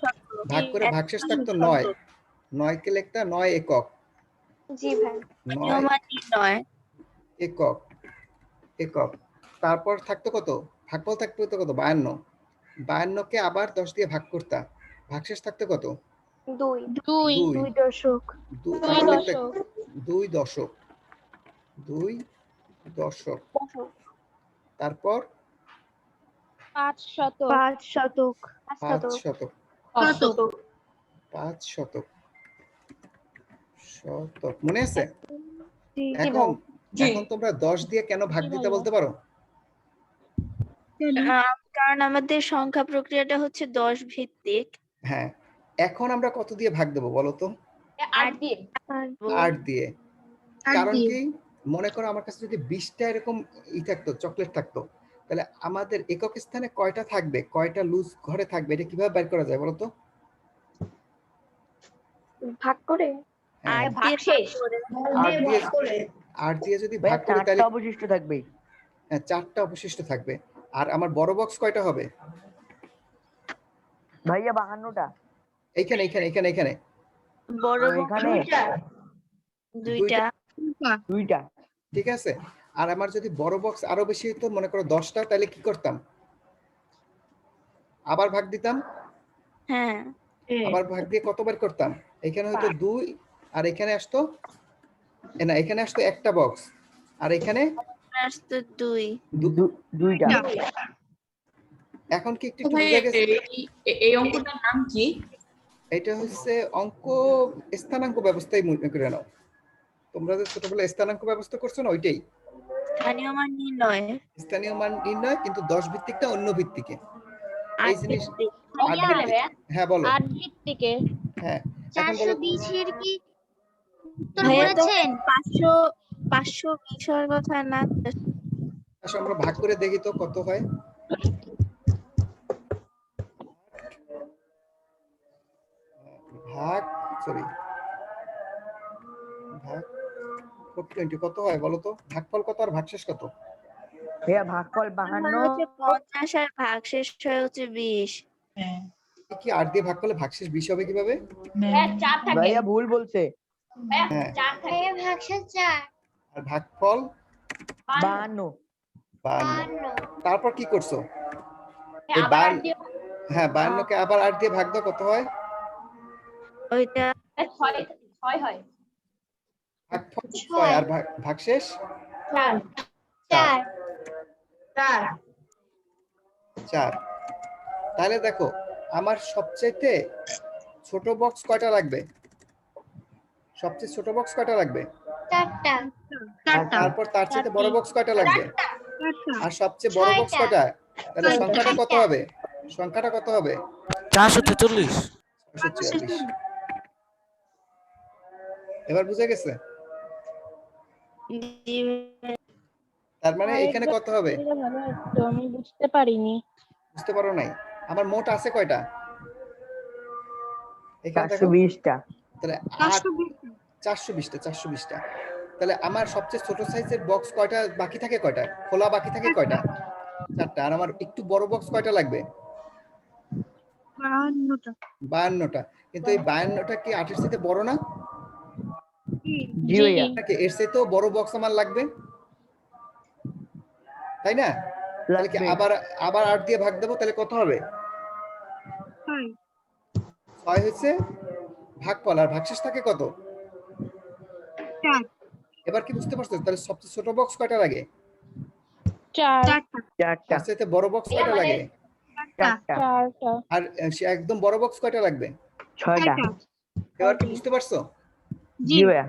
ভাগ করে ভাগশেষ থাকতো 9, 9 কে লিখতা 9 একক। জি ভাই 9 একক একক। তারপর থাকতো কত? ভাগফল থাকতো কত? 52, 52 কে আবার 10 দিয়ে ভাগ করতাম, ভাগশেষ থাকতো কত? 2 দশক 2 দশক 2 দশক। তারপর 5 শতক 5 শতক 5 শতক 5 শতক শতক, মনে আছে? এখন তোমরা 10 দিয়ে কেন ভাগ দিতে বলতে পারো? কারণ আমাদের সংখ্যা প্রক্রিয়াটা হচ্ছে 10 ভিত্তিক। হ্যাঁ, এখন আমরা কত দিয়ে ভাগ দেব বলো তো? 8 দিয়ে 8 দিয়ে। কারণ কি, মনে করো আমার কাছে যদি 20টা এরকম থাকতো, চকলেট থাকতো, তাহলে আমাদের একক স্থানে কয়টা থাকবে, কয়টা লুজ ঘরে থাকবে, এটা কিভাবে বের করা যায় বলো তো? ভাগ করে আর ভাগশেষ 8 দিয়ে যদি ভাগ করি তাহলে 4টা অবশিষ্ট থাকবে। হ্যাঁ 4টা অবশিষ্ট থাকবে। আর আমার বড় বক্স কয়টা হবে ভাইয়া 52টা। এইখানে এইখানে এইখানে এইখানে বড় এখানে দুইটা, ঠিক আছে? আর আমার যদি বড় বক্স আরো বেশি হতো, মনে করো 10টা, তাহলে কি করতাম? আবার ভাগ দিতাম। হ্যাঁ আবার ভাগ দিয়ে কতবার করতাম? এখানে হয়তো 2 আর এখানে আসতো না, এখানে আসতো একটা বক্স আর এখানে আসতো 2 দুইটা। এখন কি একটু বুঝে গেছে? এই অঙ্কটার নাম কি? এটা হচ্ছে অঙ্ক স্থানাঙ্ক ব্যবস্থায় মনে করে নাও। তোমরা যে ছোটবেলায় স্থানাঙ্ক ব্যবস্থা করছো না, ওইটাই স্থানীয় মান নির্ণয়। স্থানীয় মান নির্ণয়, কিন্তু 10 ভিত্তিকটা অন্য ভিত্তিকে এই জিনিস। হ্যাঁ বলো। 8 ভিত্তিকে হ্যাঁ এখন বলো 420 এর কি উত্তর ভাইয়া তো বলেছেন? 520 হওয়ার কথা না। আসো আমরা ভাগ করে দেখি তো কত হয়। ভাগ সরি ভাগ 420 কত হয় বলো তো? ভাগফল কত আর ভাগশেষ কত? ভাইয়া ভাগফল 52 হচ্ছে 50 আর ভাগশেষ হচ্ছে 20। কি 8 দিয়ে ভাগ করলে ভাগশেষ 20 হবে কিভাবে? 4 থাকে ভাইয়া ভুল বলছে। হ্যাঁ 4 থাকে ভাগশেষ 4 আর ভাগফল 52। তারপর কি করছো? এই হ্যাঁ 52 কে আবার 8 দিয়ে ভাগ দাও, কত হয়? ওইটা 6 হয়। ভাগফল 6 আর ভাগশেষ 4 4 4 4। তাহলে দেখো আমার সবচেয়ে ছোট বক্স কয়টা লাগবে? সবচেয়ে ছোট বক্স কয়টা লাগবে? 4টা। আর তারপর তার চেয়ে বড় বক্স কয়টা লাগবে? আর সবচেয়ে বড় বক্স 6টা। কয়টা? তাহলে সংখ্যাটা কত হবে? সংখ্যাটা কত হবে? 443। 444। এবার বুঝে গেছে? তার মানে এখানে কত হবে? আমি বুঝতে পারিনি। বুঝতে পারো নাই? আমার মোট আছে কয়টা? এখানে দেখো 420টা। তাহলে 420টা 420টা। তাহলে আমার সবচেয়ে ছোট সাইজের বক্স কয়টা বাকি থাকে? কয়টা খোলা বাকি থাকে? কয়টা? 4টা। আর আমার একটু বড় বক্স কয়টা লাগবে? 52টা। 52টা। কিন্তু এই 52টা কি 8 এর চাইতে বড় না? জি ভাইয়া। নাকি এর চাইতেও বড় বক্স আমার লাগবে, তাই না? তাহলে কি আবার 8 দিয়ে ভাগ দেবো, তাহলে কত হবে? 6 হচ্ছে ভাগফল, আর ভাগশেষ থাকে কত? 4। এবার কি বুঝতে পারছো? তাহলে সবচেয়ে ছোট বক্স কয়টা লাগে? 4টা। তার চাইতে বড় বক্স কয়টা লাগে? 4টা। আর সে একদম বড় বক্স কয়টা লাগবে? 6টা। এবার কি বুঝতে পারছো? জি ভাইয়া।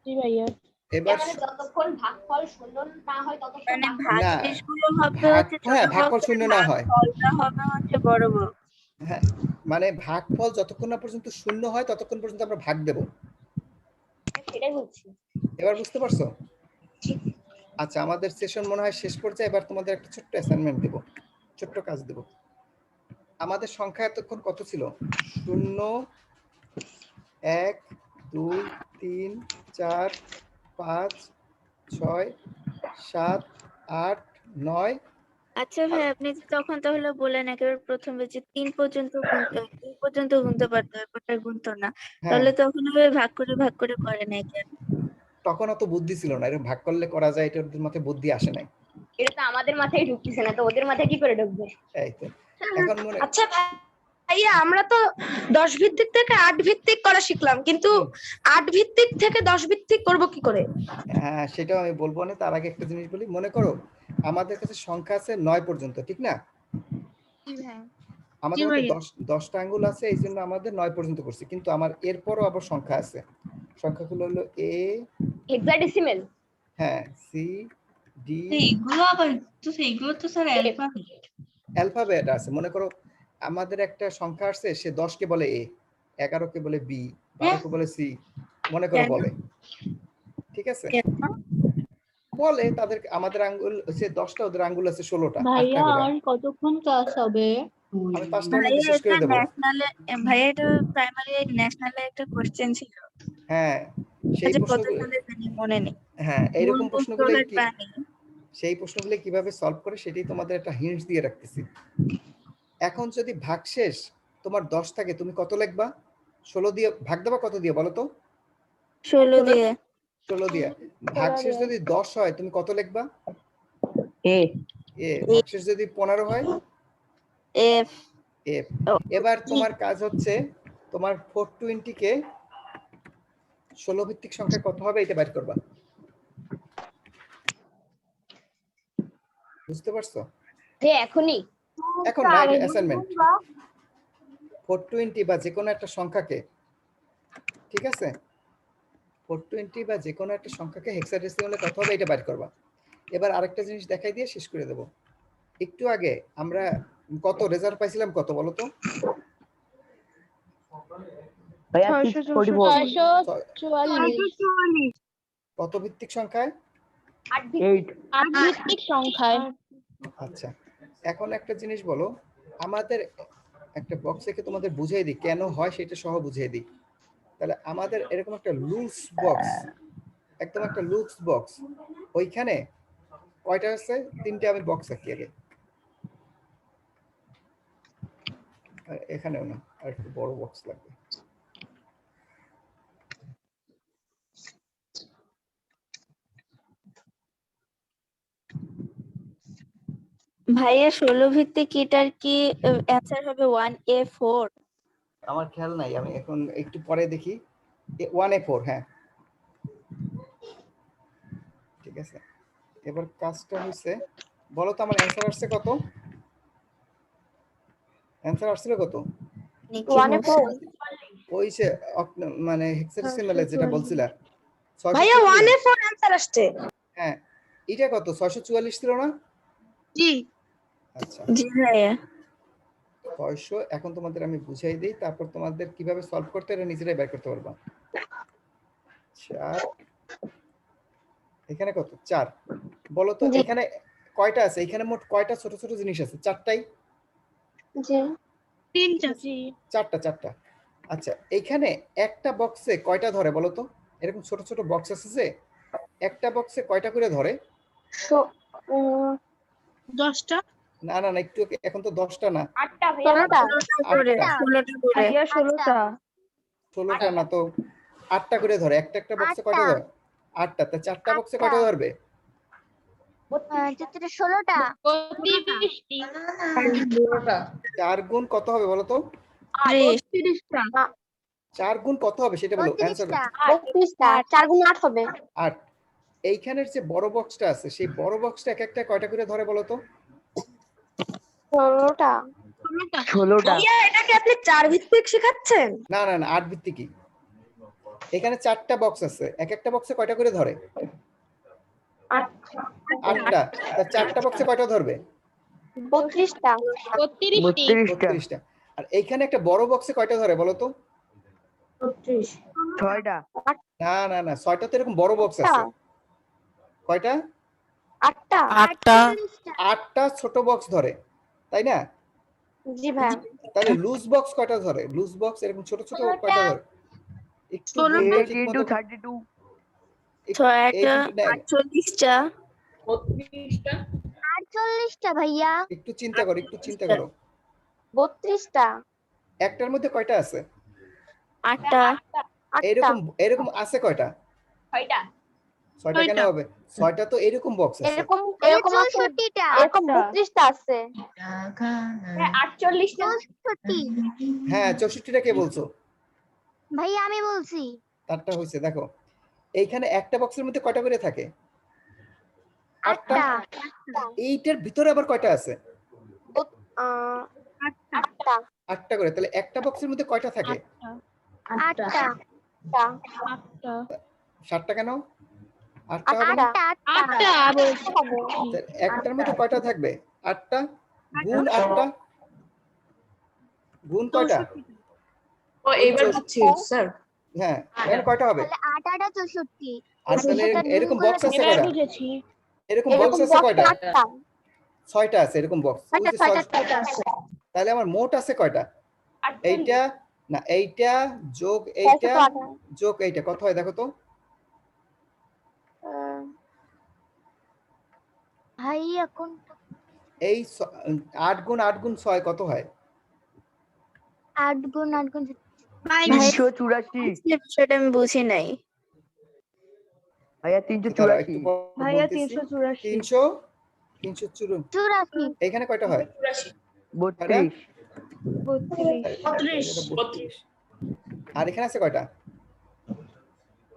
জি ভাইয়া। এবার যতক্ষণ ভাগফল শূন্য না হয় ততক্ষণ না, ভাগশেষগুলো হবে হচ্ছে ছোট হ্যাঁ ভাগফল বক্স, শূন্য না হয়। ফলটা হবে হচ্ছে বড় বক্স। হ্যাঁ মানে ভাগফল যতক্ষণ না পর্যন্ত শূন্য হয় ততক্ষণ পর্যন্ত আমরা ভাগ দেব। সেটাই বলছি। এবার বুঝতে পারছো? আচ্ছা, আমাদের সেশন মনে হয় শেষ পর্যায়ে। এবার তোমাদের একটা ছোট্ট অ্যাসাইনমেন্ট দেব, ছোট্ট কাজ দেব। আমাদের সংখ্যা এতক্ষণ কত ছিল? 0 1 2 3 4 5 6 7 8 9। আচ্ছা ভাই, আপনি যে তখন তাহলে বলেন একেবারে প্রথমে যে 3 পর্যন্ত গুনতে পারতো, এরপরটা গুনতো না, তাহলে তখন ওই ভাগ করে করে নাই কেন? তখন অত বুদ্ধি ছিল না, এরকম ভাগ করলে করা যায় এটা ওদের মাথায় বুদ্ধি আসে নাই। এটা তো আমাদের মাথায় ঢুকতেছে না, তো ওদের মাথায় কি করে ঢুকবে? এই তো এখন মনে আচ্ছা ভাইয়া, আমরা তো 10 ভিত্তিক থেকে 8 ভিত্তিক করা শিখলাম, কিন্তু 8 ভিত্তিক থেকে 10 ভিত্তিক করব কি করে? হ্যাঁ সেটাও আমি বলবো না, তার আগে একটা জিনিস বলি। মনে করো আমাদের কাছে সংখ্যা আছে 9 পর্যন্ত, ঠিক না? আমাদের হাতে 10টা আঙ্গুল আছে, এই জন্য আমাদের 9 পর্যন্ত করছি। কিন্তু আমার এরপরও আবার সংখ্যা আছে। সংখ্যাগুলো হলো এ, হেক্সাডেসিমেল, হ্যাঁ, সি, ডি। এইগুলো আবার তো সেইগুলো তো স্যার অ্যালফাবেট। অ্যালফাবেট আছে। মনে করো আমাদের একটা সংখ্যা আছে, সে 10 কে বলে এ, 11 কে বলে বি, 12 কে বলে সি, মনে করো বলে, ঠিক আছে? বলে তাদের আমাদের আঙ্গুল হচ্ছে 10টা, ওদের আঙ্গুল আছে 16টা। ভাইয়া আর কতক্ষণ ক্লাস হবে? আমি 5টার মধ্যে শেষ করে দেব। ভাইয়া এটা প্রাইমারি ন্যাশনালে একটা কোশ্চেন ছিল। হ্যাঁ সেই প্রশ্নগুলো মনে নেই। হ্যাঁ এইরকম প্রশ্নগুলো সেই প্রশ্নগুলো কিভাবে সলভ করে সেটাই তোমাদের একটা হিন্টস দিয়ে রাখতেছি। এখন যদি ভাগশেষ তোমার 10 থাকে, তুমি কত লিখবা? 16 দিয়ে ভাগ দেবা কত দিয়ে বলো তো? 16 দিয়ে। 16 দিয়ে। ভাগশেষ যদি 10 হয় তুমি কত লিখবা? এ। ভাগশেষ যদি 15 হয় এফ। এবার তোমার কাজ হচ্ছে তোমার 420 কে 16 ভিত্তিক সংখ্যা কত হবে এটা বের করবা। বুঝতে পারছো? যে এখনই এখন না, এটা অ্যাসাইনমেন্ট। 420 বা যে কোনো একটা সংখ্যাকে, ঠিক আছে, 420 বা যে কোনো একটা সংখ্যাকে হেক্সাডেসিমালে কত হবে এটা বের করবা। এবার আরেকটা জিনিস দেখাই দিয়ে শেষ করে দেব। একটু আগে আমরা কত রেজাল্ট পাইছিলাম কত বলো তো? ভাইয়া 644। কত ভিত্তিক সংখ্যায়? 8 ভিত্তিক সংখ্যায়। আচ্ছা, এখন একটা জিনিস বলো, আমাদের একটা বক্স থেকে তোমাদের বুঝিয়ে দিই কেন হয়, সেটা সহ বুঝিয়ে দিই। তাহলে আমাদের এরকম একটা লুজ বক্স, একদম একটা লুজ বক্স, ওইখানে কয়টা আছে? 3টে। আমি বক্স আঁকি আগে, এখানেও না, আর একটু বড় বক্স লাগবে। ভাইয়া 16 ভিত্তিক এটার কি অ্যান্সার হবে 1A4? আমার খেয়াল নাই, আমি এখন একটু পরে দেখি। 1A4, হ্যাঁ ঠিক আছে। এবার কাজটা হয়েছে, বলো তো আমার অ্যান্সার আসছে কত? অ্যান্সার আসছিল কত? ওই যে মানে হেক্সাডেসিমালে যেটা বলছিলা ভাইয়া 1A4 অ্যান্সার আসছে। হ্যাঁ, এটা কত? 644 ছিল না? জি আচ্ছা জি ভাইয়া। 600। এখন তোমাদের আমি বুঝাই দিই, তারপর তোমাদের কিভাবে সলভ করতে এটা নিজেরাই বের করতে পারবা। 4 এখানে কত? 4। বলো তো এখানে কয়টা আছে? এখানে মোট কয়টা ছোট ছোট জিনিস আছে? 4টাই? জি 3টা। জি 4টা। আচ্ছা, এইখানে একটা বক্সে কয়টা ধরে বলো তো? এরকম ছোট ছোট বক্স আছে যে একটা বক্সে কয়টা করে ধরে? 10টা। না না না, একটু এখন তো 10টা না, 8টা ভাইয়া। 16টা না তো, 8টা করে ধরে। একটা বক্সে কয়টা ধরে? 8টা। তা 4টা বক্সে কয়টা ধরবে? 16টা। 4 গুণ কত হবে বলো তো? 32টা। 4 গুণ কত হবে সেটা বলো, অ্যানসার। 32টা। 4 গুণ 8 হবে। 8। এইখানের যে বড় বক্সটা আছে সেই বড় বক্সটা একটা কয়টা করে ধরে বলো তো? 16টা। 16টা। ভাইয়া এটা কি আপনি 4 ভিত্তিক শেখাচ্ছেন? না না না, 8 ভিত্তিকই। এখানে 4টা বক্স আছে, একটা বক্সে কয়টা করে ধরে? 8টা। তা 4টা বক্সে কয়টা ধরবে? 32টা। 32টা। আর এইখানে একটা বড় বক্সে কয়টা ধরে বলো তো? 6টা। না না না, 6টা তো এরকম বড় বক্স আছে। কয়টা? 8টা। 8টা ছোট বক্স ধরে, তাই না? জি ভাই। তাহলে লুজ বক্স কয়টা ধরে? লুজ বক্স এরকম ছোট ছোট কয়টা ধরে? একটু 32। 48টা। 48টা ভাইয়া। একটু চিন্তা করো, 32টা। একটার মধ্যে কয়টা আছে? 8টা। এরকম আছে কয়টা? 6টা। 6টা কেন হবে? 6টা তো এরকম বক্স আছে। এরকম আছে। 64টা। এরকম 32টা আছে। 48টা। 64 হ্যাঁ, 64টা কে বলছো? ভাইয়া আমি বলছি। তারটা হইছে, দেখো এইখানে একটা বক্সের মধ্যে কয়টা করে থাকে? 8টা। এইটার ভিতরে আবার কয়টা আছে? 8টা। 8টা করে। তাহলে একটা বক্সের মধ্যে কয়টা থাকে? 8টা। 7টা কেন? 8টা হবে না? 8টা একটার মধ্যে কয়টা থাকবে? 8টা গুণ 8টা গুণ কয়টা? ও এইবার বুঝছি স্যার। হ্যাঁ, এখানে কয়টা হবে? তাহলে 8 8 64। আর তাহলে এরকম বক্স আছে কয়টা? এরকম বক্স আছে কয়টা? 6টা আছে এরকম বক্স। ওই যে 6টা আছে। তাহলে আমার মোট আছে কয়টা? এইটা না, এইটা যোগ এইটা যোগ এইটা কত হয় দেখো তো? ভাই এখন এই 8 গুণ 8 গুণ 6 কত হয়? 8 গুণ 8 গুণ 384। সেটা আমি বুঝি নাই। ভাইয়া 384। ভাইয়া 384। 384। এখানে কয়টা হয়? 32। 32। আর এখানে আছে কয়টা?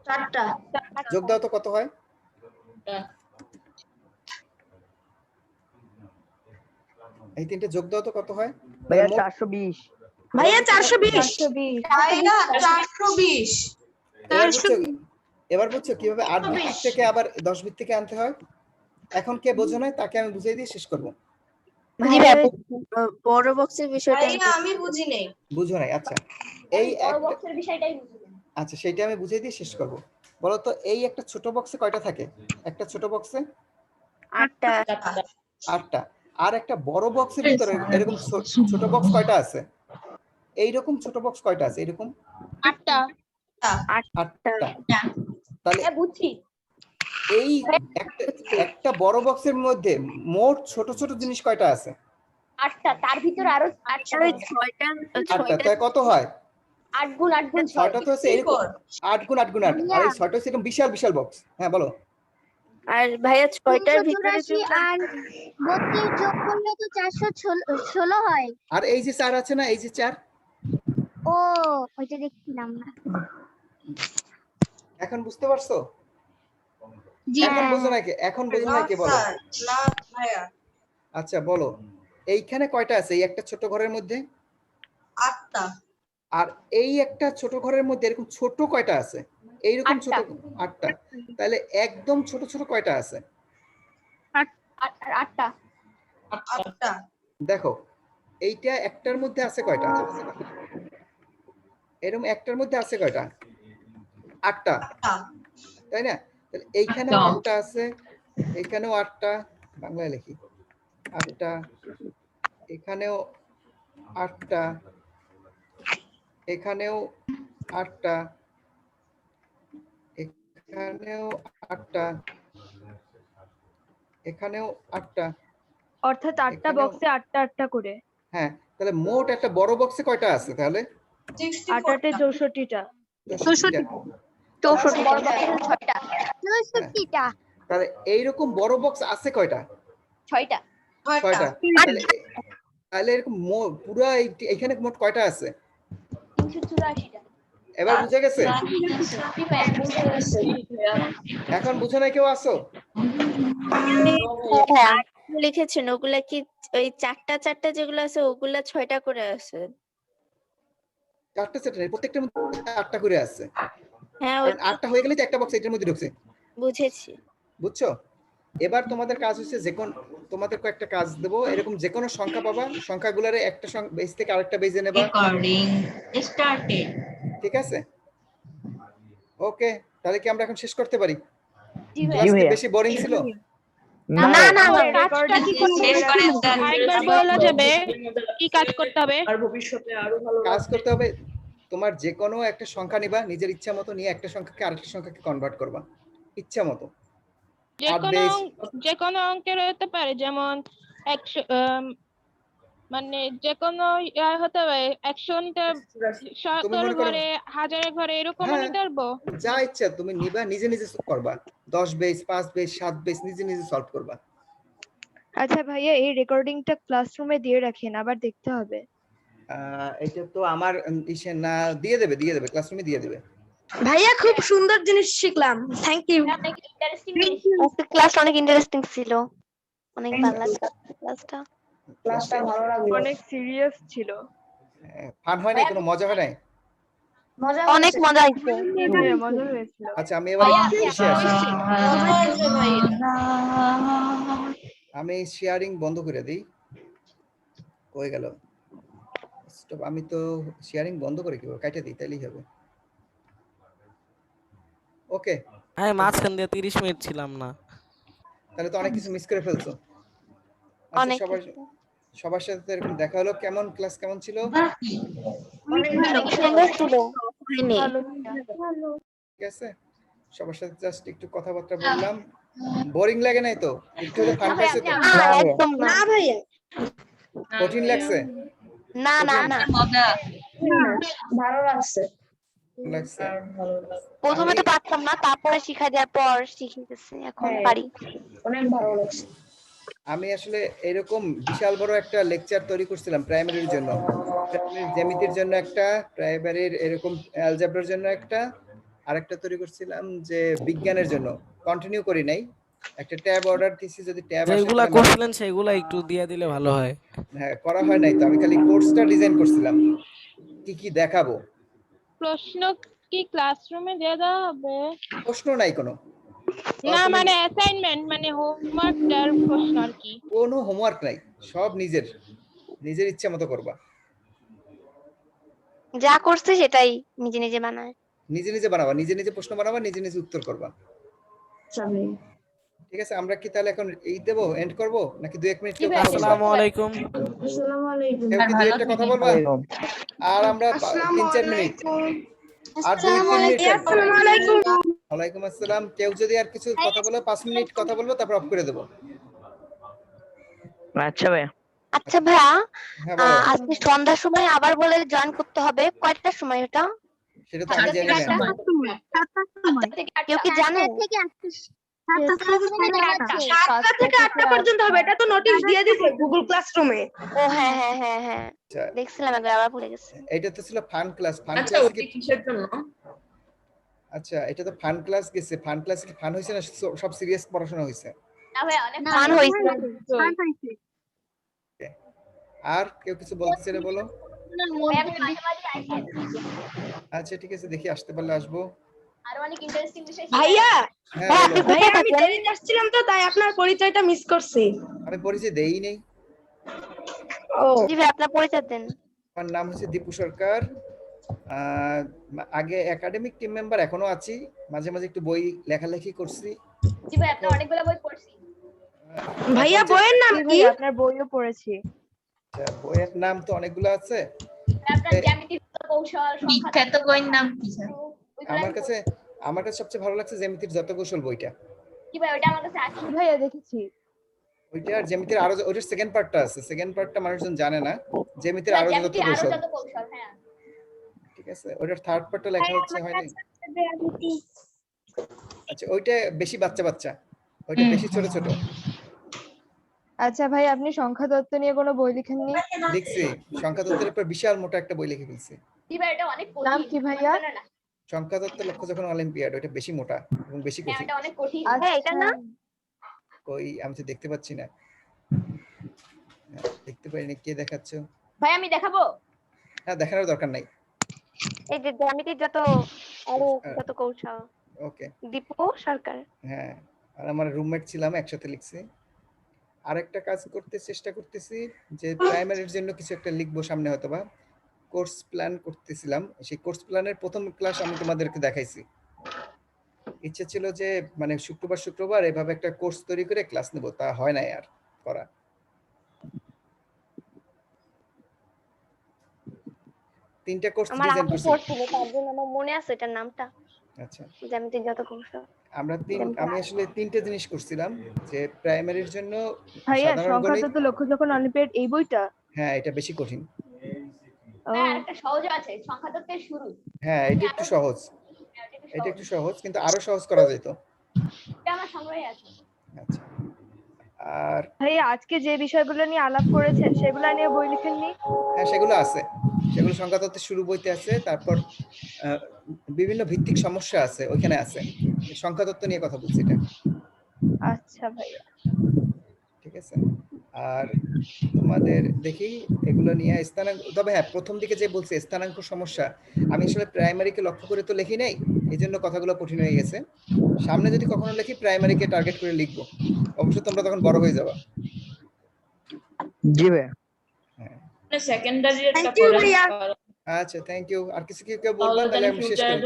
4টা। যোগ দাও তো কত হয়? এই তিনটে যোগ দাও তো কত হয়? ভাইয়া 420। ভাইয়া 420। ভাইয়া 420। এবার বুঝছো কিভাবে 8 ভিত্তিক থেকে আবার 10 ভিত্তিকে আনতে হয়? এখন কে বোঝো না তাকে আমি বুঝিয়ে দিয়ে শেষ করব। বড় বক্সের বিষয়টা ভাইয়া আমি বুঝি নাই। বুঝো নাই? আচ্ছা, এই বক্সের বিষয়টাই বুঝলাম। আচ্ছা, সেটা আমি বুঝিয়ে দিয়ে শেষ করব। বলো তো এই একটা ছোট বক্সে কয়টা থাকে? একটা ছোট বক্সে 8টা। 8টা। আর একটা বড় বক্সের ভিতরে এরকম ছোট বক্স কয়টা আছে? এইরকম ছোট বক্স কয়টা আছে? এরকম 8টা। 8টা। তাহলে বুঝছি। এই একটা বড় বক্সের মধ্যে মোট ছোট ছোট জিনিস কয়টা আছে? 8টা। তার ভিতরে আরো 8টা। 8টা। তাই কত হয়? 8 গুণ 8 গুণ 6। 6টা তো হচ্ছে এরকম 8 গুণ 8 গুণ 8। আর এই 6টা হচ্ছে এরকম বিশাল বিশাল বক্স। হ্যাঁ বলো। আর ভাইয়া 6টার ভিতরে 384 আর 32 যোগ করলে তো 416 হয়। আর এই যে 4 আছে না, এই যে 4, ও ওইটা দেখছিলাম না। এখন বুঝতে পারছো? জি এখন বুঝো নাকি? এখন বুঝো নাকি বলো? না ভাইয়া আচ্ছা বলো, এইখানে কয়টা আছে এই একটা ছোট ঘরের মধ্যে? 8টা। আর এই একটা ছোট ঘরের মধ্যে এরকম ছোট কয়টা আছে? এইরকম ছোট 8টা। তাহলে একদম ছোট ছোট কয়টা আছে? 8টা। দেখো, এইটা একটার মধ্যে আছে কয়টা? এরকম একটার মধ্যে আছে কয়টা? 8টা, তাই না? তাহলে এইখানেও 8টা আছে, এইখানেও 8টা, বাংলায় লিখি 8টা, এখানেও 8টা, এখানেও 8টা, এখানেও 8টা, এখানেও 8টা, অর্থাৎ 8টা বক্সে 8টা 8টা করে। হ্যাঁ, তাহলে মোট একটা বড় বক্সে কয়টা আছে তাহলে? 8 8 64টা। 64টা। তাহলে এইরকম বড় বক্স আছে কয়টা? 6টা। 6টা। তাহলে এরকম পুরো এইখানে মোট কয়টা আছে? 384টা। এবার বুঝে গেছে? এখন বুঝে নাই কেউ আসো? লিখেছেন ওগুলা কি ওই 4টা 4টা যেগুলো আছে ওগুলা 6টা করে আছে। 4টা সেট নেই, প্রত্যেকটার মধ্যে 8টা করে আছে। হ্যাঁ, কারণ 8টা হয়ে গেলে তো একটা বক্স এটার মধ্যে ঢুকছে। বুঝেছি। বুঝছো? এবার তোমাদের কাজ হচ্ছে তোমাদের কয়েকটা কাজ দেবো, এরকম যে কোনো সংখ্যা পাবা, সংখ্যাগুলোরে একটা বেস থেকে আরেকটা বেজে নেবা। Recording started. ঠিক আছে? ওকে, তাহলে কি আমরা এখন শেষ করতে পারি? জি ক্লাসটি বেশি বোরিং ছিল? না কাজটা কি করতে হবে? আরেকবার বলা যাবে কি কাজ করতে হবে? আর ভবিষ্যতে আরো ভালো কাজ করতে হবে, তোমার যে কোনো একটা সংখ্যা নিবা, নিজের ইচ্ছা মতো নিয়ে একটা সংখ্যাকে আরেকটা সংখ্যাকে কনভার্ট করবা ইচ্ছা মতো। যে কোনো অঙ্কের হতে পারে, যেমন 100 মানে যে কোনো হতে পারে 100 নিতে, 100 ঘরে, 1000 ঘরে এরকম নিতে পারবো। যা ইচ্ছা তুমি নিবা, নিজে নিজে করবা, 10 বেস, 5 বেস, 7 বেস নিজে নিজে সলভ করবা। আচ্ছা ভাইয়া, এই রেকর্ডিংটা ক্লাসরুমে দিয়ে রাখেন, আবার দেখতে হবে। এটা তো আমার ইসে না, দিয়ে দেবে ক্লাসরুমে দিয়ে দেবে। ভাইয়া খুব সুন্দর জিনিস শিখলাম, থ্যাংক ইউ। ক্লাস অনেক ইন্টারেস্টিং ছিল, অনেক ভালো লাগলো ক্লাসটা। ক্লাসটা ভালো লাগলো, অনেক সিরিয়াস ছিল। ফান হয় না, কোনো মজা হয় না? অনেক মজা হয়েছে। মজা হয়েছিল। আচ্ছা আমি এবার এসে আসি, আমি শেয়ারিং বন্ধ করে দিই। হয়ে গেল, স্টপ। আমি তো শেয়ারিং বন্ধ করে কিভাবে কাটে দিই, তাইলেই হবে। ওকে, আমি মাঝখান দিয়ে 30 মিনিট ছিলাম না, তাহলে তো অনেক কিছু মিস করে ফেলছো। আচ্ছা, সবার সাথে এরকম দেখা হলো। কেমন ক্লাস, কেমন ছিল? ঠিক আছে, সবার সাথে জাস্ট একটু কথাবার্তা বললাম। বোরিং লাগে নাই তো? একটু হলে ফান পাইছো তো? না ভাইয়া, কঠিন লাগছে? না না না, ভালো লাগছে। প্রথমে তো পারতাম না, তারপরে শিখা দেওয়ার পর শিখে গেছি, এখন পারি। অনেক ভালো লাগছে। আমি আসলে এরকম বিশাল বড় একটা লেকচার তৈরি করছিলাম প্রাইমারির জন্য, প্রাইমারির জ্যামিতির জন্য একটা, প্রাইমারির এরকম অ্যালজেব্রার জন্য একটা, আরেকটা তৈরি করছিলাম যে বিজ্ঞানের জন্য। কন্টিনিউ করি নাই, একটা ট্যাব অর্ডার দিছি, যদি ট্যাব আসে যেগুলা করছিলেন সেগুলা একটু দিয়ে দিলে ভালো হয়। হ্যাঁ, করা হয় নাই তো, আমি খালি কোর্সটা ডিজাইন করছিলাম, কি কি দেখাবো। প্রশ্ন কি ক্লাসরুমে দিয়ে দেওয়া হবে? প্রশ্ন নাই কোনো, না মানে অ্যাসাইনমেন্ট, মানে হোমওয়ার্ক দেওয়ার প্রশ্ন আর কি? কোনো হোমওয়ার্ক নাই, সব নিজের ইচ্ছা মতো করবা। যা করছে সেটাই নিজে নিজে বানায়, নিজে বানাবা, নিজে প্রশ্ন বানাবা, নিজে উত্তর করবা। ঠিক আছে, আমরা কি তাহলে এখন এই দেব, এন্ড করব নাকি 2-1 মিনিট? আসসালামু আলাইকুম। আসসালামু আলাইকুম। কেউ কি 2-1টা কথা বলবা? আর আমরা 3-4 মিনিট, আর 2-3 মিনিট। আসসালামু আলাইকুম। ওয়ালাইকুম আসসালাম। কেউ যদি আর কিছু কথা বলো, 5 মিনিট কথা বলবো, তারপর অফ করে দেব। আচ্ছা ভাইয়া। আচ্ছা ভাইয়া, আজকে সন্ধ্যার সময় আবার বলে জয়েন করতে হবে, কয়টার সময় ওটা? সেটা তো আমি জানি না। কেউ কি জানে? 7টা থেকে 8টা পর্যন্ত হবে, এটা তো নোটিশ দিয়ে দিছে গুগল ক্লাসরুমে। ও হ্যাঁ হ্যাঁ হ্যাঁ হ্যাঁ আচ্ছা, দেখছিলাম একবার, আবার ভুলে গেছি। এটা তো ছিল ফান ক্লাস। ফান আচ্ছা ক্লাস ওটা কিসের জন্য? আচ্ছা, এটা তো ফান ক্লাস গেছে। ফান ক্লাস কি ফান হইছে না সব সিরিয়াস পড়াশোনা হইছে? না ভাই অনেক ফান হইছে। আর কেউ কিছু বলতে চাইলে বলো। ভাই আমি মাঝে মাঝে আসি। আচ্ছা ঠিক আছে, দেখি আসতে পারলে আসবো। আরো অনেক ইন্টারেস্টিং বিষয় ভাইয়া হ্যাঁ বলো। ভাইয়া আমি দেরিতে আসছিলাম তো তাই আপনার পরিচয়টা মিস করছি। আমি পরিচয় দেই নেই। ও জি ভাই আপনার পরিচয় দেন। আমার নাম হচ্ছে দীপু সরকার। আগে একাডেমিক টিম মেম্বার, এখনো আছি। মাঝে মাঝে একটু বই লেখালেখি করছি। জি ভাই আপনি অনেকগুলো বই পড়ছি। ভাইয়া বইয়ের নাম কি? আপনার বইও পড়েছি। আচ্ছা, বইয়ের নাম তো অনেকগুলো আছে। আপনার জ্যামিতিক কৌশল, বিখ্যাত বইয়ের নাম কি স্যার? আমার কাছে সবচেয়ে ভালো লাগছে জ্যামিতির যত কৌশল বইটা। কি ভাই ওটা আমার কাছে আছে। ভাইয়া দেখেছি। ওইটা আর জ্যামিতির আরো, ওইটার সেকেন্ড পার্টটা আছে। সেকেন্ড পার্টটা মানুষজন জানে না। জ্যামিতির আরো যত কৌশল। হ্যাঁ ঠিক আছে, ওইটার থার্ড পার্টটা লেখা হচ্ছে হয়নি। আচ্ছা, ওইটা বেশি বাচ্চা বাচ্চা, ওইটা বেশি ছোট ছোট। আচ্ছা ভাই আপনি সংখ্যা তত্ত্ব নিয়ে কোনো বই লিখেননি? লিখছি, সংখ্যা তত্ত্বের উপর বিশাল মোটা একটা বই লিখে ফেলছি। কি ভাই এটা অনেক কঠিন। নাম কি ভাইয়া? সংখ্যা তত্ত্ব লক্ষ্য যখন অলিম্পিয়াড, ওইটা বেশি মোটা এবং বেশি কঠিন। এটা অনেক কঠিন। হ্যাঁ এটা না কই আমি তো দেখতে পাচ্ছি না। দেখতে পাইনি, কে দেখাচ্ছো? ভাই আমি দেখাবো? না, দেখানোর দরকার নাই। এই যে জ্যামিতির যত আরো যত কৌশল। ওকে, দীপু সরকার। হ্যাঁ, আর আমার রুমমেট ছিলাম, একসাথে লিখছি। আরেকটা কাজ করতে চেষ্টা করতেছি যে প্রাইমারির জন্য কিছু একটা লিখবো সামনে, হয়তোবা কোর্স প্ল্যান করতেছিলাম। সেই কোর্স প্ল্যানের প্রথম ক্লাস আমি তোমাদেরকে দেখাইছি। ইচ্ছে ছিল যে মানে শুক্রবার এভাবে একটা কোর্স তৈরি করে ক্লাস নেব, তা হয় না আর করা। তিনটা কোর্স ডিজাইন করছি। তার জন্য আমার মনে আছে এটার নামটা। আচ্ছা, জ্যামিতির যত কৌশল। আমি আসলে তিনটা জিনিস করছিলাম, যে প্রাইমারির জন্য ভাইয়া সাধারণ সংখ্যা গণিত। তত্ত্ব লক্ষ্য যখন অলিম্পিয়াড এই বইটা? হ্যাঁ, এটা বেশি কঠিন। হ্যাঁ আরেকটা সহজ আছে, সংখ্যা তত্ত্বের শুরু। হ্যাঁ, এটা একটু সহজ। এটা একটু সহজ, কিন্তু আরো সহজ করা যেত। এটা আমার সংগ্রহে আছে। আচ্ছা, আর ভাইয়া আজকে যে বিষয়গুলো নিয়ে আলাপ করেছেন সেগুলো নিয়ে বই লিখেননি? হ্যাঁ, সেগুলো আছে। সেগুলো সংখ্যা তত্ত্বের শুরু বইতে আছে। তারপর বিভিন্ন ভিত্তিক সমস্যা আছে, ওইখানে আছে। সংখ্যা তত্ত্ব নিয়ে কথা বলছি এটা। আচ্ছা ভাইয়া ঠিক আছে। আর তোমাদের দেখি এগুলো নিয়ে স্থানাঙ্ক, তবে হ্যাঁ প্রথম দিকে যে বলছি স্থানাঙ্ক সমস্যা, আমি আসলে প্রাইমারিকে লক্ষ্য করে তো লিখি নাই, এই জন্য কথাগুলো কঠিন হয়ে গেছে। সামনে যদি কখনো লিখি প্রাইমারিকে টার্গেট করে লিখবো। অবশ্যই তোমরা তখন বড় হয়ে যাবা। জি ভাই। সেকেন্ডারি একটা Thank you, করেন। ভাইয়া। আচ্ছা, থ্যাংক ইউ। আর কিছু কি কেউ বলবেন? তাহলে আমি শেষ করি।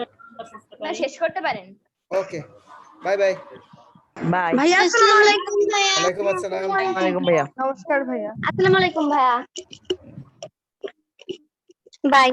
না শেষ করতে পারেন। ওকে, বাই বাই। বাই। ভাইয়া আসসালামু আলাইকুম। ওয়ালাইকুম আসসালাম। ওয়ালাইকুম ভাইয়া। নমস্কার ভাইয়া। আসসালামু আলাইকুম ভাইয়া। বাই।